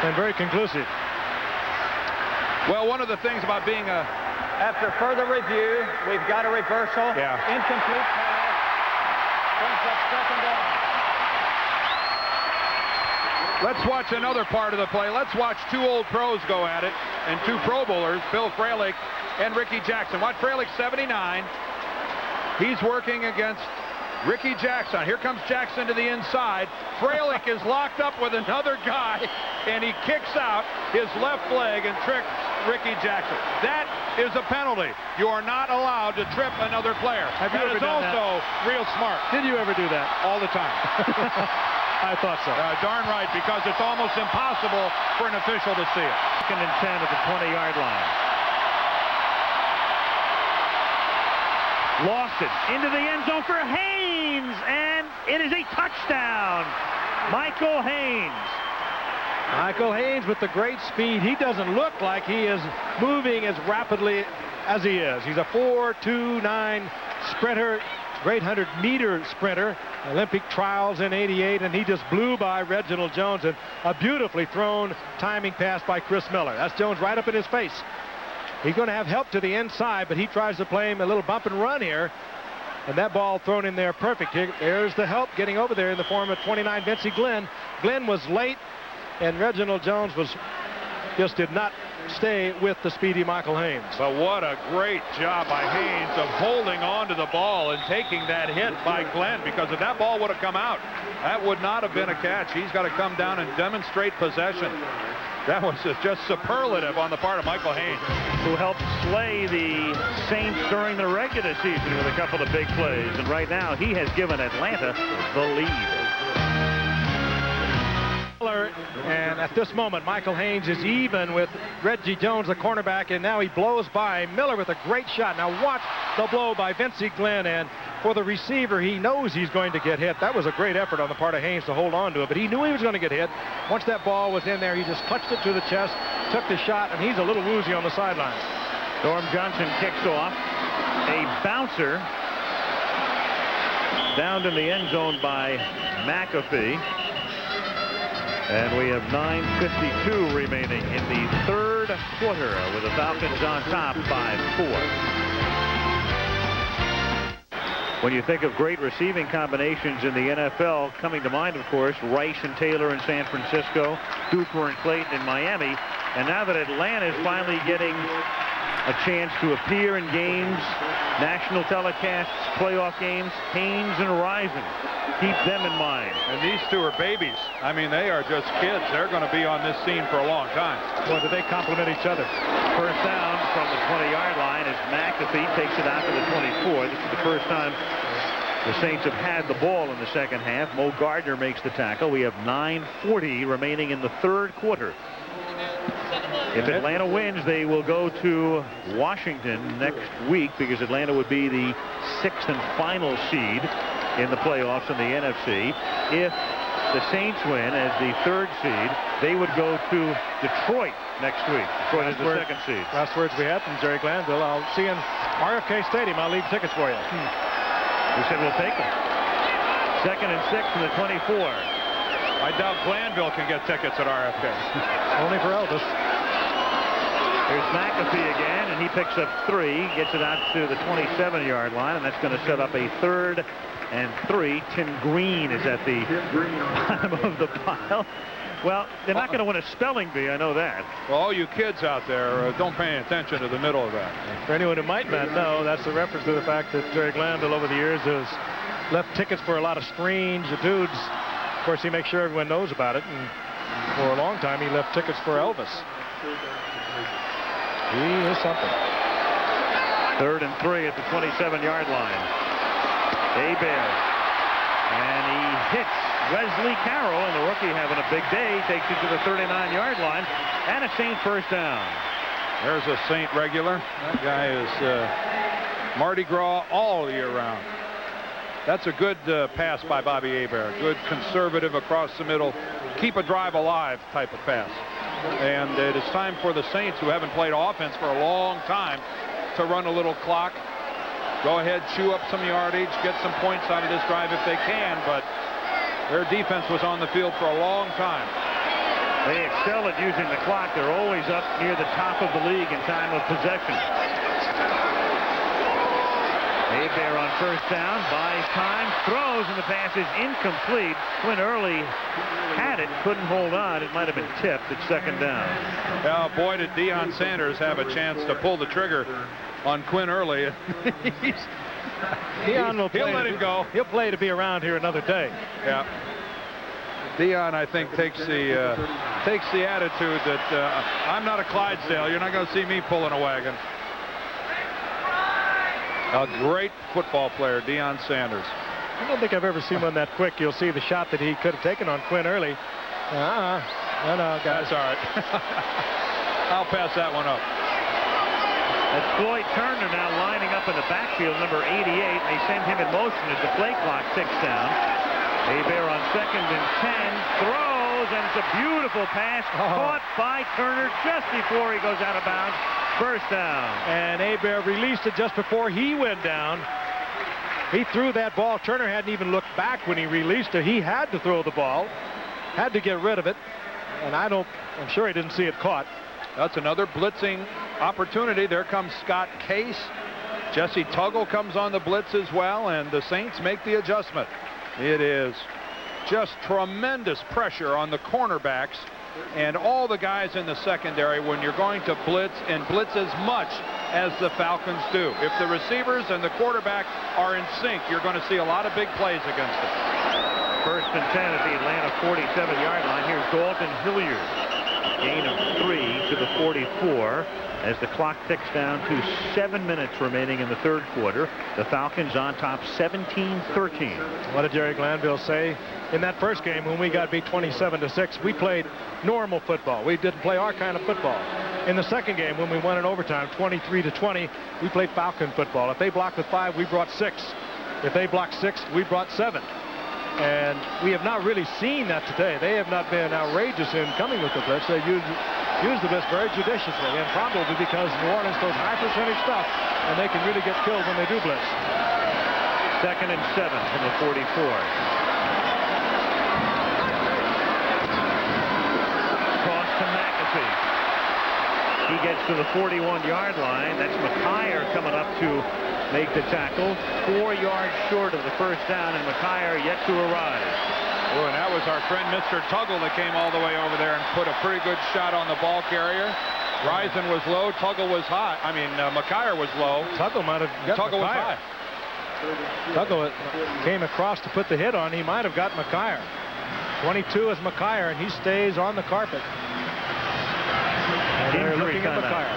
And very conclusive. Well, one of the things about being a... After further review, we've got a reversal. Yeah. Incomplete pass. Brings up second down. Let's watch another part of the play. Let's watch two old pros go at it, and two Pro Bowlers, Bill Fralick and Ricky Jackson. Watch Fralick, 79. He's working against Ricky Jackson. Here comes Jackson to the inside. Fralick is locked up with another guy, and he kicks out his left leg and tricks Ricky Jackson. That is a penalty. You are not allowed to trip another player. Have you ever done also real smart. Did you ever do that? All the time. I thought so. Darn right, because it's almost impossible for an official to see it. Second and 10 at the 20-yard line. Lost it into the end zone for Haynes, and it is a touchdown. Michael Haynes. Michael Haynes with the great speed. He doesn't look like he is moving as rapidly as he is. He's a 4.29 sprinter, great 100-meter sprinter. Olympic trials in '88, and he just blew by Reginald Jones, and a beautifully thrown timing pass by Chris Miller. That's Jones right up in his face. He's going to have help to the inside, but he tries to play him a little bump and run here. And that ball thrown in there perfect. There's the help getting over there in the form of 29 Vincey Glenn. Glenn was late, and Reginald Jones just did not stay with the speedy Michael Haynes. But what a great job by Haynes of holding on to the ball and taking that hit by Glenn, because if that ball would have come out, that would not have been a catch. He's got to come down and demonstrate possession. That was just superlative on the part of Michael Haynes, who helped slay the Saints during the regular season with a couple of big plays. And right now, he has given Atlanta the lead. And at this moment, Michael Haynes is even with Reggie Jones, the cornerback, and now he blows by Miller with a great shot. Now watch the blow by Vincey Glenn, and for the receiver, he knows he's going to get hit. That was a great effort on the part of Haynes to hold on to it, but he knew he was going to get hit. Once that ball was in there, he just clutched it to the chest, took the shot, and he's a little woozy on the sideline. Norm Johnson kicks off. A bouncer downed in the end zone by McAfee. And we have 9:52 remaining in the third quarter with the Falcons on top by 4. When you think of great receiving combinations in the NFL, coming to mind, of course, Rice and Taylor in San Francisco, Cooper and Clayton in Miami. And now that Atlanta is finally getting a chance to appear in games, national telecasts, playoff games, Haynes and Rison. Keep them in mind. And these two are babies. I mean, they are just kids. They're going to be on this scene for a long time. Boy, do they complement each other. First down from the 20-yard line as McAfee takes it out to the 24. This is the first time the Saints have had the ball in the second half. Mo Gardner makes the tackle. We have 9:40 remaining in the third quarter. If Atlanta wins, they will go to Washington next week, because Atlanta would be the 6th and final seed in the playoffs in the NFC. If the Saints win as the 3rd seed, they would go to Detroit next week. Detroit is the 2nd seed. Last words we had from Jerry Glanville. I'll see you in RFK Stadium. I'll leave tickets for you. We said we'll take them. 2nd and 6 from the 24. I doubt Glanville can get tickets at RFK. Only for Elvis. Here's McAfee again, and he picks up 3, gets it out to the 27-yard line, and that's going to set up a 3rd and 3. Tim Green is at the bottom of the pile. Well, they're not going to win a spelling bee, I know that. Well, all you kids out there, don't pay attention to the middle of that. For anyone who might not know, that's a reference to the fact that Jerry Glanville over the years has left tickets for a lot of strange dudes. Of course, he makes sure everyone knows about it, and for a long time he left tickets for Elvis. He is something. 3rd and 3 at the 27-yard line. Hebert. And he hits Wesley Carroll, and the rookie having a big day. Takes it to the 39-yard line. And a Saint first down. There's a Saint regular. That guy is Mardi Gras all year round. That's a good pass by Bobby Hebert. Good conservative across the middle. Keep a drive alive type of pass. And it is time for the Saints, who haven't played offense for a long time, to run a little clock. Go ahead, chew up some yardage, get some points out of this drive if they can, but their defense was on the field for a long time. They excel at using the clock. They're always up near the top of the league in time of possession. Hebert on first down, buys time, throws, and the pass is incomplete. Quinn Early had it, couldn't hold on. It might have been tipped at 2nd down. Now, boy, did Deion Sanders have a chance to pull the trigger on Quinn Early. Deion will play. He'll let him go. He'll play to be around here another day. Yeah. Deion, I think, takes the attitude that I'm not a Clydesdale. You're not going to see me pulling a wagon. A great football player, Deion Sanders. I don't think I've ever seen one that quick. You'll see the shot that he could have taken on Quinn Early. No, guys. That's all right. I'll pass that one up. That's Floyd Turner now lining up in the backfield, number 88. They send him in motion as the play clock ticks down. Hebert on 2nd and 10. Throws, and it's a beautiful pass caught by Turner just before he goes out of bounds. First down. And Hebert released it just before he went down. He threw that ball. Turner hadn't even looked back when he released it. He had to throw the ball, had to get rid of it, and I'm sure he didn't see it caught. That's another blitzing opportunity. There comes Scott Case. Jesse Tuggle comes on the blitz as well, and the Saints make the adjustment. It is just tremendous pressure on the cornerbacks and all the guys in the secondary when you're going to blitz, and blitz as much as the Falcons do. If the receivers and the quarterback are in sync, you're going to see a lot of big plays against them. 1st and 10 at the Atlanta 47-yard line. Here's Dalton Hilliard. Gain of 3 to the 44 as the clock ticks down to 7 minutes remaining in the 3rd quarter. The Falcons on top 17-13. What did Jerry Glanville say? In that first game, when we got beat 27-6, we played normal football. We didn't play our kind of football. In the second game, when we won in overtime, 23-20, we played Falcon football. If they blocked with 5, we brought 6. If they blocked 6, we brought 7. And we have not really seen that today. They have not been outrageous in coming with the blitz. They use the blitz very judiciously, and probably because New Orleans throws high percentage stuff, and they can really get killed when they do blitz. 2nd and 7 from the 44. Cross to McAfee. He gets to the 41-yard line. That's McKyer coming up to make the tackle. 4 yards short of the first down, and McKyer yet to arrive. Oh, and that was our friend Mr. Tuggle that came all the way over there and put a pretty good shot on the ball carrier. Risen was low, Tuggle was high. I mean, McKyer was low. Tuggle might have got Tuggle was high. Tuggle came across to put the hit on. He might have got McKyer. 22 is McKyer, and he stays on the carpet. And they're looking at McKyer.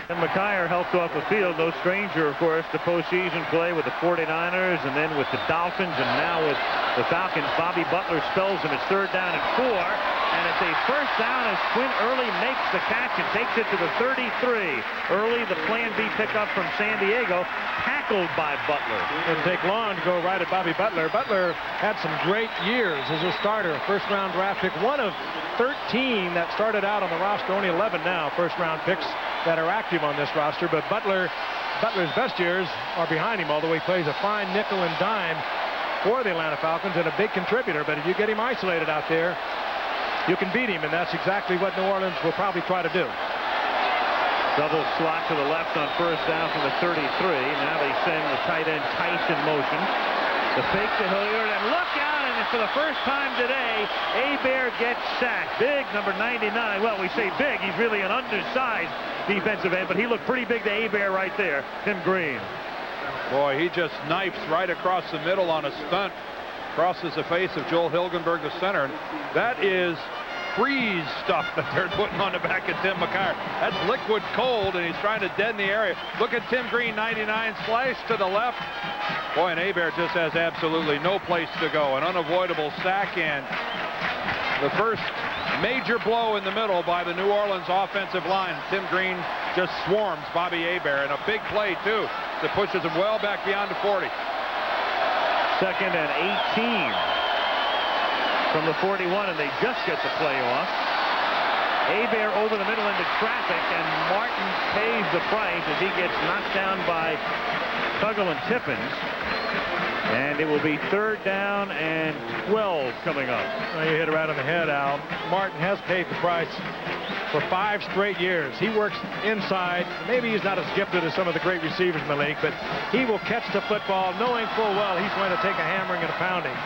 And McKyer helped off the field. No stranger, of course, to postseason play with the 49ers and then with the Dolphins and now with the Falcons. Bobby Butler spells him. It's 3rd down and 4. And it's a first down as Quinn Early makes the catch and takes it to the 33. Early, the plan B pickup from San Diego, tackled by Butler. It didn't take long to go right at Bobby Butler. Butler had some great years as a starter. First-round draft pick, one of 13 that started out on the roster. Only 11 now first-round picks that are active on this roster. But Butler's best years are behind him, although he plays a fine nickel and dime for the Atlanta Falcons and a big contributor. But if you get him isolated out there, you can beat him, and that's exactly what New Orleans will probably try to do. Double slot to the left on first down from the 33. Now they send the tight end Tice in motion. The fake to Hilliard, and look out, and for the first time today, Hebert gets sacked. Big, number 99. Well, we say big. He's really an undersized defensive end, but he looked pretty big to Hebert right there. Tim Green. Boy, he just knifes right across the middle on a stunt. Crosses the face of Joel Hilgenberg, the center. That is freeze stuff that they're putting on the back of Tim McKyer. That's liquid cold, and he's trying to deaden the area. Look at Tim Green, 99, slice to the left. Boy, and Hebert just has absolutely no place to go. An unavoidable sack, and the first major blow in the middle by the New Orleans offensive line. Tim Green just swarms Bobby Hebert, and a big play, too, that pushes him well back beyond the 40. Second and 18. From the 41, and they just get the play off. Hebert over the middle into traffic, and Martin pays the price as he gets knocked down by Tuggle and Tippins. And it will be 3rd down and 12 coming up. Well, you hit it right on the head, Al. Martin has paid the price for 5 straight years. He works inside. Maybe he's not as gifted as some of the great receivers in the league, but he will catch the football knowing full well he's going to take a hammering and a pounding.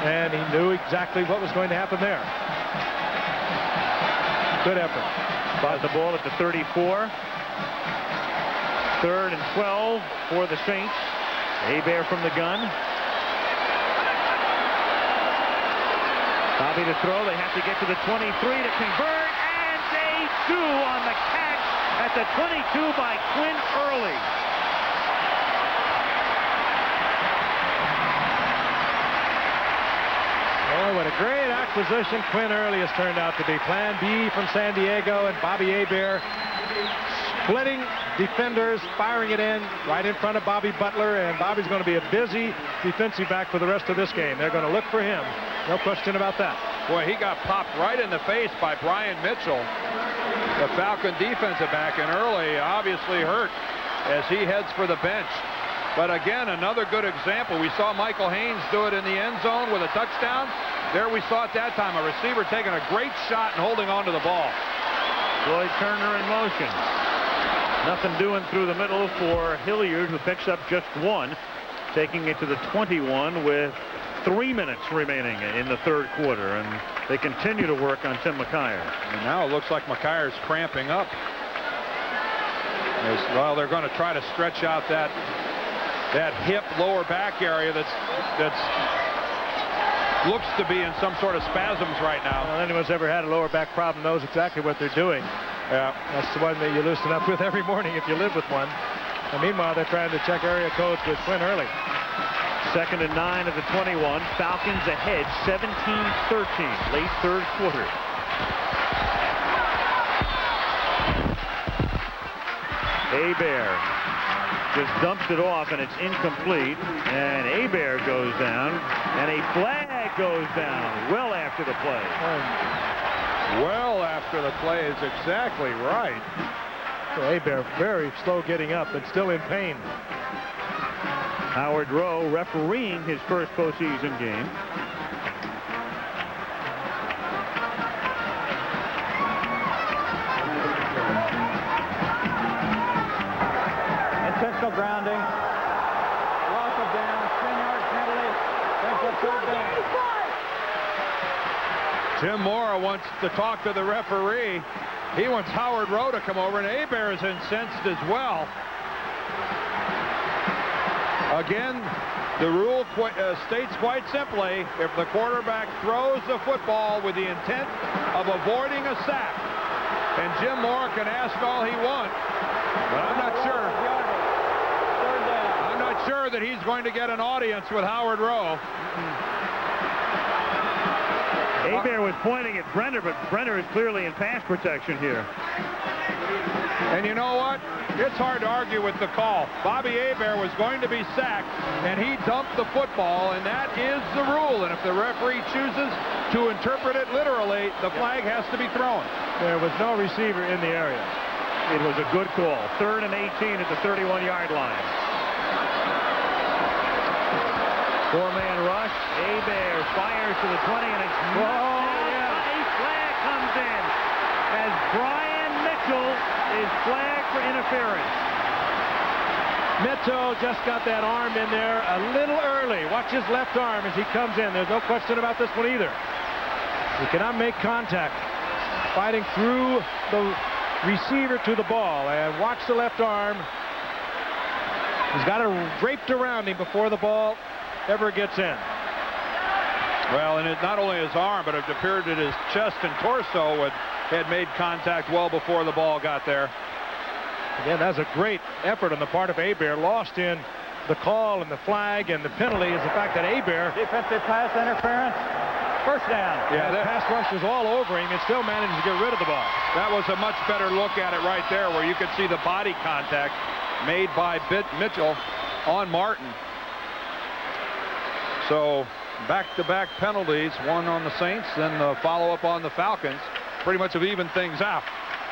And he knew exactly what was going to happen there. Good effort. Got the ball at the 34. 3rd and 12 for the Saints. Hebert from the gun. Bobby to throw. They have to get to the 23 to convert. And they do on the catch at the 22 by Quinn Early. Boy, what a great acquisition Quinn Early has turned out to be. Plan B from San Diego, and Bobby Hebert splitting defenders, firing it in right in front of Bobby Butler, and Bobby's going to be a busy defensive back for the rest of this game. They're going to look for him. No question about that. Boy, he got popped right in the face by Brian Mitchell, the Falcon defensive back, and Early obviously hurt as he heads for the bench. But again, another good example. We saw Michael Haynes do it in the end zone with a touchdown. There we saw at that time a receiver taking a great shot and holding on to the ball. Floyd Turner in motion. Nothing doing through the middle for Hilliard, who picks up just 1, taking it to the 21 with 3 minutes remaining in the 3rd quarter. And they continue to work on Tim McKyer. And now it looks like McKyer's cramping up. Well, they're going to try to stretch out that hip lower back area that's looks to be in some sort of spasms right now. Well, anyone's ever had a lower back problem knows exactly what they're doing. Yeah, that's the one that you loosen up with every morning if you live with one. And meanwhile, they're trying to check area codes with Quinn Early. 2nd and 9 at the 21. Falcons ahead 17-13, late 3rd quarter. Hebert just dumps it off, and it's incomplete. And Hebert goes down, and a flag goes down well after the play. Well after the play is exactly right. So Hebert very slow getting up, but still in pain. Howard Rowe refereeing his first postseason game. Intentional grounding. Loss of down. 10-yard penalty. Brings up 3rd down. Jim Mora wants to talk to the referee. He wants Howard Rowe to come over, and Hebert is incensed as well. Again, the rule states quite simply, if the quarterback throws the football with the intent of avoiding a sack, and Jim Mora can ask all he wants, but I'm not sure. I'm not sure that he's going to get an audience with Howard Rowe. Hebert was pointing at Brenner, but Brenner is clearly in pass protection here. And you know what? It's hard to argue with the call. Bobby Hebert was going to be sacked, and he dumped the football, and that is the rule. And if the referee chooses to interpret it literally, the flag has to be thrown. There was no receiver in the area. It was a good call. 3rd and 18 at the 31-yard line. 4-man rush. Hebert fires to the 20, and it's a flag Brian Mitchell is flagged for interference. Mitchell just got that arm in there a little early. Watch his left arm as he comes in. There's no question about this one either. He cannot make contact. Fighting through the receiver to the ball. And watch the left arm. He's got it draped around him before the ball ever gets in. Well, and it not only his arm, but it appeared that his chest and torso had made contact well before the ball got there. Again, that's a great effort on the part of Hebert. Lost in the call and the flag, and the penalty is the fact that Hebert... Defensive pass interference. First down. Yeah, the pass rushers all over him and still managed to get rid of the ball. That was a much better look at it right there, where you could see the body contact made by Mitchell on Martin. So back-to-back penalties, one on the Saints, then the follow-up on the Falcons, pretty much have evened things out.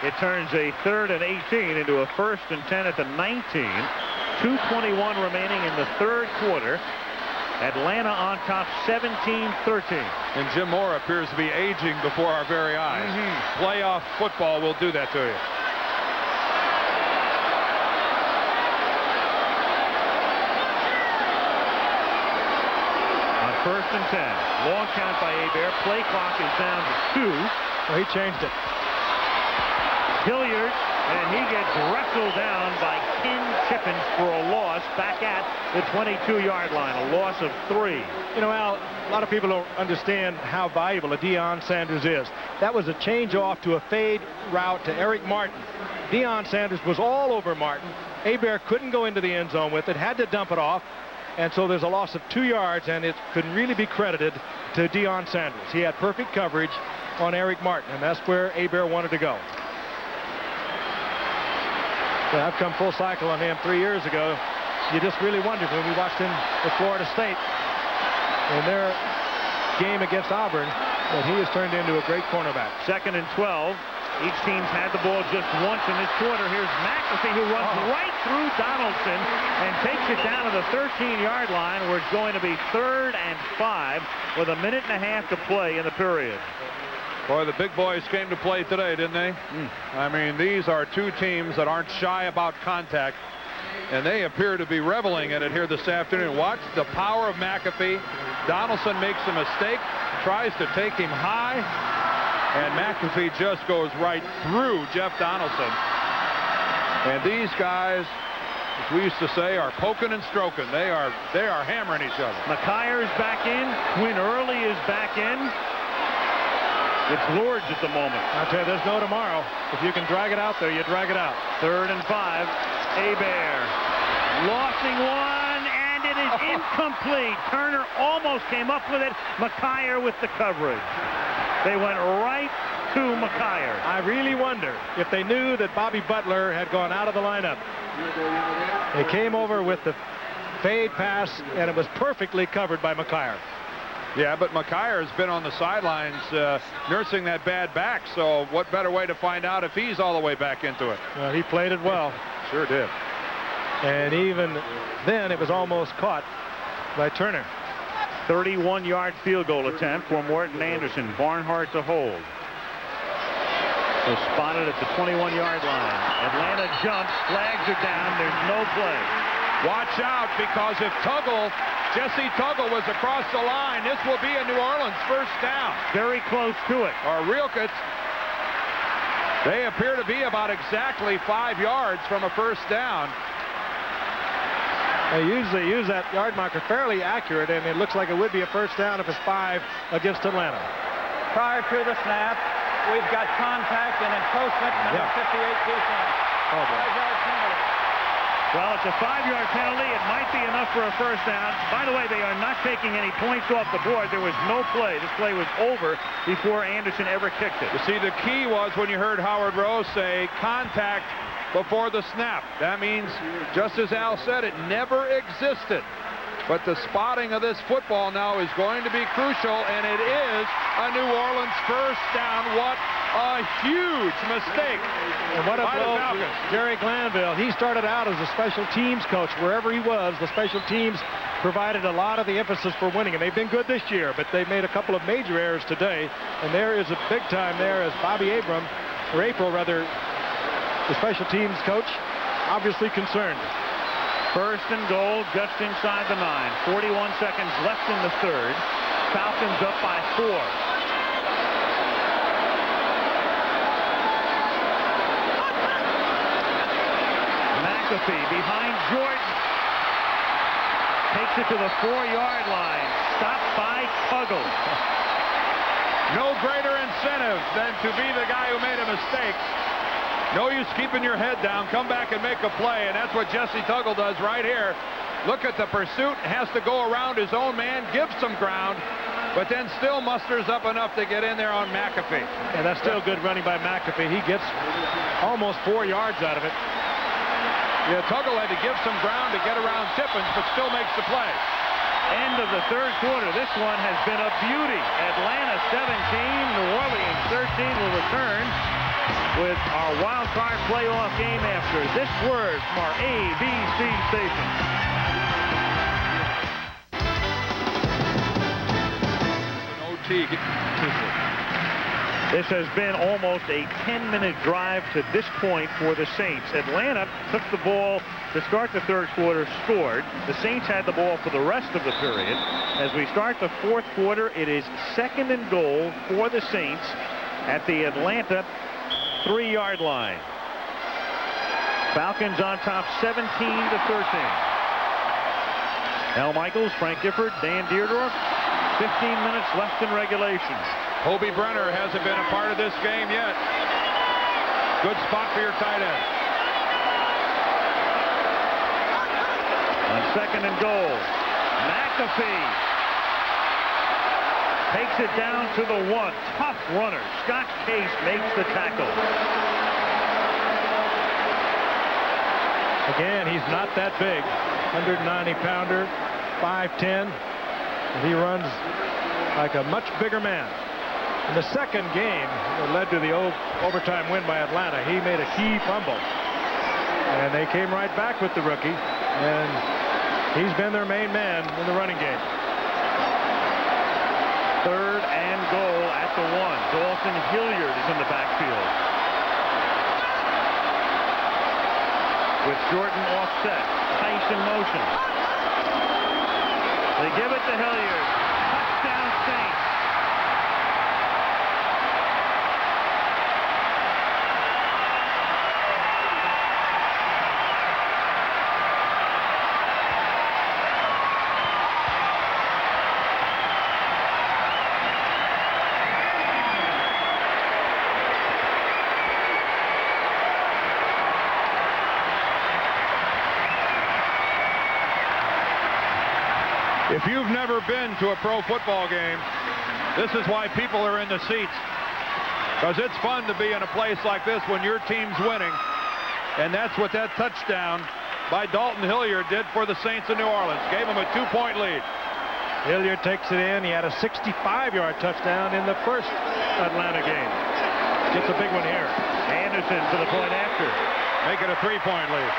It turns a 3rd and 18 into a 1st and 10 at the 19. 2:21 remaining in the third quarter. Atlanta on top 17-13. And Jim Mora appears to be aging before our very eyes. Playoff football will do that to you. On 1st and 10. Long count by Hebert. Play clock is down to 2. Well, he changed it. Hilliard, and he gets wrestled down by Ken Chippens for a loss back at the 22-yard line, a loss of 3. You know, Al, a lot of people don't understand how valuable a Deion Sanders is. That was a change off to a fade route to Eric Martin. Deion Sanders was all over Martin. Hebert couldn't go into the end zone with it, had to dump it off, and so there's a loss of 2 yards, and it could really be credited to Deion Sanders. He had perfect coverage on Eric Martin, and that's where Hebert wanted to go. Yeah, I've come full cycle on him 3 years ago. You just really wondered when we watched him at Florida State in their game against Auburn that he has turned into a great cornerback. 2nd and 12. Each team's had the ball just once in this quarter. Here's McAfee, who runs right through Donaldson and takes it down to the 13-yard line, where it's going to be 3rd and 5 with a minute and a half to play in the period. Boy, the big boys came to play today, didn't they? I mean, these are two teams that aren't shy about contact, and they appear to be reveling in it here this afternoon. Watch the power of McAfee. Donaldson makes a mistake, tries to take him high, and McAfee just goes right through Jeff Donaldson. And these guys, as we used to say, are poking and stroking. They are hammering each other. McKyer is back in. Quinn Early is back in. It's Lords at the moment. I'll tell you, there's no tomorrow. If you can drag it out there, you drag it out. 3rd and 5. Hebert losing one, and it is incomplete. Turner almost came up with it. McKyer with the coverage. They went right to McKyer. I really wonder if they knew that Bobby Butler had gone out of the lineup. They came over with the fade pass, and it was perfectly covered by McKyer. Yeah, but McKyer has been on the sidelines nursing that bad back, so what better way to find out if he's all the way back into it? Well, he played it well. Sure did. And even then, it was almost caught by Turner. 31-yard field goal attempt for Morton Anderson. Barnhart to hold. So spotted at the 21-yard line. Atlanta jumps, flags are down, there's no play. Watch out, because if Jesse Tuggle was across the line, this will be a New Orleans first down. Very close to it. Or Rielkitz. They appear to be about exactly 5 yards from a first down. They usually use that yard marker fairly accurate, and it looks like it would be a first down if it's 5 against Atlanta. Prior to the snap, we've got contact and encroachment, number 58, Tucson. Oh, boy. 5-yard penalty. Well, it's a 5-yard penalty. It might be enough for a first down. By the way, they are not taking any points off the board. There was no play. This play was over before Anderson ever kicked it. You see, the key was when you heard Howard Rose say contact before the snap. That means, just as Al said, it never existed. But the spotting of this football now is going to be crucial, and it is a New Orleans first down. What a huge mistake. And what a blow to Jerry Glanville. He started out as a special teams coach. Wherever he was, the special teams provided a lot of the emphasis for winning, and they've been good this year, but they've made a couple of major errors today, and there is a big time there as Bobby Abram or April rather, the special teams coach, obviously concerned. First and goal just inside the 9. 41 seconds left in the third. Falcons up by 4. McAfee behind Jordan. Takes it to the 4-yard line. Stopped by Tuggle. No greater incentive than to be the guy who made a mistake. No use keeping your head down. Come back and make a play, and that's what Jesse Tuggle does right here. Look at the pursuit. Has to go around his own man, gives some ground, but then still musters up enough to get in there on McAfee. And that's still good running by McAfee. He gets almost 4 yards out of it. Yeah, Tuggle had to give some ground to get around Tippins, but still makes the play. End of the third quarter. This one has been a beauty. Atlanta 17, New Orleans 13 will return with our wild card playoff game after this word from our ABC station. This has been almost a 10-minute drive to this point for the Saints. Atlanta took the ball to start the third quarter, scored. The Saints had the ball for the rest of the period. As we start the fourth quarter, it is 2nd and goal for the Saints at the Atlanta 3-yard line. Falcons on top 17-13. Al Michaels, Frank Gifford, Dan Deerdorf. 15 minutes left in regulation. Hobie Brenner hasn't been a part of this game yet. Good spot for your tight end. On 2nd and goal, McAfee takes it down to the 1. Tough runner. Scott Case makes the tackle. Again, he's not that big. 190-pounder, 5'10". He runs like a much bigger man. In the second game that led to the overtime win by Atlanta, he made a key fumble. And they came right back with the rookie. And he's been their main man in the running game. 3rd and goal at the 1. Dalton Hilliard is in the backfield. With Jordan offset. Tice in motion. They give it to Hilliard. Touchdown Saints. If you've never been to a pro football game, this is why people are in the seats. Because it's fun to be in a place like this when your team's winning. And that's what that touchdown by Dalton Hilliard did for the Saints of New Orleans. Gave them a 2-point lead. Hilliard takes it in. He had a 65-yard touchdown in the first Atlanta game. Gets a big one here. Anderson for the point after. Make it a 3-point lead.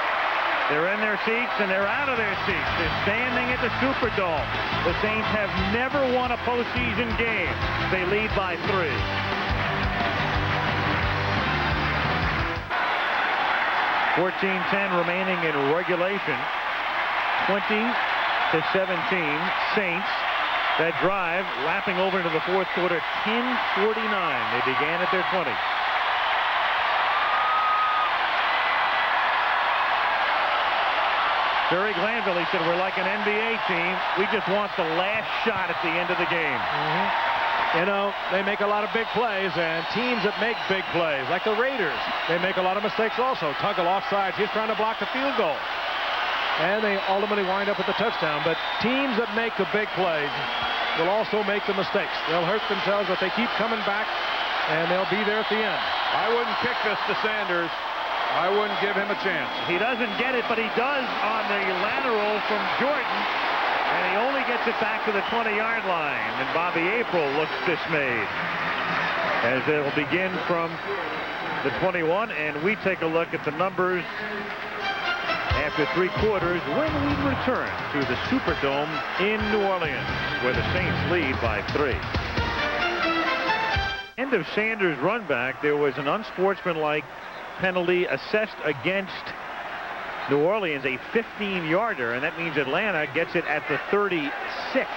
They're in their seats and they're out of their seats. They're standing at the Superdome. The Saints have never won a postseason game. They lead by 3. .14:10 remaining in regulation. 20-17 Saints. That drive lapping over into the fourth quarter. 10:49. They began at their 20. Jerry Glanville, he said, we're like an NBA team. We just want the last shot at the end of the game. You know, they make a lot of big plays, and teams that make big plays, like the Raiders, they make a lot of mistakes also. Tuggle offsides. He's trying to block the field goal. And they ultimately wind up with the touchdown. But teams that make the big plays will also make the mistakes. They'll hurt themselves, but they keep coming back, and they'll be there at the end. I wouldn't kick this to Sanders. I wouldn't give him a chance. He doesn't get it, but he does on the lateral from Jordan. And he only gets it back to the 20-yard line. And Bobby April looks dismayed as it'll begin from the 21. And we take a look at the numbers after 3 quarters when we return to the Superdome in New Orleans, where the Saints lead by 3. end of Sanders' run back, there was an unsportsmanlike penalty assessed against New Orleans, a 15-yarder, and that means Atlanta gets it at the 36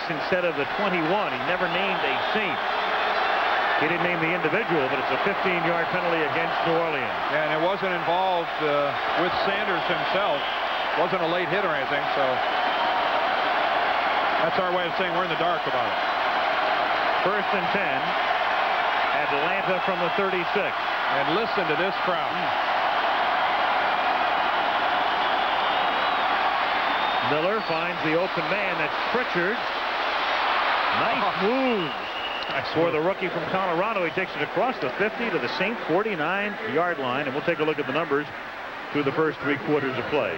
instead of the 21. He never named a Saint. He didn't name the individual, but it's a 15-yard penalty against New Orleans. And it wasn't involved with Sanders himself. Wasn't a late hit or anything, so that's our way of saying we're in the dark about it. 1st and 10. Atlanta from the 36. And listen to this crowd. Miller finds the open man. That's Pritchard. Nice move for the rookie from Colorado. He takes it across the 50 to the Saint 49-yard line, and we'll take a look at the numbers through the first 3 quarters of play.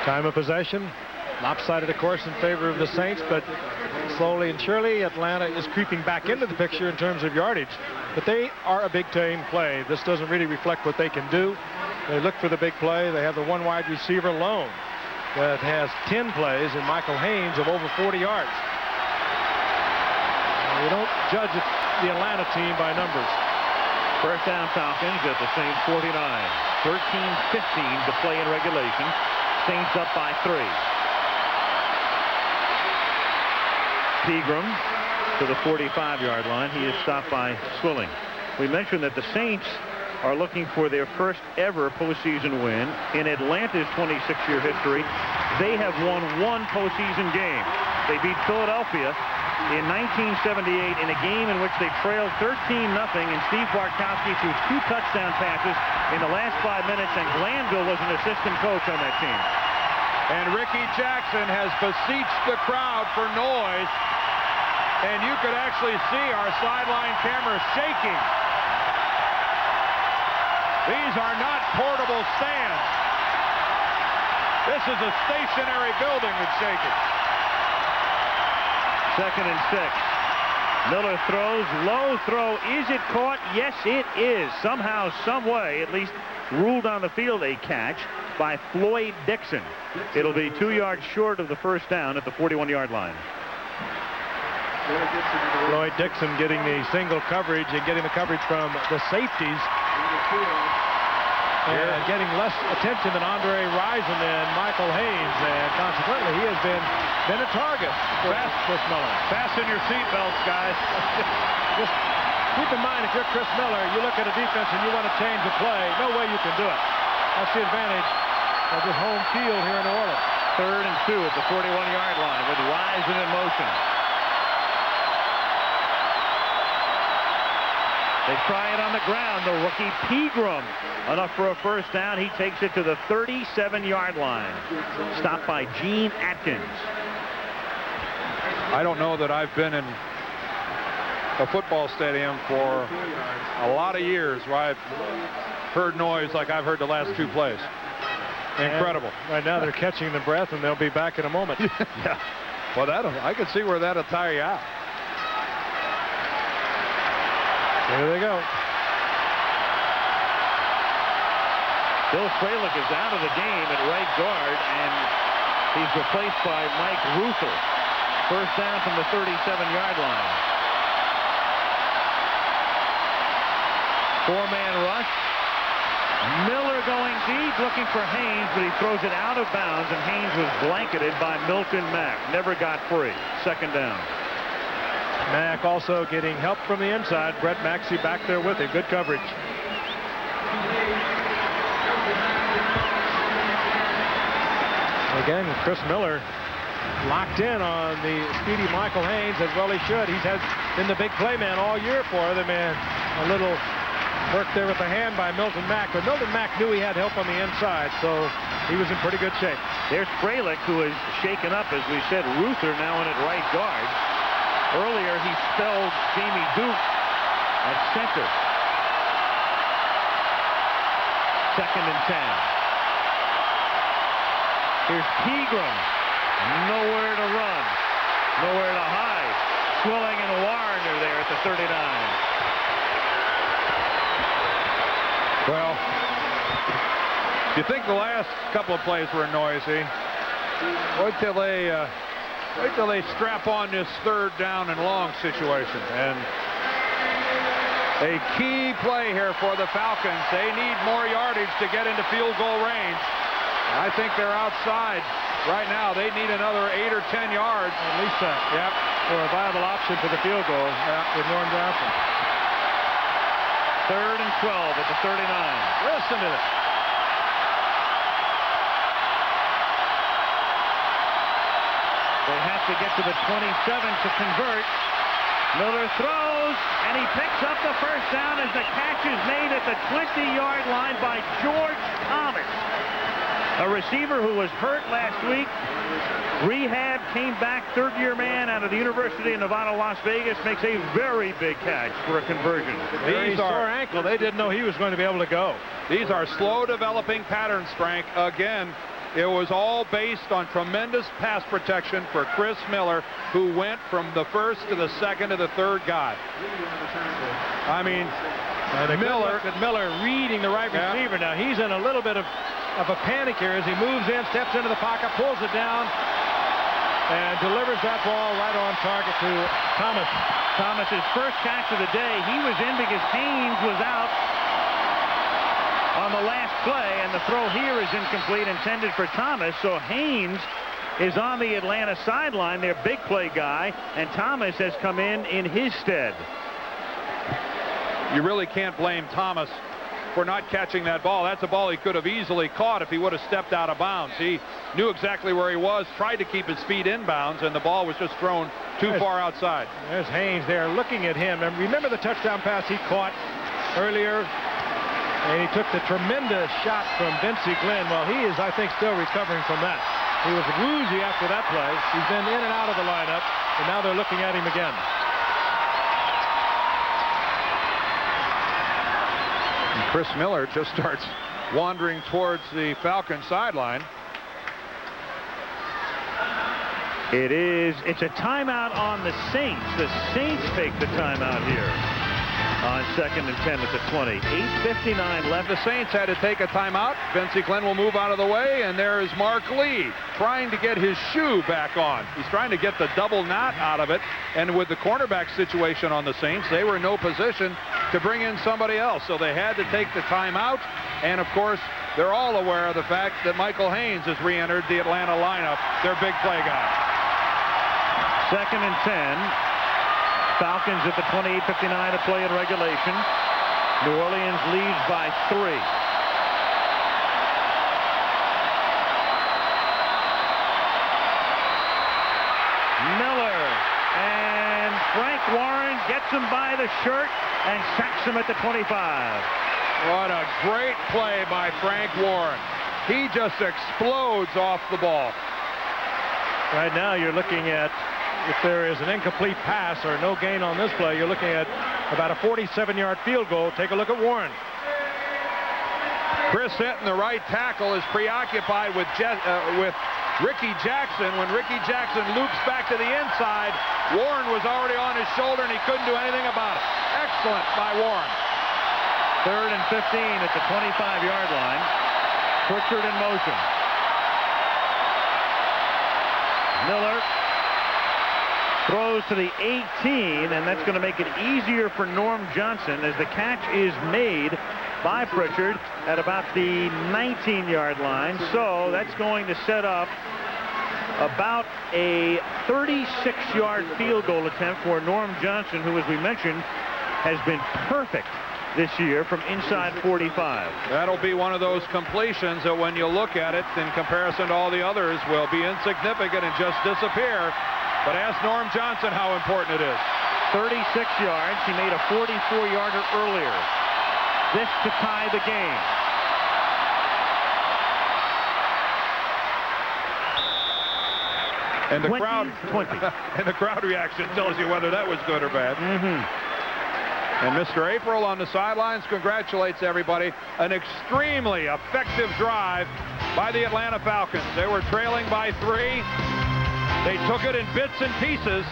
Time of possession, lopsided, of course, in favor of the Saints, but slowly and surely Atlanta is creeping back into the picture in terms of yardage. But they are a big team play. This doesn't really reflect what they can do. They look for the big play. They have the one wide receiver alone that has 10 plays, and Michael Haynes of over 40 yards. You don't judge the Atlanta team by numbers. First down Falcons at the Saints 49. 13-15 to play in regulation. Saints up by 3. Pegram to the 45-yard line. He is stopped by Swilling. We mentioned that the Saints are looking for their first ever postseason win. In Atlanta's 26-year history, they have won 1 postseason game. They beat Philadelphia in 1978 in a game in which they trailed 13-0, and Steve Bartkowski threw 2 touchdown passes in the last 5 minutes, and Glanville was an assistant coach on that team. And Ricky Jackson has beseeched the crowd for noise, and you could actually see our sideline camera shaking. These are not portable stands. This is a stationary building that's shaking. 2nd and 6. Miller throws, low throw. Is it caught? Yes, it is. Somehow, some way, at least ruled on the field a catch by Floyd Dixon. It'll be 2 yards short of the first down at the 41-yard line. Floyd Dixon getting the single coverage and getting the coverage from the safeties. And getting less attention than Andre Rison and Michael Haynes, and consequently he has been a target for Chris Miller. Fasten your seatbelts, guys. Just keep in mind, if you're Chris Miller, you look at a defense and you want to change the play, no way you can do it. That's the advantage of this home field here in New Orleans. 3rd and 2 at the 41-yard line with Rison in motion. They try it on the ground. The rookie Pegram, enough for a first down. He takes it to the 37-yard line. Stopped by Gene Atkins. I don't know that I've been in a football stadium for a lot of years where I've heard noise like I've heard the last 2 plays. Incredible. And right now they're catching the breath, and they'll be back in a moment. Yeah. Well, I can see where that'll tire you out. Here they go. Bill Fralick is out of the game at right guard, and he's replaced by Mike Ruther. First down from the 37-yard line. 4-man rush. Miller going deep, looking for Haynes, but he throws it out of bounds, and Haynes was blanketed by Milton Mack. Never got free. 2nd down. Mack also getting help from the inside. Brett Maxey back there with him. Good coverage. Again, Chris Miller locked in on the speedy Michael Haynes, as well he should. He's been the big play man all year for them, and a little work there with the hand by Milton Mack. But Milton Mack knew he had help on the inside, so he was in pretty good shape. There's Fralick, who is shaken up, as we said. Ruther now in at right guard. Earlier, he spelled Jamie Duke at center. 2nd and 10. Here's Pegram. Nowhere to run. Nowhere to hide. Swilling and Warren are there at the 39. Well, you think the last couple of plays were noisy. Wait till they Wait till they strap on this third down and long situation. And a key play here for the Falcons. They need more yardage to get into field goal range. I think they're outside right now. They need another 8 or 10 yards. At least that. Yep. For a viable option for the field goal with Norm Johnson. 3rd and 12 at the 39. Listen to this. They have to get to the 27 to convert. Miller throws, and he picks up the first down as the catch is made at the 20-yard line by George Thomas. A receiver who was hurt last week. Rehab, came back, third-year man out of the University of Nevada, Las Vegas, makes a very big catch for a conversion. These are sore ankle. They didn't know he was going to be able to go. These are slow developing patterns, Frank. Again, it was all based on tremendous pass protection for Chris Miller, who went from the first to the second to the third guy. I mean, Miller reading the right receiver. Now he's in a little bit of a panic here as he moves in, steps into the pocket, pulls it down, and delivers that ball right on target to Thomas. Thomas's first catch of the day. He was in because Haynes was out on the last play, and the throw here is incomplete, intended for Thomas. So Haynes is on the Atlanta sideline, their big play guy, and Thomas has come in his stead. You really can't blame Thomas for not catching that ball. That's a ball he could have easily caught if he would have stepped out of bounds. He knew exactly where he was, tried to keep his feet inbounds, and the ball was just thrown too far outside. There's Haynes there looking at him. And remember the touchdown pass he caught earlier? And he took the tremendous shot from Vincey Glenn. Well, he is, I think, still recovering from that. He was woozy after that play. He's been in and out of the lineup, and now they're looking at him again. And Chris Miller just starts wandering towards the Falcon sideline. It's a timeout on the Saints. The Saints take the timeout here on 2nd and 10 at the 20. 8:59 left. The Saints had to take a timeout. Vincey Glenn will move out of the way, and there is Mark Lee trying to get his shoe back on. He's trying to get the double knot out of it, and with the cornerback situation on the Saints, they were in no position to bring in somebody else, so they had to take the timeout. And of course, they're all aware of the fact that Michael Haynes has re-entered the Atlanta lineup, their big play guy. 2nd and 10. Falcons at the 28:59 to play in regulation. New Orleans leads by 3. Miller, and Frank Warren gets him by the shirt and sacks him at the 25. What a great play by Frank Warren. He just explodes off the ball. Right now you're looking at, if there is an incomplete pass or no gain on this play, you're looking at about a 47-yard field goal. Take a look at Warren. Chris Hinton, the right tackle, is preoccupied with Ricky Jackson. When Ricky Jackson loops back to the inside, Warren was already on his shoulder and he couldn't do anything about it. Excellent by Warren. 3rd and 15 at the 25-yard line. Pritchard in motion. Miller throws to the 18, and that's going to make it easier for Norm Johnson as the catch is made by Pritchard at about the 19-yard line. So that's going to set up about a 36-yard field goal attempt for Norm Johnson, who, as we mentioned, has been perfect this year from inside 45. That'll be one of those completions that when you look at it in comparison to all the others will be insignificant and just disappear. But ask Norm Johnson how important it is. 36 yards. He made a 44-yarder earlier. This to tie the game. And the 20, crowd 20. And the crowd reaction tells you whether that was good or bad. And Mr. April on the sidelines congratulates everybody. An extremely effective drive by the Atlanta Falcons. They were trailing by 3. They took it in bits and pieces,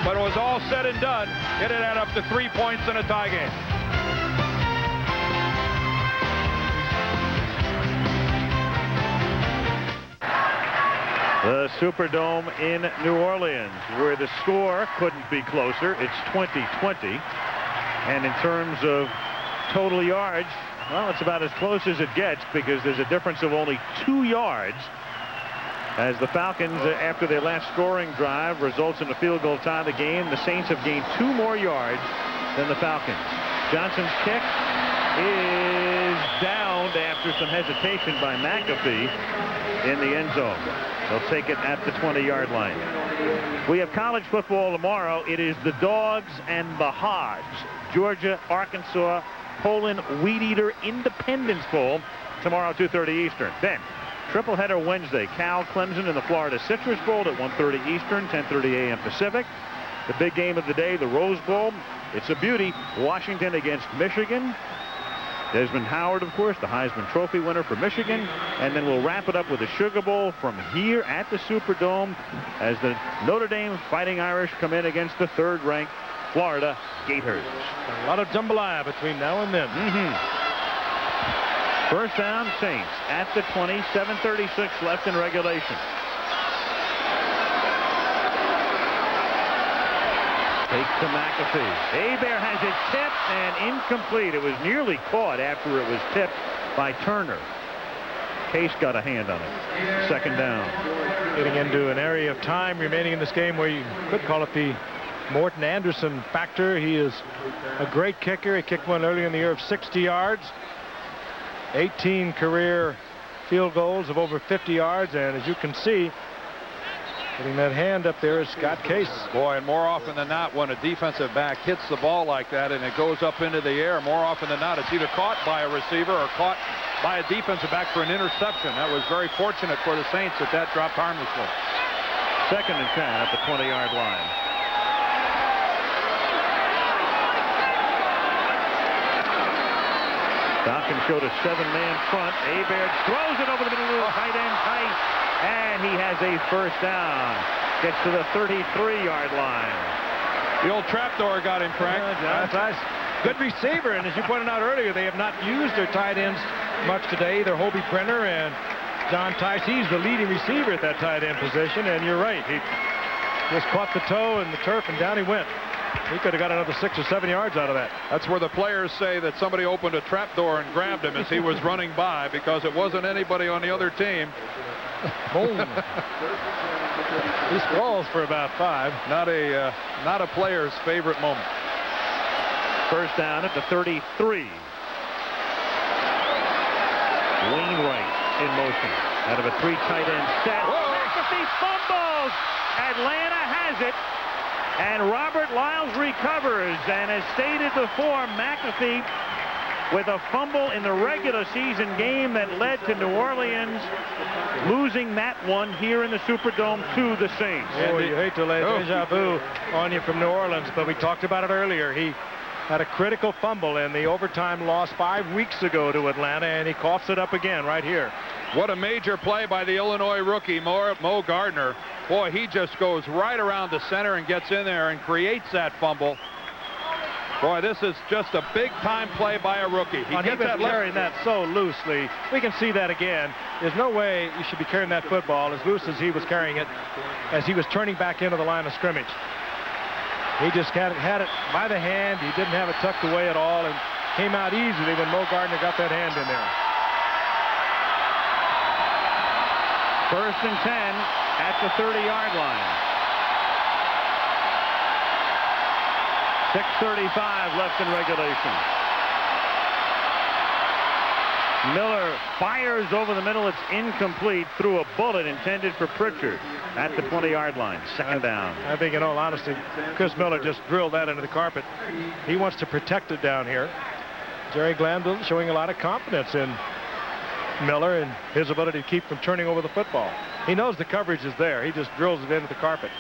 but it was all said and done. It had added up to 3 points in a tie game. The the Superdome in New Orleans, where the score couldn't be closer. It's 20-20. And in terms of total yards, well, it's about as close as it gets because there's a difference of only 2 yards as the Falcons, after their last scoring drive, results in a field goal tie the game. The Saints have gained 2 more yards than the Falcons. Johnson's kick is downed after some hesitation by McAfee in the end zone. They'll take it at the 20-yard line. We have college football tomorrow. It is the Dogs and the Hogs. Georgia, Arkansas, Poland, Weed Eater, Independence Bowl tomorrow, 2:30 Eastern. Then, triple header Wednesday, Cal, Clemson, and the Florida Citrus Bowl at 1:30 Eastern, 10:30 a.m. Pacific. The big game of the day, the Rose Bowl. It's a beauty. Washington against Michigan. Desmond Howard, of course, the Heisman Trophy winner for Michigan. And then we'll wrap it up with the Sugar Bowl from here at the Superdome as the Notre Dame Fighting Irish come in against the 3rd-ranked Florida Gators. A lot of jambalaya between now and then. First down, Saints at the 20, 7:36 left in regulation. Take to McAfee. Hebert has it tipped and incomplete. It was nearly caught after it was tipped by Turner. Case got a hand on it. Second down. Getting into an area of time remaining in this game where you could call it the Morton Anderson factor. He is a great kicker. He kicked one earlier in the year of 60 yards. 18 career field goals of over 50 yards. And as you can see, getting that hand up there is Scott Case. Boy, and more often than not, when a defensive back hits the ball like that and it goes up into the air, more often than not, it's either caught by a receiver or caught by a defensive back for an interception. That was very fortunate for the Saints that dropped harmlessly. Second and 10 at the 20-yard line. Falcons showed a 7-man front. Hebert throws it over the middle of the tight end tight, and he has a first down. Gets to the 33-yard line. The old trapdoor got him, Frank. Nice. Good receiver, and as you pointed out earlier, they have not used their tight ends much today. They're Hobie Brenner and John Tice. He's the leading receiver at that tight end position, and you're right. He just caught the toe in the turf, and down he went. He could have got another 6 or 7 yards out of that. That's where the players say that somebody opened a trapdoor and grabbed him as he was running by, because it wasn't anybody on the other team. Boom. He sprawls for about 5. Not a player's favorite moment. First down at the 33. Wainwright in motion. Out of a 3 tight end set. McAfee fumbles. Atlanta has it. And Robert Lyles recovers. And as stated before, McAfee with a fumble in the regular season game that led to New Orleans losing that one here in the Superdome to the Saints. Oh, you hate to lay deja vu on you from New Orleans, but we talked about it earlier. He had a critical fumble in the overtime loss 5 weeks ago to Atlanta, and he coughs it up again right here. What a major play by the Illinois rookie, Mo Gardner. Boy, he just goes right around the center and gets in there and creates that fumble. Boy, this is just a big-time play by a rookie. He gets that carrying that so loosely. We can see that again. There's no way you should be carrying that football as loose as he was carrying it as he was turning back into the line of scrimmage. He just had it by the hand. He didn't have it tucked away at all and came out easily when Mo Gardner got that hand in there. First and 10 at the 30-yard line. 6:35 left in regulation. Miller fires over the middle. It's incomplete. Threw a bullet intended for Pritchard at the 20-yard line. Second down. I think, in all honesty, Chris Miller just drilled that into the carpet. He wants to protect it down here. Jerry Glanville showing a lot of confidence in Miller and his ability to keep from turning over the football. He knows the coverage is there. He just drills it into the carpet.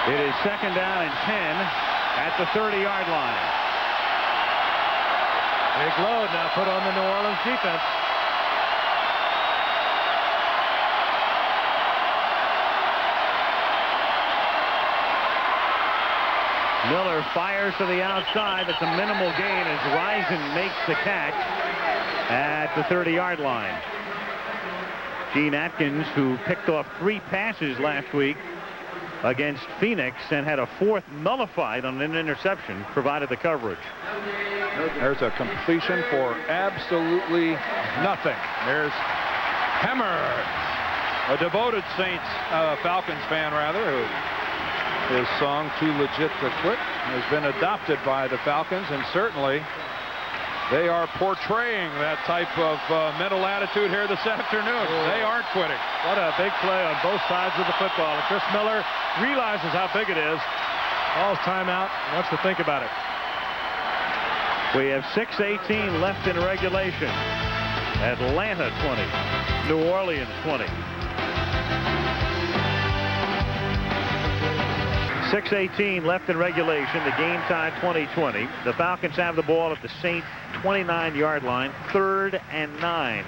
It is second down and 10 at the 30-yard line. Big load now put on the New Orleans defense. Miller fires to the outside. That's a minimal gain as Risen makes the catch at the 30-yard line. Gene Atkins, who picked off 3 passes last week against Phoenix and had a 4th nullified on an interception, provided the coverage. There's a completion for absolutely nothing. There's Hemmer, a devoted Saints Falcons fan, rather, who his song "Too Legit to Quit" has been adopted by the Falcons, and certainly they are portraying that type of mental attitude here this afternoon. They aren't quitting. What a big play on both sides of the football. And Chris Miller realizes how big it is. Calls timeout, wants to think about it. We have 6:18 left in regulation. Atlanta 20, New Orleans 20. 6:18 left in regulation. The game tied 20-20. The Falcons have the ball at the Saints 29-yard line, 3rd and 9.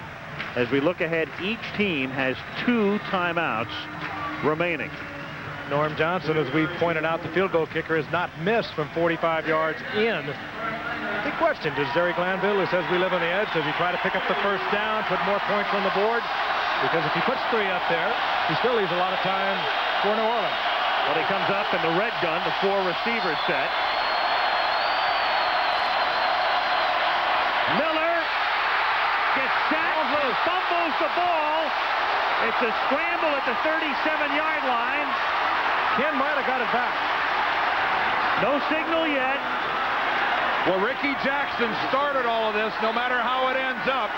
As we look ahead, each team has 2 timeouts remaining. Norm Johnson, as we pointed out, the field goal kicker, has not missed from 45 yards in. The question, does Jerry Glanville, who says we live on the edge, does he try to pick up the first down, put more points on the board? Because if he puts 3 up there, he still leaves a lot of time for New Orleans. Well, he comes up in the red gun, the 4-receiver set. Miller gets sacked, fumbles the ball. It's a scramble at the 37-yard line. Ken might have got it back. No signal yet. Well, Ricky Jackson started all of this, no matter how it ends up.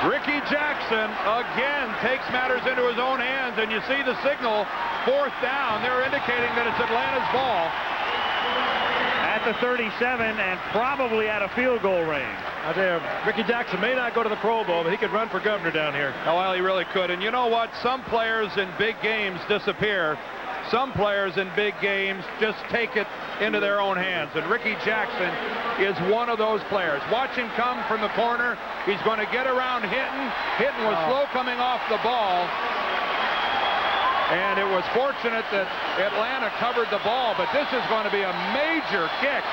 Ricky Jackson again takes matters into his own hands, and you see the signal, 4th down. They're indicating that it's Atlanta's ball. At the 37 and probably out of field goal range. I tell you, Ricky Jackson may not go to the Pro Bowl, but he could run for governor down here. Oh, well, he really could. And you know what? Some players in big games disappear. Some players in big games just take it into their own hands. And Ricky Jackson is one of those players. Watch him come from the corner. He's going to get around Hinton. Hinton was slow coming off the ball. And it was fortunate that Atlanta covered the ball. But this is going to be a major kick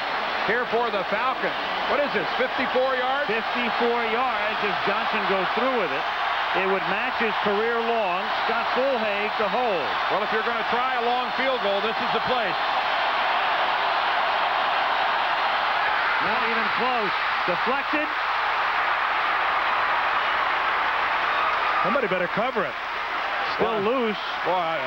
here for the Falcons. What is this, 54 yards? 54 yards if Johnson goes through with it. It would match his career long. Scott Fulhaig to hold. Well, if you're going to try a long field goal, this is the place. Not even close. Deflected. Somebody better cover it. Still loose. Boy,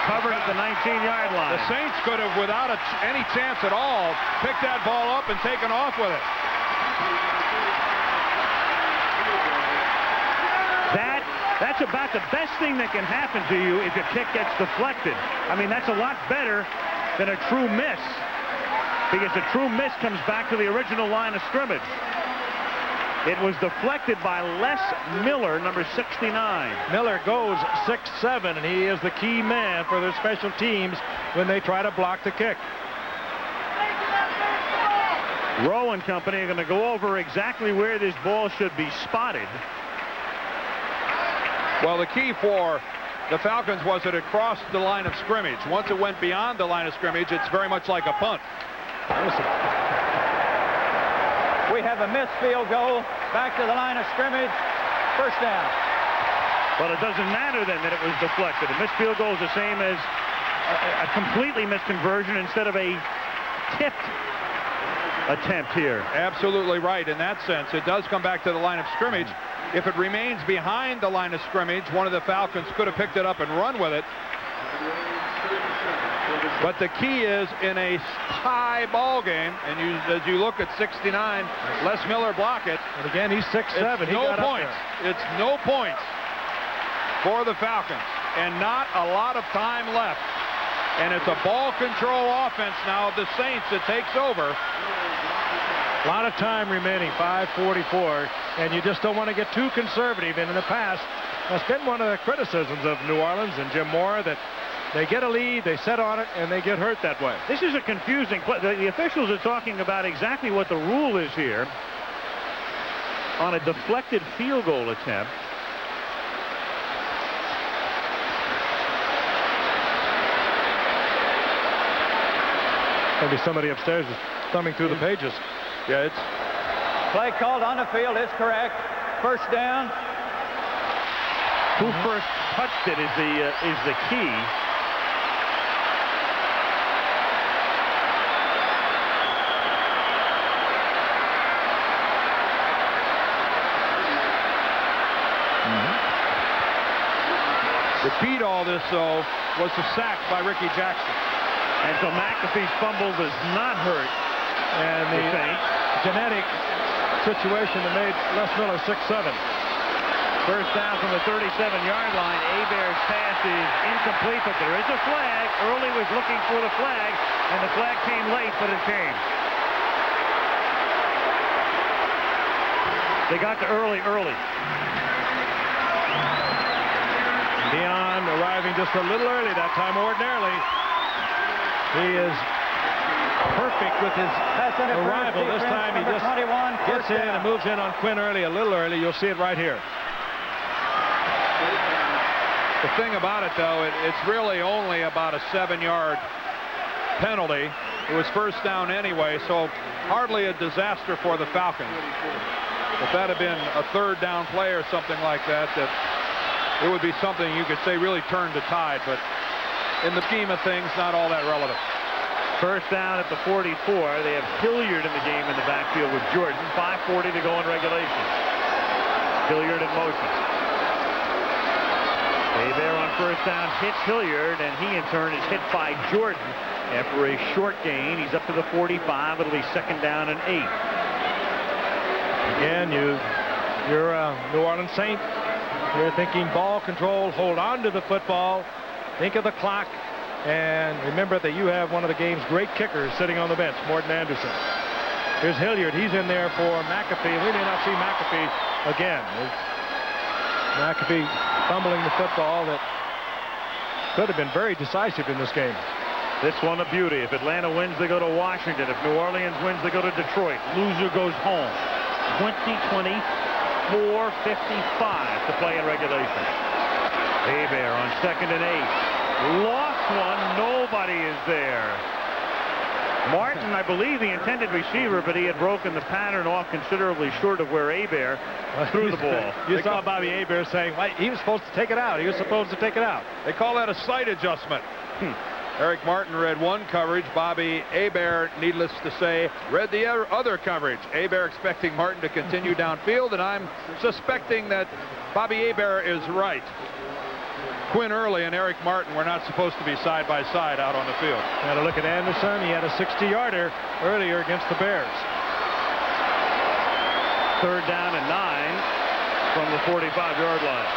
covered at the 19-yard line. The Saints could have, without any chance at all, picked that ball up and taken off with it. That's about the best thing that can happen to you if your kick gets deflected. I mean, that's a lot better than a true miss, because a true miss comes back to the original line of scrimmage. It was deflected by Les Miller, number 69. Miller goes 6'7", and he is the key man for their special teams when they try to block the kick. Rowe and company are going to go over exactly where this ball should be spotted. Well, the key for the Falcons was that it crossed the line of scrimmage. Once it went beyond the line of scrimmage, it's very much like a punt. We have a missed field goal. Back to the line of scrimmage. First down. Well, it doesn't matter then that it was deflected. A missed field goal is the same as a completely missed conversion instead of a tipped attempt here. Absolutely right. In that sense, it does come back to the line of scrimmage. If it remains behind the line of scrimmage, one of the Falcons could have picked it up and run with it. But the key is in a tie ball game, and as you look at 69, Les Miller block it. And again, he's 6'7". It's no points. It's no points for the Falcons, and not a lot of time left. And it's a ball control offense now of the Saints that takes over. A lot of time remaining, 5:44, and you just don't want to get too conservative. And in the past, that's been one of the criticisms of New Orleans and Jim Moore, that they get a lead, they set on it, and they get hurt that way. This is a confusing play. The officials are talking about exactly what the rule is here on a deflected field goal attempt. Maybe somebody upstairs is thumbing through the pages. Yeah, it's Play called on the field is correct. First down. Who first touched it is the key. the key to all this, though, was the sack by Ricky Jackson. And so McAfee's fumble does not hurt. And the genetic situation that made Les Miller 6'7". First down from the 37-yard line. Hebert's pass is incomplete, but there is a flag. Early was looking for the flag, and the flag came late, but it came. They got to early. Dion arriving just a little early that time. Ordinarily, he is perfect with his arrival. This time he just gets in and moves in on Quinn early, a little early. You'll see it right here. The thing about it, though, it's really only about a 7-yard penalty. It was first down anyway, so hardly a disaster for the Falcons. If that had been a third down play or something like that, it would be something you could say really turned the tide, but in the scheme of things, not all that relevant. First down at the 44. They have Hilliard in the game in the backfield with Jordan. 5:40 to go in regulation. Hilliard in motion. Hebert on first down hits Hilliard, and he in turn is hit by Jordan after a short gain. He's up to the 45. It'll be second down and 8. Again, you're a New Orleans Saint. You're thinking ball control, hold on to the football, think of the clock, and remember that you have one of the game's great kickers sitting on the bench, Morton Anderson. Here's Hilliard. He's in there for McAfee. We may not see McAfee again. McAfee fumbling the football that could have been very decisive in this game. This one a beauty. If Atlanta wins, they go to Washington. If New Orleans wins, they go to Detroit. Loser goes home. 20-20, 4:55 to play in regulation. Hebert on second and 8. Lost one. Nobody is there. Martin, I believe, the intended receiver, but he had broken the pattern off considerably short of where Hebert threw the ball. You saw Bobby Hebert saying, well, he was supposed to take it out. He was supposed to take it out. They call that a sight adjustment. Eric Martin read one coverage. Bobby Hebert, needless to say, read the other coverage. Hebert expecting Martin to continue downfield, and I'm suspecting that Bobby Hebert is right. Quinn Early and Eric Martin were not supposed to be side by side out on the field. Had a look at Anderson. He had a 60-yarder earlier against the Bears. Third down and 9 from the 45-yard line.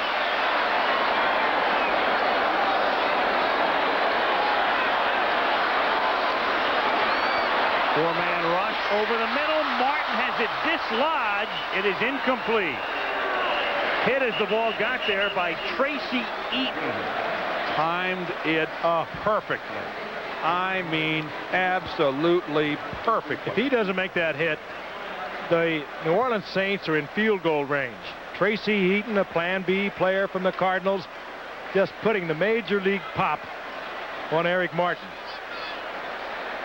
Four-man rush over the middle. Martin has it dislodged. It is incomplete. Hit as the ball got there by Tracy Eaton. Timed it perfectly. I mean, absolutely perfectly. If he doesn't make that hit, the New Orleans Saints are in field goal range. Tracy Eaton, a Plan B player from the Cardinals, just putting the major league pop on Eric Martin.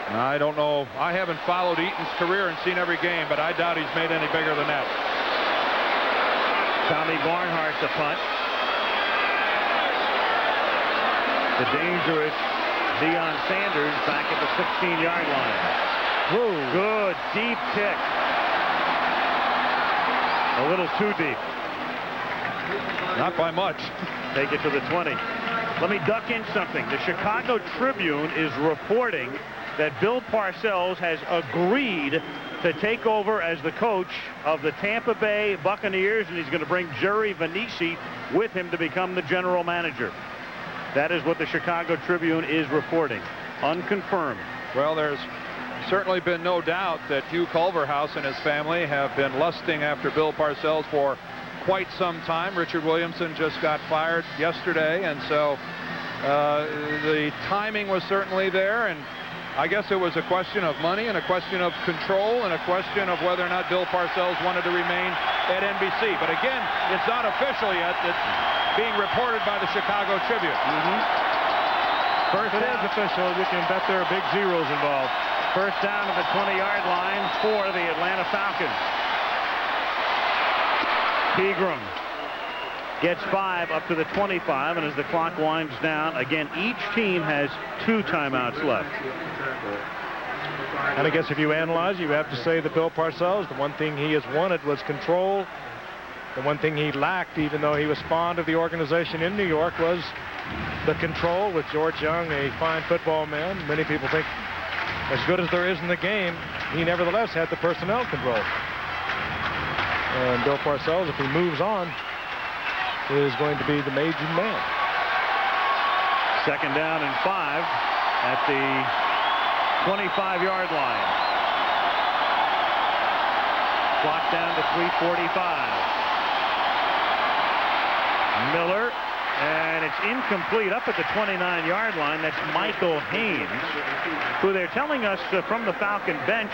I don't know. I haven't followed Eaton's career and seen every game, but I doubt he's made any bigger than that. Tommy Barnhart to punt. The dangerous Deion Sanders back at the 16-yard line. Whoa. Good deep kick. A little too deep. Not by much. Take it to the 20. Let me duck in something. The Chicago Tribune is reporting that Bill Parcells has agreed to take over as the coach of the Tampa Bay Buccaneers, and he's going to bring Jerry Venisi with him to become the general manager. That is what the Chicago Tribune is reporting. Unconfirmed. Well, there's certainly been no doubt that Hugh Culverhouse and his family have been lusting after Bill Parcells for quite some time. Richard Williamson just got fired yesterday, and so the timing was certainly there, and I guess it was a question of money and a question of control and a question of whether or not Bill Parcells wanted to remain at NBC. But again, it's not official yet. It's being reported by the Chicago Tribune. First, it is official. You can bet there are big zeros involved. First down to the 20-yard line for the Atlanta Falcons. Pegram gets 5 up to the 25, and as the clock winds down, again, each team has 2 timeouts left. And I guess if you analyze, you have to say that Bill Parcells, the one thing he has wanted was control. The one thing he lacked, even though he was fond of the organization in New York, was the control. With George Young, a fine football man, many people think as good as there is in the game, he nevertheless had the personnel control. And Bill Parcells, if he moves on, is going to be the major man. Second down and 5 at the 25-yard line. Clock down to 3:45. Miller, and it's incomplete up at the 29-yard line. That's Michael Haynes, who they're telling us from the Falcon bench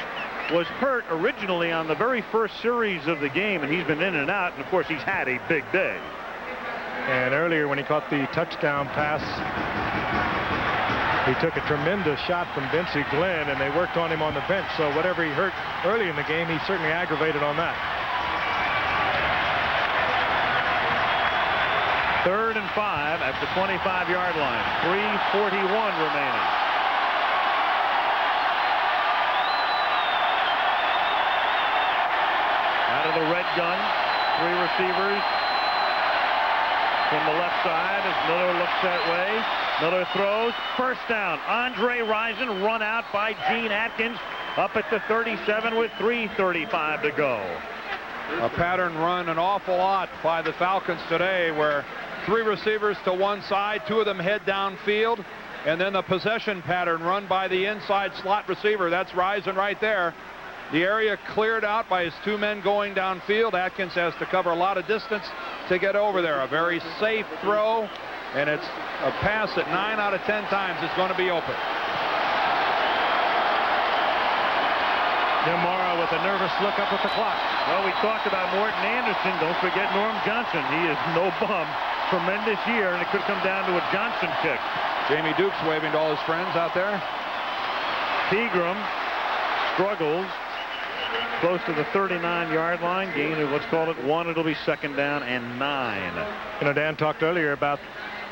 was hurt originally on the very first series of the game, and he's been in and out, and of course he's had a big day. And earlier when he caught the touchdown pass, he took a tremendous shot from Vincey Glenn, and they worked on him on the bench. So whatever he hurt early in the game, he certainly aggravated on that. 3rd and 5 at the 25-yard line. 3:41 remaining. Out of the red gun, 3 receivers from the left side as Miller looks that way. Miller throws. First down. Andre Rison run out by Gene Atkins up at the 37 with 3:35 to go. A pattern run an awful lot by the Falcons today, where 3 receivers to one side, 2 of them head downfield, and then the possession pattern run by the inside slot receiver. That's Rison right there. The area cleared out by his 2 men going downfield. Atkins has to cover a lot of distance to get over there. A very safe throw, and it's a pass that 9 out of 10 times is going to be open. Jim Morrow with a nervous look up at the clock. Well, we talked about Morton Anderson. Don't forget Norm Johnson. He is no bum. Tremendous year, and it could come down to a Johnson kick. Jamie Dukes waving to all his friends out there. Pegram struggles close to the 39-yard line. Gain of, let's call it 1. It'll be 2nd down and 9. You know, Dan talked earlier about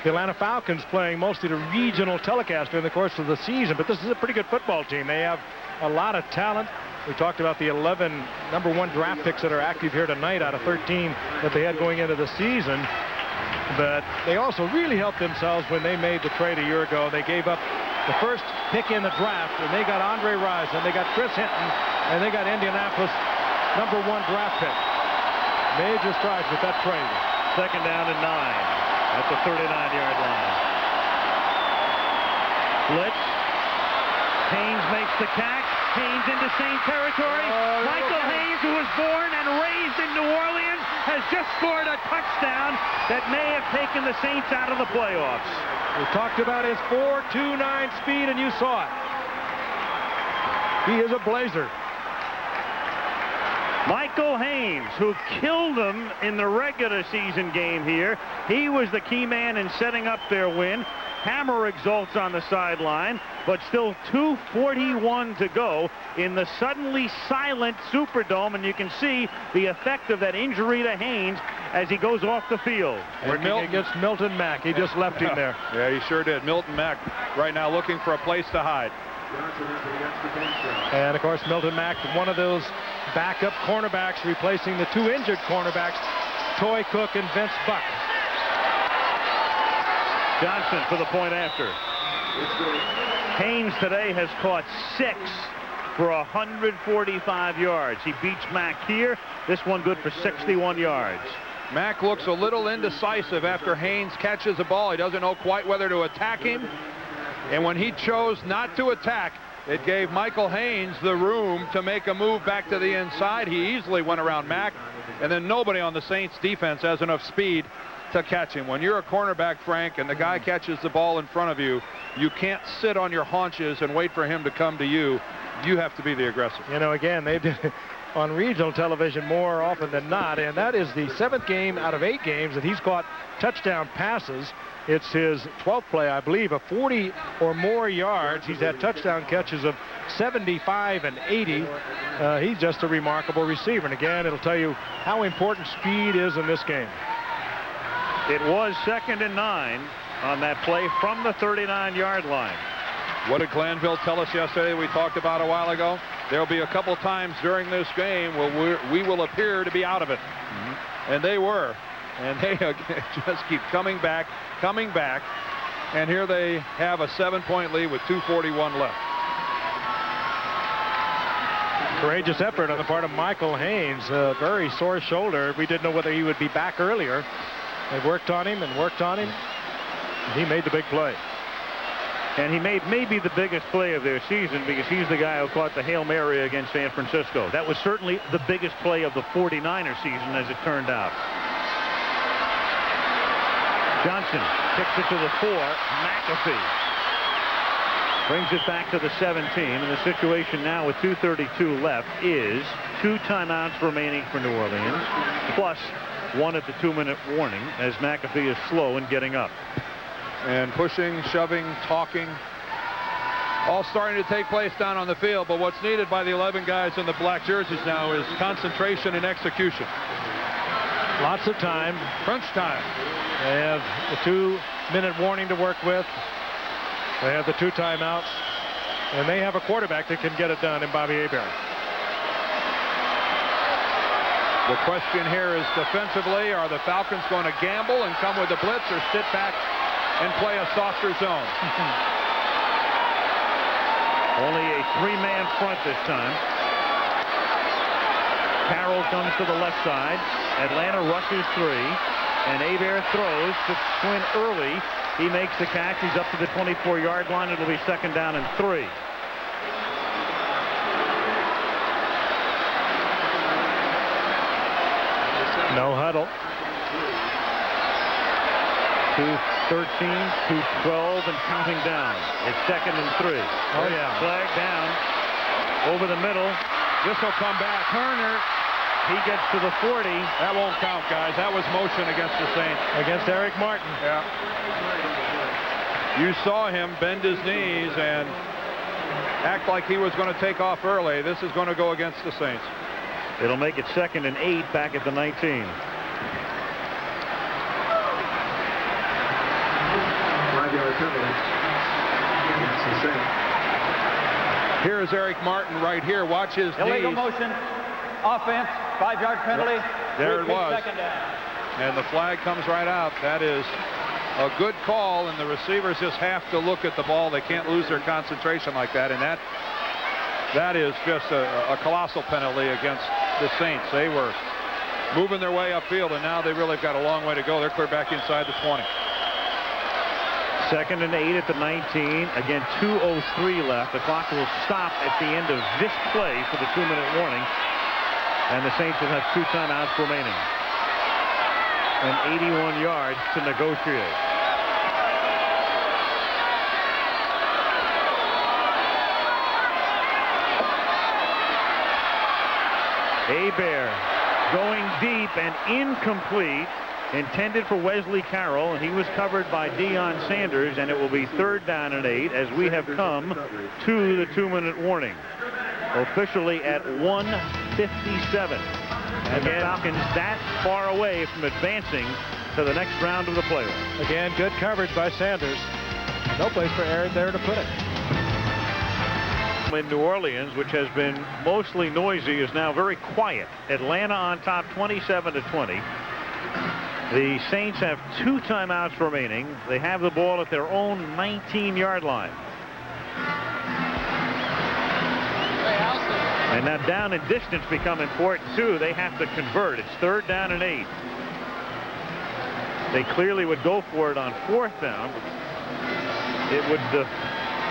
the Atlanta Falcons playing mostly the regional telecast during the course of the season, but this is a pretty good football team. They have a lot of talent. We talked about the 11 number 1 draft picks that are active here tonight out of 13 that they had going into the season. But they also really helped themselves when they made the trade a year ago. They gave up the first pick in the draft, and they got Andre Rison, they got Chris Hinton, and they got Indianapolis number 1 draft pick. Major strides with that trade. 2nd down and 9 at the 39-yard line. Blitz. Haynes makes the catch. Haynes into Saint territory. Michael Haynes, who was born and raised in New Orleans, has just scored a touchdown that may have taken the Saints out of the playoffs. We talked about his 4.29 speed, and you saw it. He is a blazer. Michael Haynes, who killed them in the regular season game here. He was the key man in setting up their win. Hammer exults on the sideline, but still 2:41 to go in the suddenly silent Superdome, and you can see the effect of that injury to Haynes as he goes off the field. Working against Milton Mack. He just left him there. Yeah, he sure did. Milton Mack right now looking for a place to hide. And, of course, Milton Mack, one of those backup cornerbacks replacing the 2 injured cornerbacks, Toy Cook and Vince Buck. Johnson for the point after. Haynes today has caught 6 for 145 yards. He beats Mack here. This one good for 61 yards. Mack looks a little indecisive after Haynes catches the ball. He doesn't know quite whether to attack him. And when he chose not to attack, it gave Michael Haynes the room to make a move back to the inside. He easily went around Mack, and then nobody on the Saints defense has enough speed to catch him. When you're a cornerback, Frank, and the guy catches the ball in front of you, you can't sit on your haunches and wait for him to come to you. You have to be the aggressor. You know, again, they did it on regional television more often than not, and that is the 7th game out of 8 games that he's caught touchdown passes. It's his 12th play, I believe, of 40 or more yards. He's had touchdown catches of 75 and 80. He's just a remarkable receiver. And again, it'll tell you how important speed is in this game. It was 2nd and 9 on that play from the 39-yard line. What did Glanville tell us yesterday? We talked about a while ago. There'll be a couple times during this game where we will appear to be out of it. And they were. And they just keep coming back. And here they have a 7-point lead with 2:41 left. Courageous effort on the part of Michael Haynes. A very sore shoulder. We didn't know whether he would be back earlier. They worked on him and worked on him. And he made the big play. And he made maybe the biggest play of their season because he's the guy who caught the Hail Mary against San Francisco. That was certainly the biggest play of the 49er season, as it turned out. Johnson kicks it to the 4. McAfee brings it back to the 17. And the situation now with 2:32 left is 2 timeouts remaining for New Orleans, plus 1 at the 2-minute warning, as McAfee is slow in getting up. And pushing, shoving, talking, all starting to take place down on the field. But what's needed by the 11 guys in the black jerseys now is concentration and execution. Lots of time. Crunch time. They have the 2-minute warning to work with. They have the 2 timeouts. And they have a quarterback that can get it done in Bobby Hebert. The question here is defensively, are the Falcons going to gamble and come with the blitz or sit back and play a softer zone? Only a 3-man front this time. Carroll comes to the left side. Atlanta rushes 3. And Hebert throws to Quinn early. He makes the catch. He's up to the 24-yard line. It'll be 2nd down and 3. No huddle. 2:13, 2:12, and counting down. It's 2nd and 3. Oh, yeah. Flag down over the middle. This will come back. Turner, he gets to the 40. That won't count, guys. That was motion against the Saints. Against Eric Martin. Yeah. You saw him bend his knees and act like he was going to take off early. This is going to go against the Saints. It'll make it 2nd and 8 back at the 19. Here's Eric Martin right here. Watch his illegal knees. motion, offense, 5-yard penalty. There it was. 2nd down. And the flag comes right out. That is a good call, and the receivers just have to look at the ball. They can't lose their concentration like that, and that is just a colossal penalty against the Saints. They were moving their way upfield, and now they really have got a long way to go. They're clear back inside the 20. 2nd and 8 at the 19. Again, 2:03 left. The clock will stop at the end of this play for the 2-minute warning. And the Saints will have 2 timeouts remaining. And 81 yards to negotiate. Hebert going deep and incomplete. Intended for Wesley Carroll, and he was covered by Deion Sanders, and it will be 3rd down and 8 as we have come to the 2-minute warning. Officially at 1:57. And the Falcons that far away from advancing to the next round of the playoffs. Again, good coverage by Sanders. No place for Aaron there to put it. In New Orleans, which has been mostly noisy, is now very quiet. Atlanta on top 27-20. The Saints have 2 timeouts remaining. They have the ball at their own 19-yard line. And now down and distance become important too. They have to convert. It's 3rd down and 8. They clearly would go for it on 4th down. It would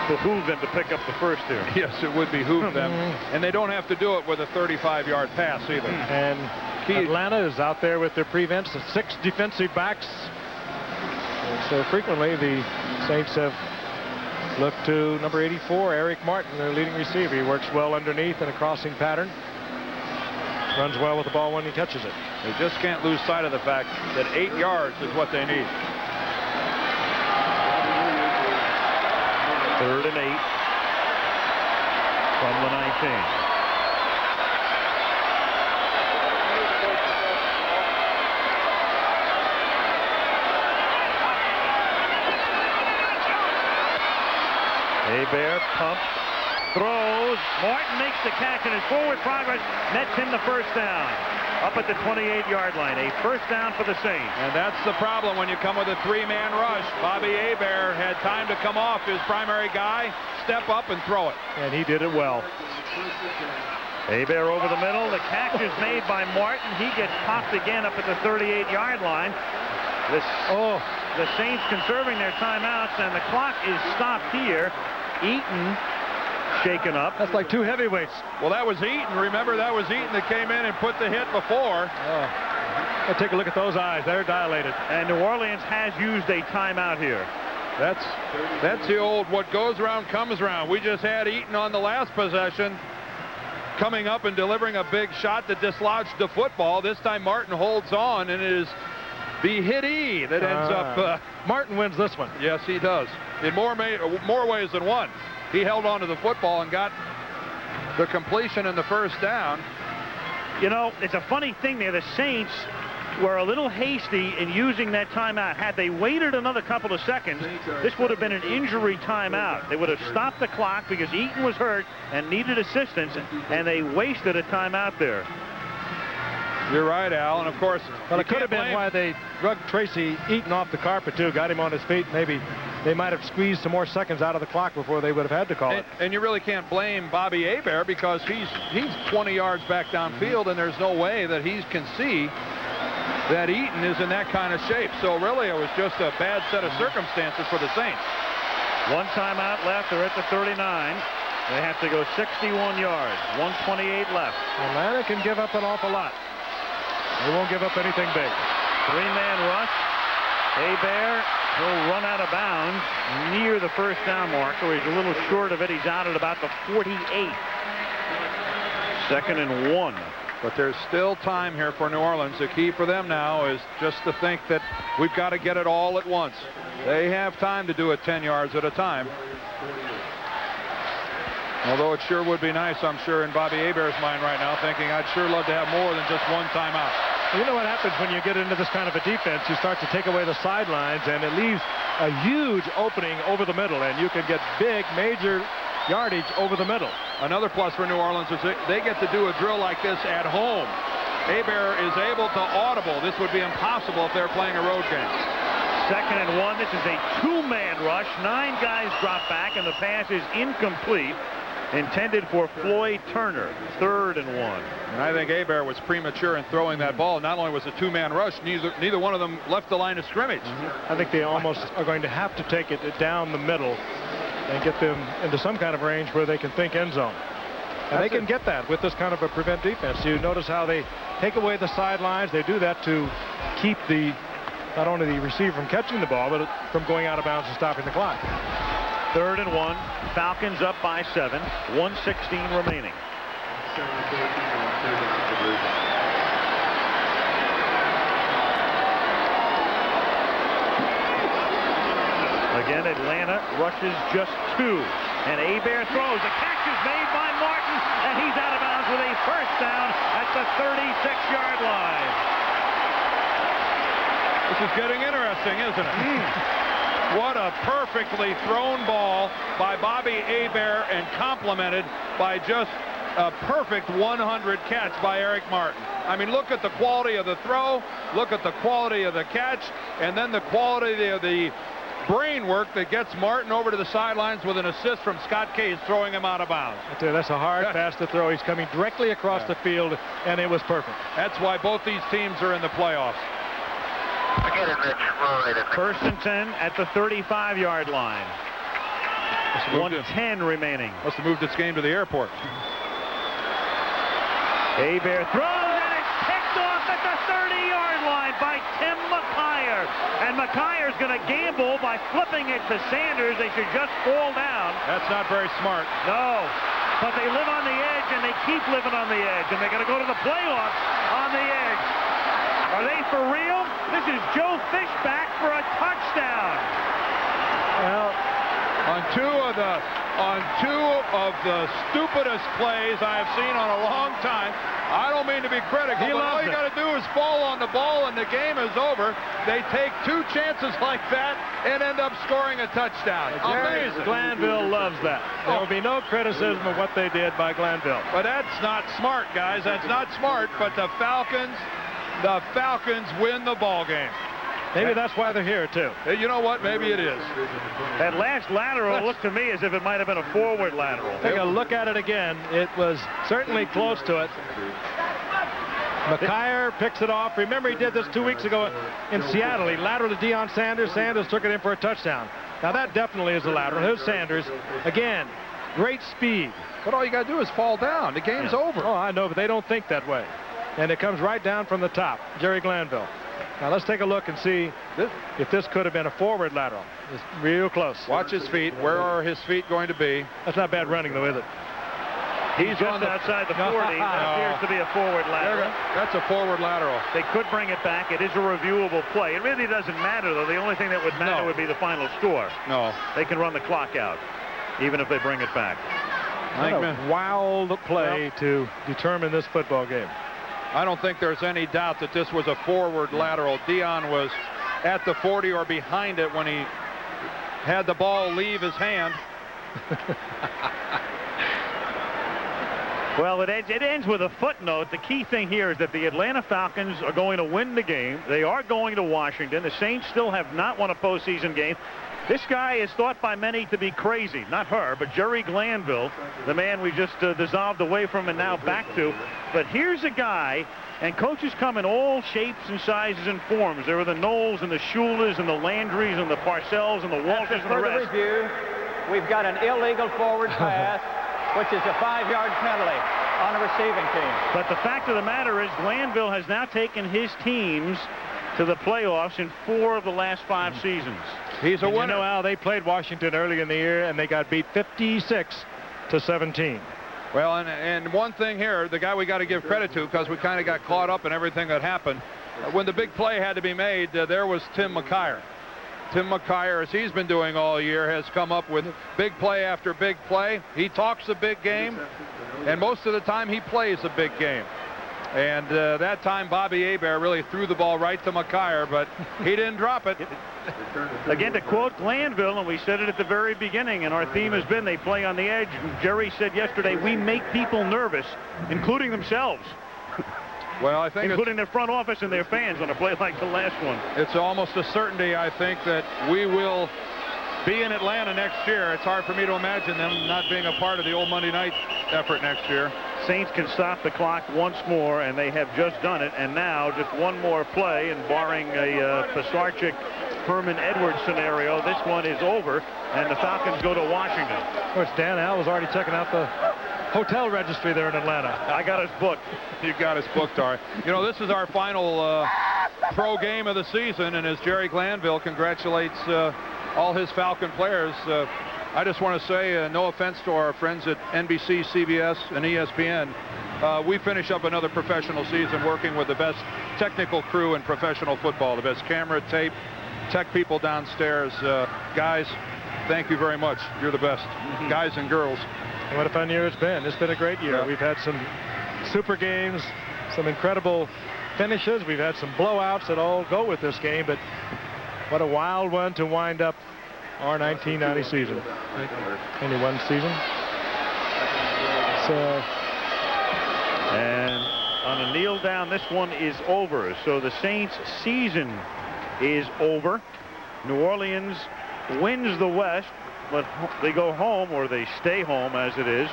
behoove them to pick up the first here. Yes, it would behoove them. And they don't have to do it with a 35-yard pass either. And Atlanta is out there with their prevents, the 6 defensive backs. And so frequently the Saints have looked to number 84, Eric Martin, their leading receiver. He works well underneath in a crossing pattern. Runs well with the ball when he catches it. They just can't lose sight of the fact that 8 yards is what they need. 3rd and 8. from the 19. Hebert pumps, throws. Martin makes the catch, and his forward progress nets him the first down. Up at the 28-yard line, a first down for the Saints. And that's the problem when you come with a three-man rush. Bobby Hebert had time to come off his primary guy, step up and throw it. And he did it well. Hebert over the middle. The catch is made by Martin. He gets popped again up at the 38-yard line. The Saints conserving their timeouts, and the clock is stopped here. Eaton shaken up. That's like two heavyweights. Well, that was Eaton. Remember, that was Eaton that came in and put the hit before. Well, take a look at those eyes. They're dilated. And New Orleans has used a timeout here. That's the old what goes around comes around. We just had Eaton on the last possession coming up and delivering a big shot that dislodged the football. This time Martin holds on, and it is the hittee that ends up. Martin wins this one. Yes, he does. In more ways than one. He held on to the football and got the completion in the first down. You know, it's a funny thing there. The Saints were a little hasty in using that timeout. Had they waited another couple of seconds, this would have been an injury timeout. They would have stopped the clock because Eaton was hurt and needed assistance, and they wasted a timeout there. You're right, Al, and of course, well, it could have been why they drug Tracy Eaton off the carpet too, got him on his feet. Maybe they might have squeezed some more seconds out of the clock before they would have had to call it. And you really can't blame Bobby Hebert because he's 20 yards back downfield, and there's no way that he can see that Eaton is in that kind of shape. So really, it was just a bad set of circumstances for the Saints. One timeout left. They're at the 39. They have to go 61 yards. 1:28 left. Atlanta can give up an awful lot. They won't give up anything big. Three-man rush. Hebert will run out of bounds near the first down marker. He's a little short of it. He's out at about the 48. 2nd and 1. But there's still time here for New Orleans. The key for them now is just to think that we've got to get it all at once. They have time to do it 10 yards at a time. Although it sure would be nice, I'm sure, in Bobby Hebert's mind right now, thinking I'd sure love to have more than just one timeout. You know what happens when you get into this kind of a defense? You start to take away the sidelines, and it leaves a huge opening over the middle, and you can get big, major yardage over the middle. Another plus for New Orleans is they get to do a drill like this at home. Hebert is able to audible. This would be impossible if they're playing a road game. 2nd and 1. This is a two-man rush. 9 guys drop back, and the pass is incomplete. Intended for Floyd Turner. 3rd and 1. And I think Hebert was premature in throwing that ball. Not only was it a two-man rush, neither one of them left the line of scrimmage. I think they almost are going to have to take it down the middle and get them into some kind of range where they can think end zone. And they can get that with this kind of a prevent defense. You notice how they take away the sidelines. They do that to keep not only the receiver from catching the ball, but from going out of bounds and stopping the clock. 3rd and 1. Falcons up by 7. 1:16 remaining. Again, Atlanta rushes just 2. And Hebert throws. The catch is made by Martin, and he's out of bounds with a first down at the 36-yard line. This is getting interesting, isn't it? What a perfectly thrown ball by Bobby Hebert, and complemented by just a perfect 100 catch by Eric Martin. I mean, look at the quality of the throw, look at the quality of the catch, and then the quality of the brain work that gets Martin over to the sidelines with an assist from Scott Case throwing him out of bounds. That's a hard pass to throw. He's coming directly across the field, and it was perfect. That's why both these teams are in the playoffs. 1st and 10 at the 35-yard line. 1:10 remaining. Must have moved this game to the airport. Hebert throws, and it's picked off at the 30-yard line by Tim McKyer. And McKyer's going to gamble by flipping it to Sanders. They should just fall down. That's not very smart. No, but they live on the edge, and they keep living on the edge, and they're going to go to the playoffs on the edge. Are they for real? This is Joe Fish back for a touchdown. Well, on 2 of the on two of the stupidest plays I have seen on a long time. I don't mean to be critical, but all you got to do is fall on the ball and the game is over. They take two chances like that and end up scoring a touchdown. Amazing. Glanville loves that. There will be no criticism of what they did by Glanville. But that's not smart, guys. That's not smart. But the Falcons win the ball game. Maybe that's why they're here, too. You know what? Maybe it is. That last lateral looked to me as if it might have been a forward lateral. Take a look at it again. It was certainly close to it. McKyer picks it off. Remember, he did this 2 weeks ago in Seattle. He lateraled to Deion Sanders. Sanders took it in for a touchdown. Now, that definitely is a lateral. Here's Sanders. Again, great speed. But all you got to do is fall down. The game's over. Oh, I know, but they don't think that way. And it comes right down from the top. Jerry Glanville. Now let's take a look and see if this could have been a forward lateral. It's real close. Watch his feet. Where are his feet going to be? That's not bad running, though, is it? He's just outside the 40. That appears to be a forward lateral. That's a forward lateral. They could bring it back. It is a reviewable play. It really doesn't matter, though. The only thing that would matter would be the final score. No. They can run the clock out, even if they bring it back. What a wild play to determine this football game. I don't think there's any doubt that this was a forward lateral. Deion was at the 40 or behind it when he had the ball leave his hand. Well, it ends with a footnote. The key thing here is that the Atlanta Falcons are going to win the game. They are going to Washington. The Saints still have not won a postseason game. This guy is thought by many to be crazy. Not her, but Jerry Glanville, the man we just dissolved away from and now back to. But here's a guy, and coaches come in all shapes and sizes and forms. There were the Knowles and the Schulers and the Landrys and the Parcells and the Walters and the rest. For the review, we've got an illegal forward pass, which is a 5-yard penalty on the receiving team. But the fact of the matter is Glanville has now taken his teams to the playoffs in 4 of the last 5 seasons. He's a winner. You know how they played Washington early in the year, and they got beat 56-17. Well, and one thing here, the guy we got to give credit to, because we kind of got caught up in everything that happened. When the big play had to be made, there was Tim McKyer. Tim McKyer, as he's been doing all year, has come up with big play after big play. He talks a big game, and most of the time he plays a big game. And that time Bobby Hebert really threw the ball right to McKyer, but he didn't drop it. Again, to quote Glanville, and we said it at the very beginning, and our theme has been they play on the edge. Jerry said yesterday, we make people nervous, including themselves. Well, I think including their front office and their fans on a play like the last one. It's almost a certainty, I think, that we will be in Atlanta next year. It's hard for me to imagine them not being a part of the old Monday night effort next year. Saints can stop the clock once more, and they have just done it. And now just one more play, and barring a Pisarcik, Herman Edwards scenario, this one is over, and the Falcons go to Washington. Of course, Dan Al was already checking out the hotel registry there in Atlanta. I got his book. You got his book, Tar. You know, this is our final pro game of the season, and as Jerry Glanville congratulates all his Falcon players, I just want to say, no offense to our friends at NBC, CBS, and ESPN, we finish up another professional season working with the best technical crew in professional football, the best camera, tape, tech people downstairs. Guys, thank you very much. You're the best. Guys and girls. And what a fun year it's been. It's been a great year. Yeah. We've had some super games, some incredible finishes. We've had some blowouts that all go with this game, but what a wild one to wind up our 1990 season. Only one season. So, and on a kneel down, this one is over. So the Saints' season is over. New Orleans wins the West, but they go home, or they stay home as it is,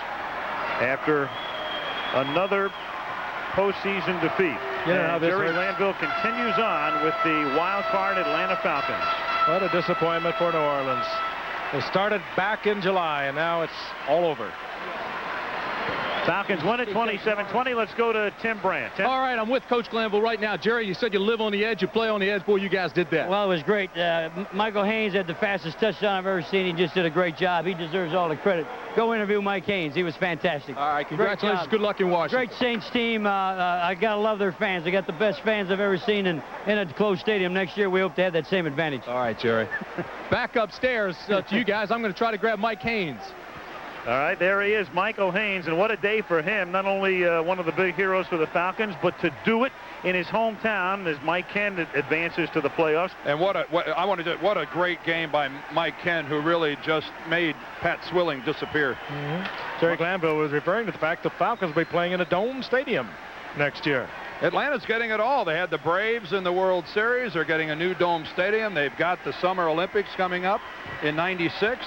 after another postseason defeat. And Jerry Glanville continues on with the wild card Atlanta Falcons. What a disappointment for New Orleans. They started back in July, and now it's all over. Falcons win it 27-20. Let's go to Tim Brandt. Tim? All right, I'm with Coach Glanville right now. Jerry, you said you live on the edge, you play on the edge. Boy, you guys did that. Well, it was great. Michael Haynes had the fastest touchdown I've ever seen. He just did a great job. He deserves all the credit. Go interview Mike Haynes. He was fantastic. All right, congratulations. Good luck in Washington. Great Saints team. I got to love their fans. They got the best fans I've ever seen in a closed stadium. Next year, we hope to have that same advantage. All right, Jerry. Back upstairs to you guys. I'm going to try to grab Mike Haynes. All right, there he is, Michael Haynes, and what a day for him. Not only one of the big heroes for the Falcons, but to do it in his hometown as Mike Ken advances to the playoffs. And what a great game by Mike Ken, who really just made Pat Swilling disappear. Jerry Glanville was referring to the fact the Falcons will be playing in a dome stadium next year. Atlanta's getting it all. They had the Braves in the World Series. They're getting a new dome stadium. They've got the Summer Olympics coming up in '96.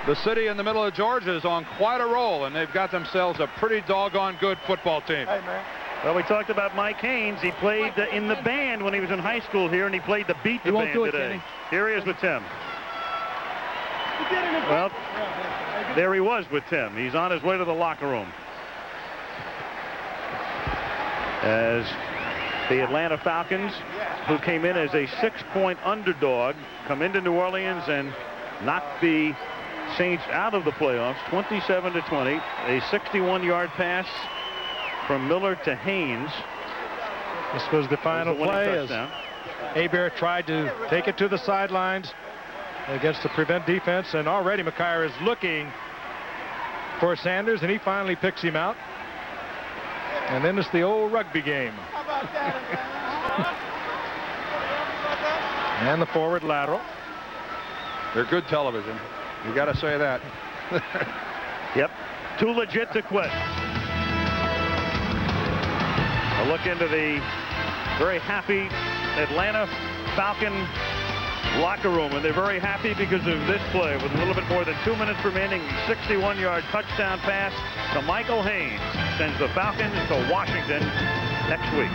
The city in the middle of Georgia is on quite a roll, and they've got themselves a pretty doggone good football team. Hey, man. Well, we talked about Mike Haynes. He played in the band when he was in high school here, and he played the Beat the Band today. Here he is with Tim. Well, there he was with Tim. He's on his way to the locker room. As the Atlanta Falcons, who came in as a 6-point underdog, come into New Orleans and knock the Saints out of the playoffs, 27-20. A 61-yard pass from Miller to Haynes. This was the final play as Hebert tried to take it to the sidelines against the prevent defense, and already McKyer is looking for Sanders, and he finally picks him out. And then it's the old rugby game. And the forward lateral. They're good television. You got to say that. Yep. Too legit to quit. A look into the very happy Atlanta Falcon locker room, and they're very happy because of this play with a little bit more than 2 minutes remaining. 61-yard touchdown pass to Michael Haynes sends the Falcons to Washington next week.